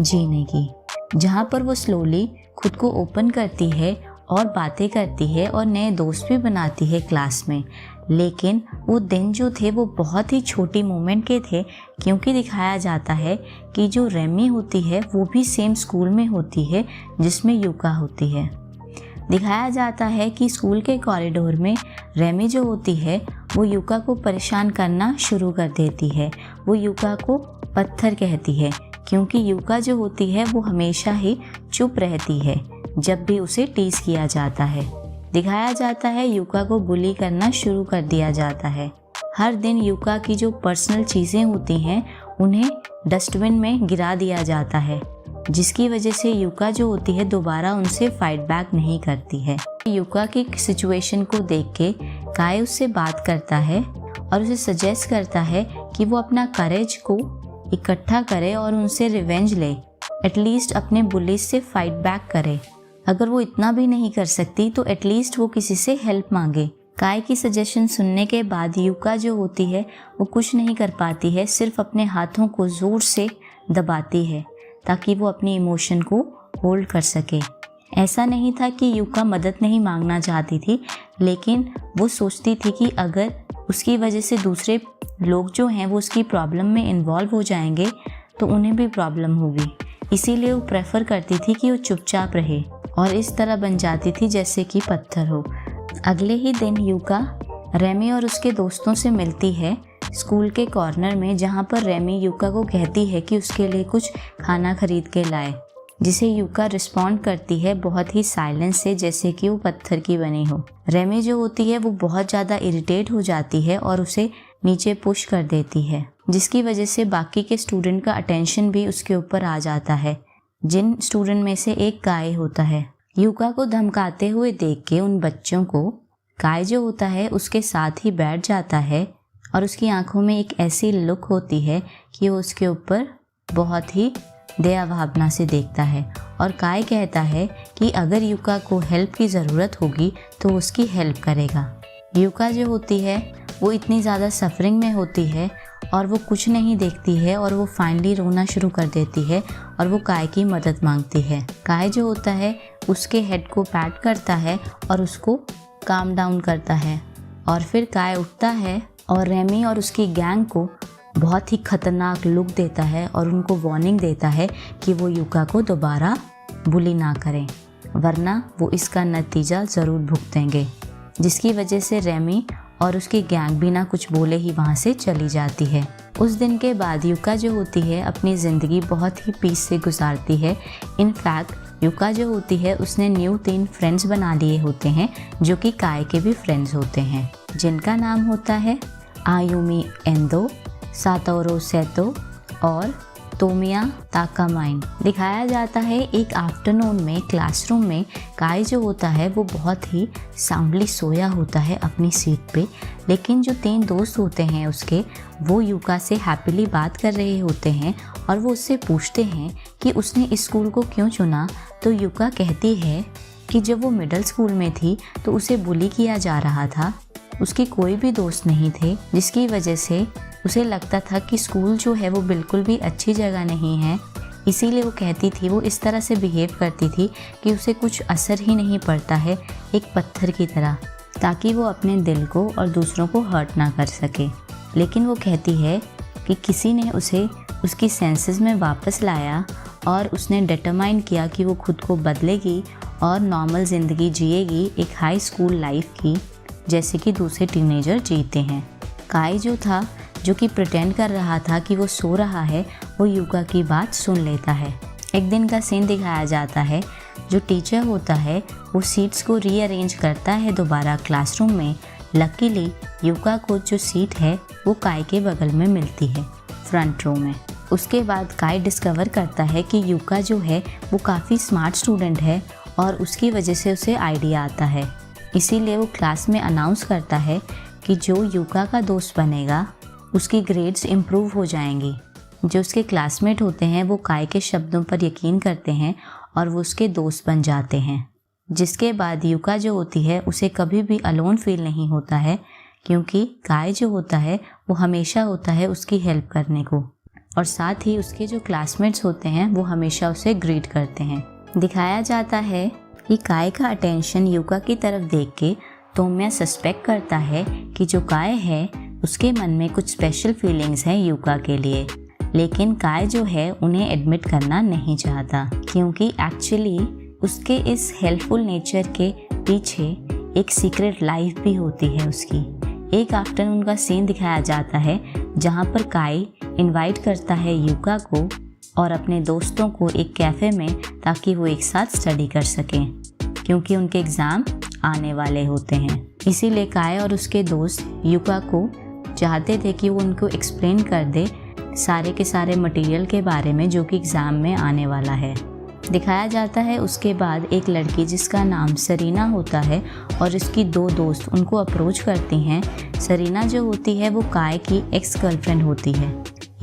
जीने की, जहाँ पर वो स्लोली खुद को ओपन करती है और बातें करती है और नए दोस्त भी बनाती है क्लास में। लेकिन वो दिन जो थे वो बहुत ही छोटी मोमेंट के थे, क्योंकि दिखाया जाता है कि जो रेमी होती है वो भी सेम स्कूल में होती है जिसमें युका होती है। दिखाया जाता है कि स्कूल के कॉरिडोर में रेमी जो होती है वो युका को परेशान करना शुरू कर देती है। वो युका को पत्थर कहती है क्योंकि युका जो होती है वो हमेशा ही चुप रहती है जब भी उसे टीज किया जाता है। दिखाया जाता है युका को बुली करना शुरू कर दिया जाता है। हर दिन युका की जो पर्सनल चीज़ें होती हैं उन्हें डस्टबिन में गिरा दिया जाता है, जिसकी वजह से युका जो होती है दोबारा उनसे फाइट बैक नहीं करती है। युका की सिचुएशन को देख के काय उससे बात करता है और उसे सजेस्ट करता है कि वो अपना करेज को इकट्ठा करे और उनसे रिवेंज ले, एटलीस्ट अपने बुलीज से फाइट बैक करे। अगर वो इतना भी नहीं कर सकती तो एटलीस्ट वो किसी से हेल्प मांगे। काय की सजेशन सुनने के बाद युका जो होती है वो कुछ नहीं कर पाती है, सिर्फ अपने हाथों को ज़ोर से दबाती है ताकि वो अपनी इमोशन को होल्ड कर सके। ऐसा नहीं था कि युका मदद नहीं मांगना चाहती थी, लेकिन वो सोचती थी कि अगर उसकी वजह से दूसरे लोग जो हैं वो उसकी प्रॉब्लम में इन्वॉल्व हो जाएंगे तो उन्हें भी प्रॉब्लम होगी। इसीलिए वो प्रेफर करती थी कि वो चुपचाप रहे और इस तरह बन जाती थी जैसे कि पत्थर हो। अगले ही दिन युका रेमी और उसके दोस्तों से मिलती है स्कूल के कॉर्नर में, जहाँ पर रेमी यूका को कहती है कि उसके लिए कुछ खाना खरीद के लाए, जिसे यूका रिस्पॉन्ड करती है बहुत ही साइलेंस से, जैसे कि वो पत्थर की बनी हो। रेमी जो होती है वो बहुत ज़्यादा इरिटेट हो जाती है और उसे नीचे पुश कर देती है, जिसकी वजह से बाकी के स्टूडेंट का अटेंशन भी उसके ऊपर आ जाता है, जिन स्टूडेंट में से एक काय होता है। यूका को धमकाते हुए देख के उन बच्चों को काय जो होता है उसके साथ ही बैठ जाता है और उसकी आंखों में एक ऐसी लुक होती है कि वो उसके ऊपर बहुत ही दया भावना से देखता है और काय कहता है कि अगर यूका को हेल्प की ज़रूरत होगी तो उसकी हेल्प करेगा। यूका जो होती है वो इतनी ज़्यादा सफरिंग में होती है और वो कुछ नहीं देखती है और वो फाइनली रोना शुरू कर देती है और वो काय की मदद मांगती है। काय जो होता है उसके हेड को पैट करता है और उसको काम डाउन करता है और फिर काय उठता है और रेमी और उसकी गैंग को बहुत ही खतरनाक लुक देता है और उनको वार्निंग देता है कि वो यूका को दोबारा बुली ना करें, वरना वो इसका नतीजा ज़रूर भुगतेंगे, जिसकी वजह से रेमी और उसकी गैंग बिना कुछ बोले ही वहाँ से चली जाती है। उस दिन के बाद यूका जो होती है अपनी ज़िंदगी बहुत ही पीस से गुजारती है। इनफैक्ट यूका जो होती है उसने न्यू 3 फ्रेंड्स बना लिए होते हैं, जो कि काय के भी फ्रेंड्स होते हैं, जिनका नाम होता है आयुमी एंदो, सातोरो सेतो और तोमिया ताकामाइन। दिखाया जाता है एक आफ्टरनून में क्लासरूम में काय जो होता है वो बहुत ही साउंडली सोया होता है अपनी सीट पे, लेकिन जो 3 दोस्त होते हैं उसके वो यूका से हैप्पीली बात कर रहे होते हैं और वो उससे पूछते हैं कि उसने इस स्कूल को क्यों चुना। तो यूका कहती है कि जब वो मिडिल स्कूल में थी तो उसे बुली किया जा रहा था, उसके कोई भी दोस्त नहीं थे, जिसकी वजह से उसे लगता था कि स्कूल जो है वो बिल्कुल भी अच्छी जगह नहीं है। इसीलिए वो कहती थी, वो इस तरह से बिहेव करती थी कि उसे कुछ असर ही नहीं पड़ता है, एक पत्थर की तरह, ताकि वो अपने दिल को और दूसरों को हर्ट ना कर सके। लेकिन वो कहती है कि किसी ने उसे उसकी सेंसेस में वापस लाया और उसने डिटरमाइन किया कि वो खुद को बदलेगी और नॉर्मल ज़िंदगी जिएगी, एक हाई स्कूल लाइफ की, जैसे कि दूसरे टीनेजर जीते हैं। काय जो था, जो कि प्रिटेंड कर रहा था कि वो सो रहा है, वो यूका की बात सुन लेता है। एक दिन का सीन दिखाया जाता है, जो टीचर होता है वो सीट्स को रीअरेंज करता है दोबारा क्लासरूम में। लकीली यूका को जो सीट है वो काय के बगल में मिलती है, फ्रंट रो में। उसके बाद काय डिस्कवर करता है कि यूका जो है वो काफ़ी स्मार्ट स्टूडेंट है और उसकी वजह से उसे आइडिया आता है। इसीलिए वो क्लास में अनाउंस करता है कि जो यूका का दोस्त बनेगा उसकी ग्रेड्स इम्प्रूव हो जाएंगी। जो उसके क्लासमेट होते हैं वो काय के शब्दों पर यकीन करते हैं और वो उसके दोस्त बन जाते हैं, जिसके बाद यूका जो होती है उसे कभी भी अलोन फील नहीं होता है, क्योंकि काय जो होता है वो हमेशा होता है उसकी हेल्प करने को, और साथ ही उसके जो क्लासमेट्स होते हैं वो हमेशा उसे ग्रीट करते हैं। दिखाया जाता है कि काय का अटेंशन यूका की तरफ देख के तोमिया सस्पेक्ट करता है कि जो काय है उसके मन में कुछ स्पेशल फीलिंग्स हैं यूका के लिए, लेकिन काय जो है उन्हें एडमिट करना नहीं चाहता, क्योंकि एक्चुअली उसके इस हेल्पफुल नेचर के पीछे एक सीक्रेट लाइफ भी होती है उसकी। एक आफ्टरनून का सीन दिखाया जाता है जहाँ पर काय इनवाइट करता है यूका को और अपने दोस्तों को एक कैफ़े में, ताकि वो एक साथ स्टडी कर सकें, क्योंकि उनके एग्ज़ाम आने वाले होते हैं। इसीलिए काय और उसके दोस्त यूका को चाहते थे कि वो उनको एक्सप्लेन कर दे सारे के सारे मटेरियल के बारे में जो कि एग्ज़ाम में आने वाला है। दिखाया जाता है उसके बाद एक लड़की जिसका नाम सरीना होता है और इसकी 2 दोस्त उनको अप्रोच करती हैं। सरीना जो होती है वो काय की एक्स गर्लफ्रेंड होती है।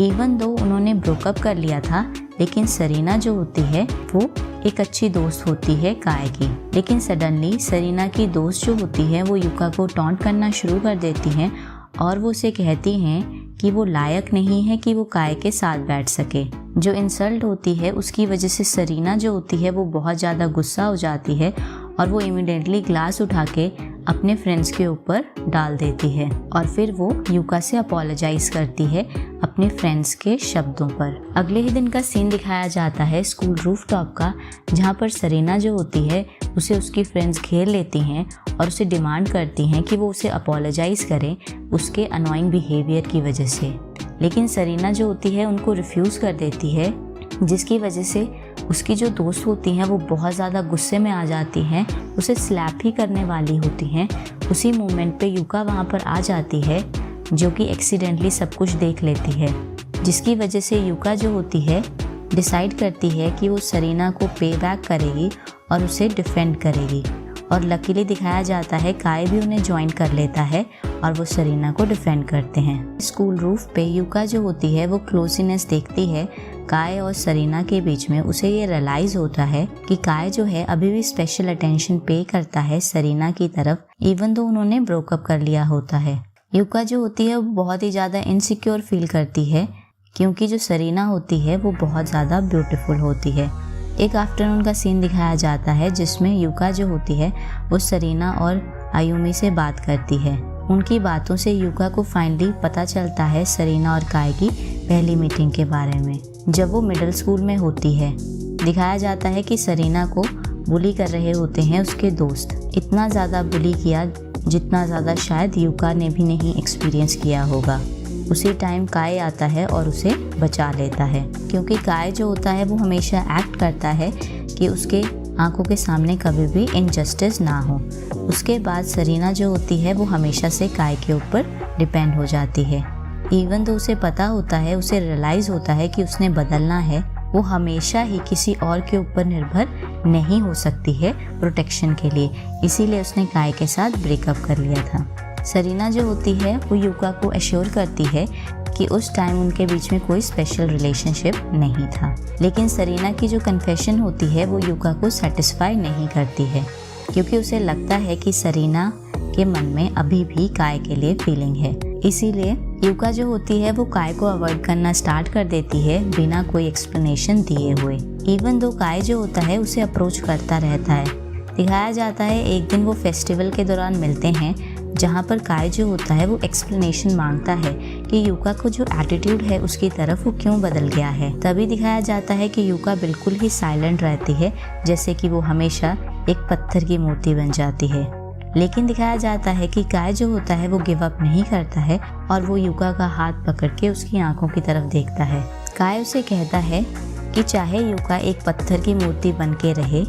इवन दो उन्होंने ब्रोकअप कर लिया था, लेकिन सरीना जो होती है वो एक अच्छी दोस्त होती है काय की। लेकिन सडनली सरीना की दोस्त जो होती है वो यूका को टॉन्ट करना शुरू कर देती हैं और वो उसे कहती हैं कि वो लायक नहीं है कि वो काय के साथ बैठ सके। जो इंसल्ट होती है उसकी वजह से सरीना जो होती है वो बहुत ज़्यादा गुस्सा हो जाती है और वो इमीडिएटली ग्लास उठा के अपने फ्रेंड्स के ऊपर डाल देती है और फिर वो यूका से अपोलोजाइज करती है अपने फ्रेंड्स के शब्दों पर। अगले ही दिन का सीन दिखाया जाता है स्कूल रूफटॉप का, जहाँ पर सरीना जो होती है उसे उसकी फ्रेंड्स घेर लेती हैं और उसे डिमांड करती हैं कि वो उसे अपोलोजाइज करे उसके अनोइंग बिहेवियर की वजह से। लेकिन सरीना जो होती है उनको रिफ्यूज़ कर देती है, जिसकी वजह से उसकी जो दोस्त होती हैं वो बहुत ज़्यादा गुस्से में आ जाती हैं, उसे स्लैप ही करने वाली होती हैं। उसी मोमेंट पे यूका वहाँ पर आ जाती है, जो कि एक्सीडेंटली सब कुछ देख लेती है, जिसकी वजह से यूका जो होती है डिसाइड करती है कि वो सरीना को पे बैक करेगी और उसे डिफेंड करेगी। और लकीली दिखाया जाता है काय भी उन्हें ज्वाइन कर लेता है और वो सरीना को डिफेंड करते हैं। स्कूल रूफ पे यूका जो होती है वो क्लोजीनेस देखती है काय और सरीना के बीच में। उसे ये रियलाइज़ होता है कि काय जो है अभी भी स्पेशल अटेंशन पे करता है सरीना की तरफ, इवन दो उन्होंने ब्रोकअप कर लिया होता है। यूका जो होती है वो बहुत ही ज़्यादा इनसिक्योर फील करती है, क्योंकि जो सरीना होती है वो बहुत ज़्यादा ब्यूटीफुल होती है। एक आफ्टरनून का सीन दिखाया जाता है जिसमें यूका जो होती है वो सरीना और आयुमी से बात करती है। उनकी बातों से यूका को फाइनली पता चलता है सरीना और काय की पहली मीटिंग के बारे में, जब वो मिडिल स्कूल में होती है। दिखाया जाता है कि सरीना को बुली कर रहे होते हैं उसके दोस्त। इतना ज़्यादा बुली किया जितना ज़्यादा शायद यूका ने भी नहीं एक्सपीरियंस किया होगा। उसी टाइम काय आता है और उसे बचा लेता है, क्योंकि काय जो होता है वो हमेशा एक्ट करता है कि उसके आंखों के सामने कभी भी इनजस्टिस ना हो। उसके बाद सरीना जो होती है वो हमेशा से काय के ऊपर डिपेंड हो जाती है। इवन तो उसे पता होता है, उसे रियलाइज़ होता है कि उसने बदलना है, वो हमेशा ही किसी और के ऊपर निर्भर नहीं हो सकती है प्रोटेक्शन के लिए। इसीलिए उसने काय के साथ ब्रेकअप कर लिया था। सरीना जो होती है वो यूका को एश्योर करती है कि उस टाइम उनके बीच में कोई स्पेशल रिलेशनशिप नहीं था। लेकिन सरीना की जो कन्फेशन होती है वो यूका को सेटिस्फाई नहीं करती है, क्योंकि उसे लगता है कि सरीना के मन में अभी भी काय के लिए फीलिंग है। इसीलिए यूका जो होती है वो काय को अवॉइड करना स्टार्ट कर देती है बिना कोई एक्सप्लेनेशन दिए हुए। इवन दो काय जो होता है उसे अप्रोच करता रहता है। दिखाया जाता है एक दिन वो फेस्टिवल के दौरान मिलते हैं, जहाँ पर काय जो होता है वो एक्सप्लेनेशन मांगता है कि यूका को जो एटीट्यूड है उसकी तरफ वो क्यों बदल गया है। तभी दिखाया जाता है कि यूका बिल्कुल ही साइलेंट रहती है, जैसे कि वो हमेशा एक पत्थर की मूर्ति बन जाती है। लेकिन दिखाया जाता है कि काय जो होता है वो गिव अप नहीं करता है और वो यूका का हाथ पकड़ के उसकी आंखों की तरफ देखता है। काय उसे कहता है कि चाहे यूका एक पत्थर की मूर्ति बन के रहे,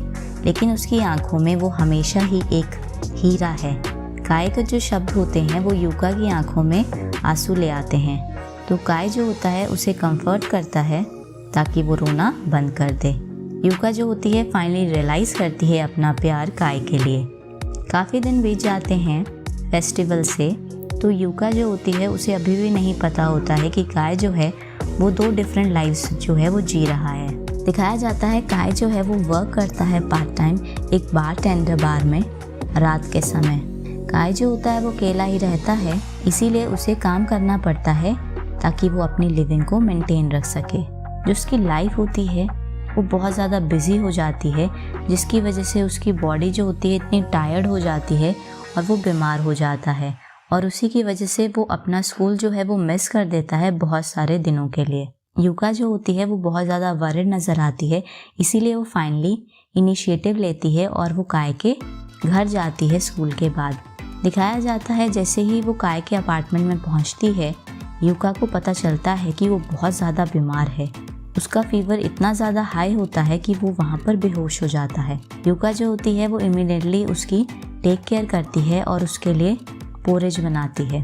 लेकिन उसकी आंखों में वो हमेशा ही एक हीरा है। काय के जो शब्द होते हैं वो यूका की आंखों में आंसू ले आते हैं, तो काय जो होता है उसे कंफर्ट करता है ताकि वो रोना बंद कर दे। यूका जो होती है फाइनली रियलाइज़ करती है अपना प्यार काय के लिए। काफ़ी दिन बीत जाते हैं फेस्टिवल से, तो यूका जो होती है उसे अभी भी नहीं पता होता है कि काय जो है वो 2 डिफरेंट लाइफ्स जो है वो जी रहा है। दिखाया जाता है काय जो है वो वर्क करता है पार्ट टाइम एक बारटेंडर बार में रात के समय। काय जो होता है वो अकेला ही रहता है, इसीलिए उसे काम करना पड़ता है ताकि वो अपनी लिविंग को मेंटेन रख सके। जो उसकी लाइफ होती है वो बहुत ज़्यादा बिजी हो जाती है, जिसकी वजह से उसकी बॉडी जो होती है इतनी टायर्ड हो जाती है और वो बीमार हो जाता है, और उसी की वजह से वो अपना स्कूल जो है वो मिस कर देता है बहुत सारे दिनों के लिए। यूका जो होती है वो बहुत ज़्यादा वरिड नज़र आती है, इसीलिए वो फाइनली इनिशिएटिव लेती है और वो काय के घर जाती है स्कूल के बाद। दिखाया जाता है जैसे ही वो काय के अपार्टमेंट में पहुंचती है, यूका को पता चलता है कि वो बहुत ज़्यादा बीमार है। उसका फीवर इतना ज़्यादा हाई होता है कि वो वहाँ पर बेहोश हो जाता है। यूका जो होती है वो इमीडिएटली उसकी टेक केयर करती है और उसके लिए पोरेज बनाती है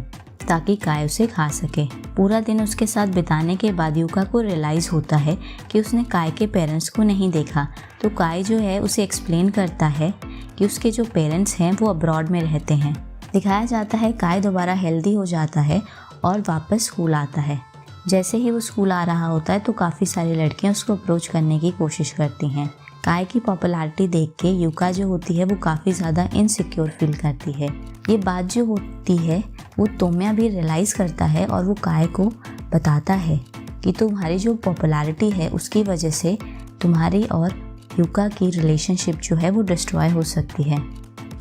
ताकि काय उसे खा सके। पूरा दिन उसके साथ बिताने के बाद यूका को रियलाइज़ होता है कि उसने काय के पेरेंट्स को नहीं देखा, तो काय जो है उसे एक्सप्लेन करता है कि उसके जो पेरेंट्स हैं वो अब्रॉड में रहते हैं। दिखाया जाता है काय दोबारा हेल्दी हो जाता है और वापस स्कूल आता है। जैसे ही वो स्कूल आ रहा होता है तो काफ़ी सारी लड़कियां उसको अप्रोच करने की कोशिश करती हैं। काय की पॉपुलैरिटी देख के यूका जो होती है वो काफ़ी ज़्यादा इनसिक्योर फील करती है। ये बात जो होती है वो तोम्या भी रियलाइज़ करता है और वो काय को बताता है कि तुम्हारी जो पॉपुलैरिटी है उसकी वजह से तुम्हारी और यूका की रिलेशनशिप जो है वो डिस्ट्रॉय हो सकती है,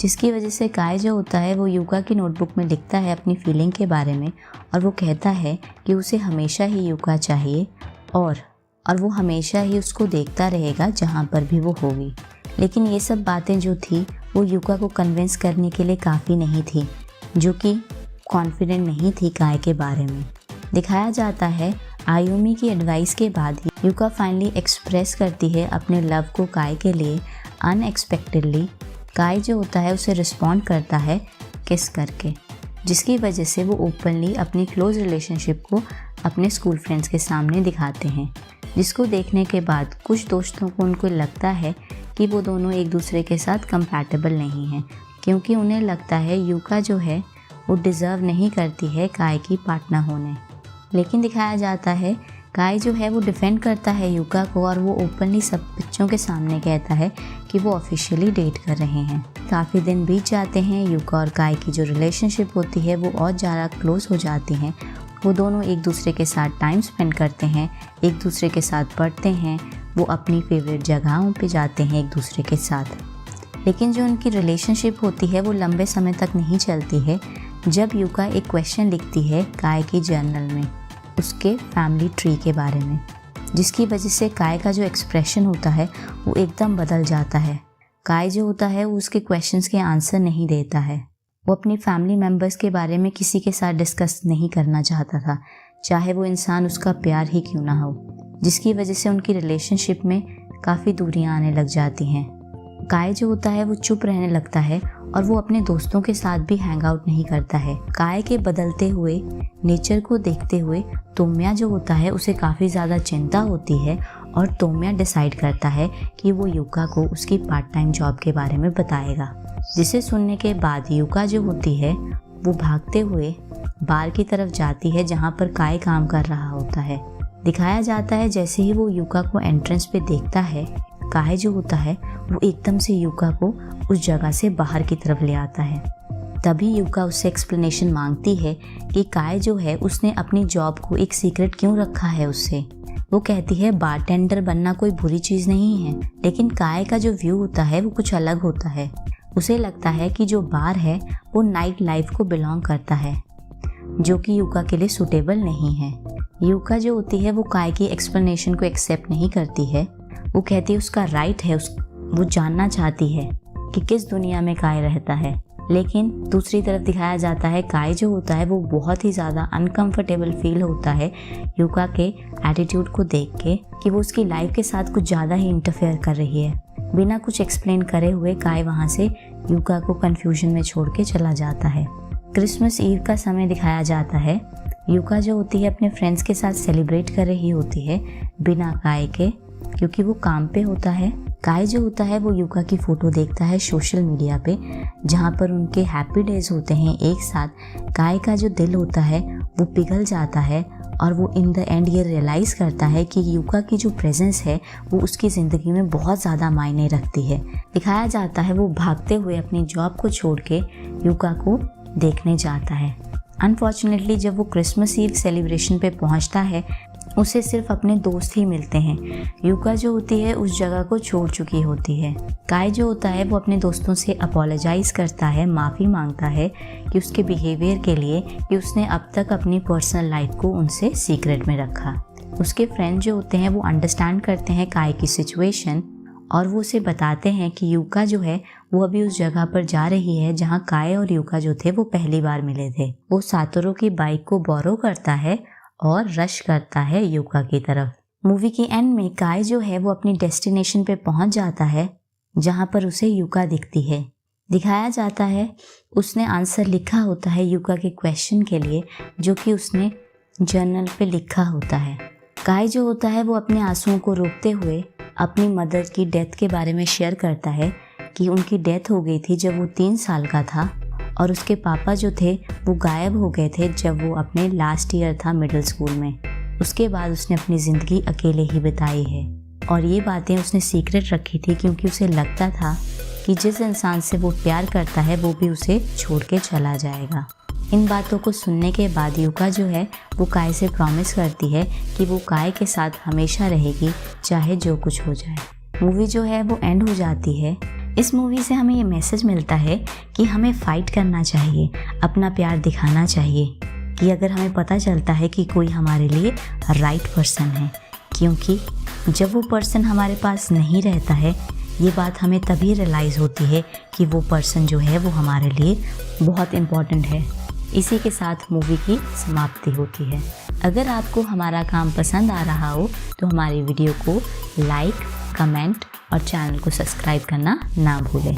जिसकी वजह से काय जो होता है वो यूका की नोटबुक में लिखता है अपनी फीलिंग के बारे में, और वो कहता है कि उसे हमेशा ही यूका चाहिए और वो हमेशा ही उसको देखता रहेगा जहाँ पर भी वो होगी। लेकिन ये सब बातें जो थी वो यूका को कन्विंस करने के लिए काफ़ी नहीं थी, जो कि कॉन्फिडेंट नहीं थी काय के बारे में। दिखाया जाता है आयुमी की एडवाइस के बाद ही यूका फाइनली एक्सप्रेस करती है अपने लव को काय के लिए। अनएक्सपेक्टेडली काय जो होता है उसे रिस्पॉन्ड करता है किस करके, जिसकी वजह से वो ओपनली अपनी क्लोज रिलेशनशिप को अपने स्कूल फ्रेंड्स के सामने दिखाते हैं, जिसको देखने के बाद कुछ दोस्तों को उनको लगता है कि वो दोनों एक दूसरे के साथ कंपैटिबल नहीं हैं, क्योंकि उन्हें लगता है यूका जो है वो डिज़र्व नहीं करती है काय की पार्टनर होने। लेकिन दिखाया जाता है काय जो है वो डिफेंड करता है यूका को, और वो ओपनली सब बच्चों के सामने कहता है कि वो ऑफिशियली डेट कर रहे हैं। काफ़ी दिन बीत जाते हैं, यूका और काय की जो रिलेशनशिप होती है वो और ज़्यादा क्लोज हो जाती हैं। वो दोनों एक दूसरे के साथ टाइम स्पेंड करते हैं, एक दूसरे के साथ पढ़ते हैं, वो अपनी फेवरेट जगहों पे जाते हैं एक दूसरे के साथ। लेकिन जो उनकी रिलेशनशिप होती है वो लंबे समय तक नहीं चलती है, जब यूका एक क्वेश्चन लिखती है काय की जर्नल में उसके फैमिली ट्री के बारे में, जिसकी वजह से काय का जो एक्सप्रेशन होता है वो एकदम बदल जाता है। काय जो होता है वो उसके क्वेश्चंस के आंसर नहीं देता है। वो अपनी फैमिली मेम्बर्स के बारे में किसी के साथ डिस्कस नहीं करना चाहता था, चाहे वो इंसान उसका प्यार ही क्यों ना हो, जिसकी वजह से उनकी रिलेशनशिप में काफ़ी दूरियां आने लग जाती हैं। काय जो होता है वो चुप रहने लगता है और वो अपने दोस्तों के साथ भी हैंग आउट नहीं करता है। काय के बदलते हुए नेचर को देखते हुए तोम्या जो होता है उसे काफ़ी ज़्यादा चिंता होती है, और तोम्या डिसाइड करता है कि वो यूका को उसकी पार्ट टाइम जॉब के बारे में बताएगा, जिसे सुनने के बाद यूका जो होती है वो भागते हुए बार की तरफ जाती है जहाँ पर काय काम कर रहा होता है। दिखाया जाता है जैसे ही वो यूका को एंट्रेंस पे देखता है, काय जो होता है वो एकदम से यूका को उस जगह से बाहर की तरफ ले आता है। तभी यूका उससे एक्सप्लेनेशन मांगती है कि काय जो है उसने अपनी जॉब को एक सीक्रेट क्यों रखा है उससे। वो कहती है बारटेंडर बनना कोई बुरी चीज़ नहीं है, लेकिन काय का जो व्यू होता है वो कुछ अलग होता है। उसे लगता है कि जो बार है वो नाइट लाइफ को बिलोंग करता है, जो कि यूका के लिए सूटेबल नहीं है। यूका जो होती है वो काय की एक्सप्लेनेशन को एक्सेप्ट नहीं करती है। वो कहती है उसका राइट है, वो जानना चाहती है कि किस दुनिया में काय रहता है। लेकिन दूसरी तरफ दिखाया जाता है काय जो होता है वो बहुत ही ज़्यादा अनकंफर्टेबल फील होता है यूका के एटीट्यूड को देख के, कि वो उसकी लाइफ के साथ कुछ ज़्यादा ही इंटरफेयर कर रही है। बिना कुछ एक्सप्लेन करे हुए काय वहाँ से यूका को कन्फ्यूजन में छोड़ के चला जाता है। क्रिसमस ईव का समय दिखाया जाता है। यूका जो होती है अपने फ्रेंड्स के साथ सेलिब्रेट कर रही होती है बिना काय के, क्योंकि वो काम पे होता है। काय जो होता है वो यूका की फ़ोटो देखता है सोशल मीडिया पे, जहाँ पर उनके हैप्पी डेज होते हैं एक साथ। काय का जो दिल होता है वो पिघल जाता है, और वो इन द एंड ये रियलाइज़ करता है कि यूका की जो प्रेजेंस है वो उसकी ज़िंदगी में बहुत ज़्यादा मायने रखती है। दिखाया जाता है वो भागते हुए अपनी जॉब को छोड़ के यूका को देखने जाता है। अनफॉर्चुनेटली जब वो क्रिसमस ईव सेलिब्रेशन पे पहुंचता है, उसे सिर्फ अपने दोस्त ही मिलते हैं। यूका जो होती है उस जगह को छोड़ चुकी होती है। काय जो होता है वो अपने दोस्तों से अपोलोजाइज़ करता है, माफ़ी मांगता है कि उसके बिहेवियर के लिए, कि उसने अब तक अपनी पर्सनल लाइफ को उनसे सीक्रेट में रखा। उसके फ्रेंड जो होते हैं वो अंडरस्टैंड करते हैं काय की सिचुएशन, और वो उसे बताते हैं कि यूका जो है वो अभी उस जगह पर जा रही है जहाँ काय और यूका जो थे वो पहली बार मिले थे। वो सातोरू की बाइक को बोरो करता है और रश करता है यूका की तरफ। मूवी के एंड में काय जो है वो अपनी डेस्टिनेशन पे पहुंच जाता है, जहाँ पर उसे यूका दिखती है। दिखाया जाता है उसने आंसर लिखा होता है यूका के क्वेश्चन के लिए, जो कि उसने जर्नल पे लिखा होता है। काय जो होता है वो अपने आंसुओं को रोकते हुए अपनी मदर की डेथ के बारे में शेयर करता है कि उनकी डेथ हो गई थी जब वो 3 साल का था, और उसके पापा जो थे वो गायब हो गए थे जब वो अपने लास्ट ईयर था मिडिल स्कूल में। उसके बाद उसने अपनी ज़िंदगी अकेले ही बिताई है, और ये बातें उसने सीक्रेट रखी थी क्योंकि उसे लगता था कि जिस इंसान से वो प्यार करता है वो भी उसे छोड़ के चला जाएगा। इन बातों को सुनने के बाद यूका जो है वो काय से प्रॉमिस करती है कि वो काय के साथ हमेशा रहेगी, चाहे जो कुछ हो जाए। मूवी जो है वो एंड हो जाती है। इस मूवी से हमें ये मैसेज मिलता है कि हमें फ़ाइट करना चाहिए, अपना प्यार दिखाना चाहिए, कि अगर हमें पता चलता है कि कोई हमारे लिए राइट पर्सन है, क्योंकि जब वो पर्सन हमारे पास नहीं रहता है, ये बात हमें तभी रियलाइज़ होती है कि वो पर्सन जो है वो हमारे लिए बहुत इम्पॉर्टेंट है। इसी के साथ मूवी की समाप्ति होती है। अगर आपको हमारा काम पसंद आ रहा हो तो हमारी वीडियो को लाइक, कमेंट और चैनल को सब्सक्राइब करना ना भूलें।